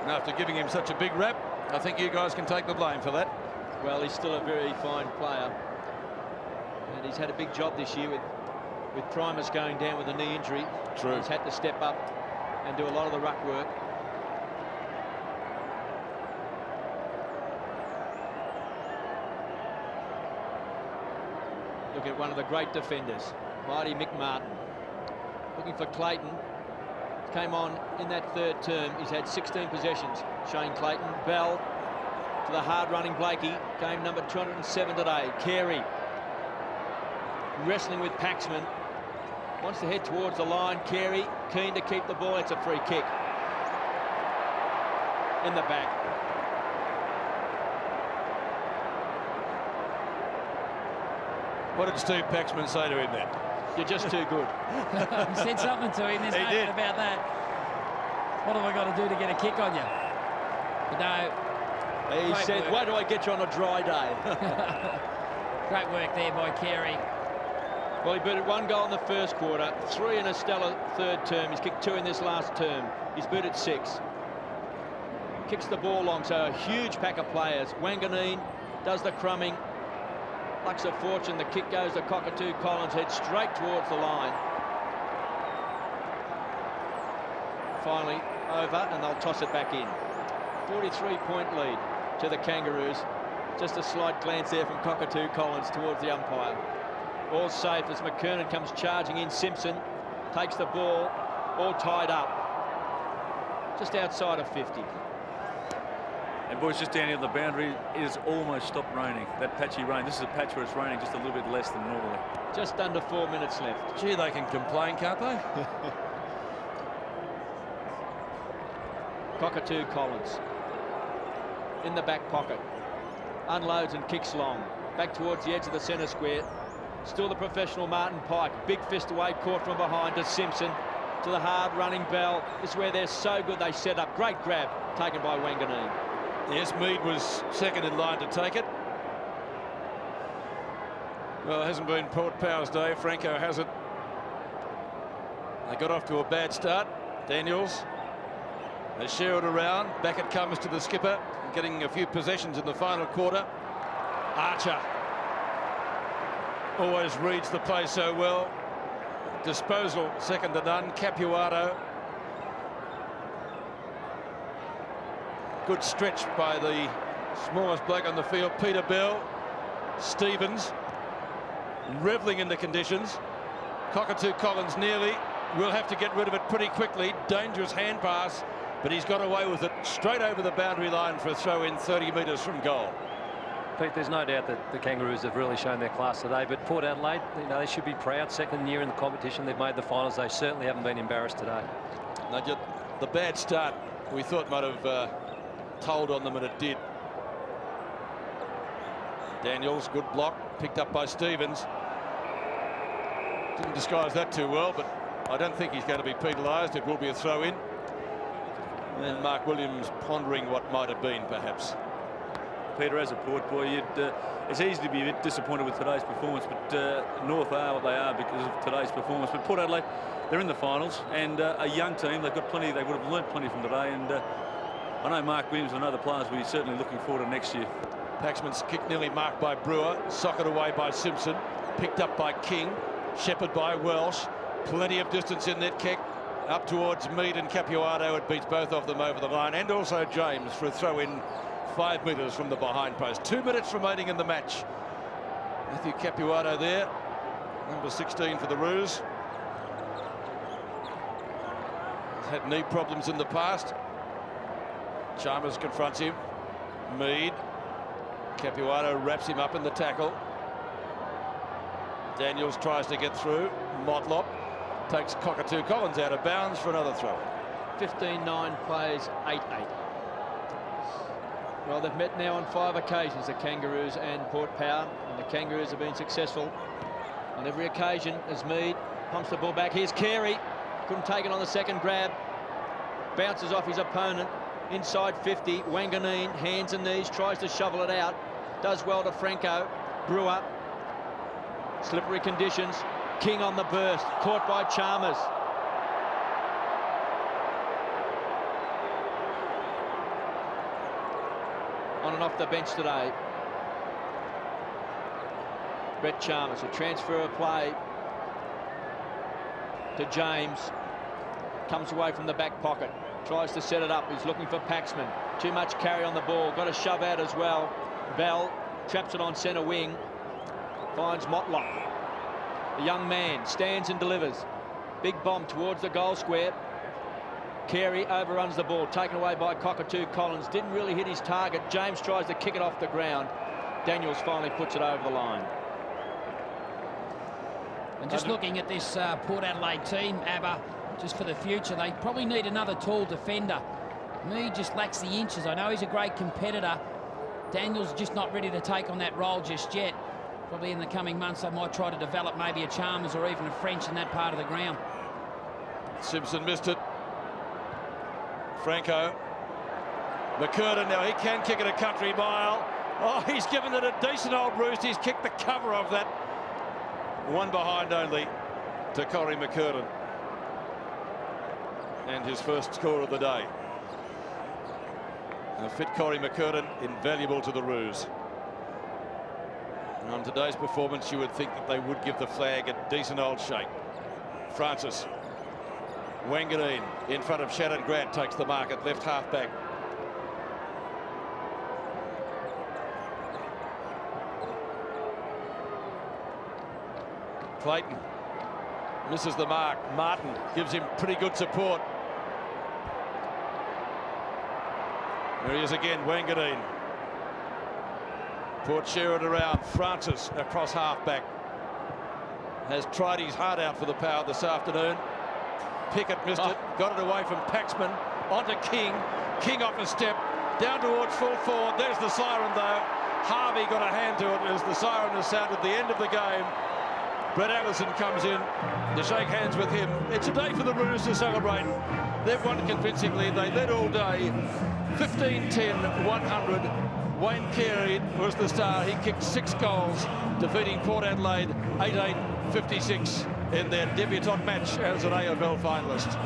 after giving him such a big rap, I think you guys can take the blame for that. Well, he's still a very fine player, and he's had a big job this year with Primus going down with a knee injury. True. He's had to step up and do a lot of the ruck work. Look at one of the great defenders, Mighty Mick Martin. Looking for Clayton. Came on in that third term. He's had 16 possessions. Shane Clayton. Bell to the hard-running Blakey. Game number 207 today. Carey wrestling with Paxman. Wants to head towards the line. Carey keen to keep the ball. It's a free kick. In the back. What did Steve Paxman say to him then? You're just too good. He said something to him. There's no doubt about that. What have I got to do to get a kick on you? But no. He said, work. why do I get you on a dry day? Great work there by Carey. Well, he booted 1 goal in the first quarter, 3 in a stellar third term. He's kicked 2 in this last term. He's booted 6. Kicks the ball long, so a huge pack of players. Wanganeen does the crumbing. Lucks of fortune, the kick goes to Cockatoo Collins, heads straight towards the line. Finally over, and they'll toss it back in. 43-point lead to the Kangaroos. Just a slight glance there from Cockatoo Collins towards the umpire. All safe as McKernan comes charging in. Simpson takes the ball, all tied up. Just outside of 50. And boys, just down here on the boundary, it has almost stopped raining. That patchy rain. This is a patch where it's raining just a little bit less than normally. Just under 4 minutes left. Gee, they can complain, can't they? Cockatoo Collins in the back pocket. Unloads and kicks long. Back towards the edge of the centre square. Still the professional Martin Pike. Big fist away, caught from behind to Simpson. To the hard running Bell. This is where they're so good they set up. Great grab taken by Wanganeen. Yes, Mead was second in line to take it. Well, it hasn't been Port Power's day. Franco has it. They got off to a bad start. Daniels. They share it around. Back it comes to the skipper, getting a few possessions in the final quarter. Archer always reads the play so well. Disposal second to none. Capuano. Good stretch by the smallest bloke on the field, Peter Bell. Stevens reveling in the conditions. Cockatoo Collins nearly will have to get rid of it pretty quickly. Dangerous hand pass, but he's got away with it straight over the boundary line for a throw in 30 metres from goal. Pete, there's no doubt that the Kangaroos have really shown their class today, but Port Adelaide, you know, they should be proud. Second year in the competition, they've made the finals. They certainly haven't been embarrassed today. Now, just the bad start we thought might have told on them, and it did. Daniels, good block, picked up by Stevens. Didn't disguise that too well, but I don't think he's going to be penalised. It will be a throw in. And Mark Williams pondering what might have been, perhaps. Peter, as a Port boy, it's easy to be a bit disappointed with today's performance, but North are what they are because of today's performance. But Port Adelaide, they're in the finals, and a young team. They've got plenty. They would have learnt plenty from today, and I know Mark Williams and other players will be certainly looking forward to next year. Paxman's kick nearly marked by Brewer, socket away by Simpson, picked up by King, shepherded by Welsh. Plenty of distance in that kick, up towards Mead and Capuano. It beats both of them over the line, and also James for a throw in 5 metres from the behind post. 2 minutes remaining in the match. Matthew Capuano there, number 16 for the Roos. He's had knee problems in the past. Chalmers confronts him. Mead. Capuano wraps him up in the tackle. Daniels tries to get through. Motlop takes Cockatoo Collins out of bounds for another throw. 15-9 plays 8-8. Well, they've met now on 5 occasions, the Kangaroos and Port Power, and the Kangaroos have been successful on every occasion as Mead pumps the ball back. Here's Carey, couldn't take it on the second grab, bounces off his opponent inside 50. Wanganeen, hands and knees, tries to shovel it out, does well to Franco. Brewer, slippery conditions. King on the burst, caught by Chalmers. On and off the bench today, Brett Chalmers. A transfer of play to James. Comes away from the back pocket. Tries to set it up. He's looking for Paxman. Too much carry on the ball. Got a shove out as well. Bell traps it on centre wing. Finds Motlop. The young man stands and delivers. Big bomb towards the goal square. Carey overruns the ball, taken away by Cockatoo Collins. Didn't really hit his target. James tries to kick it off the ground. Daniels finally puts it over the line. And just looking at this Port Adelaide team, Abba, just for the future, they probably need another tall defender. Mead just lacks the inches. I know he's a great competitor. Daniels just not ready to take on that role just yet. Probably in the coming months they might try to develop maybe a Chalmers or even a French in that part of the ground. Simpson missed it. Franco. McCurtain now, he can kick it a country mile. Oh, he's given it a decent old roost. He's kicked the cover of that. One behind only to Corey McCurtain. And his first score of the day. And a fit Corey McCurtain, invaluable to the Roos. And on today's performance, you would think that they would give the flag a decent old shake. Francis. Wanganeen in front of Shannon Grant takes the mark at left half back. Clayton misses the mark. Martin gives him pretty good support. There he is again, Wanganeen. Port share it around. Francis across half back. Has tried his heart out for the Power this afternoon. Pickett missed it, got it away from Paxman, onto King. King off a step, down towards full forward. There's the siren though. Harvey got a hand to it as the siren has sounded the end of the game. Brett Allison comes in to shake hands with him. It's a day for the Roos to celebrate. They've won convincingly. They led all day. 15-10, 100. Wayne Carey was the star. He kicked 6 goals, defeating Port Adelaide 88-56 in their debutante match as an AFL finalist.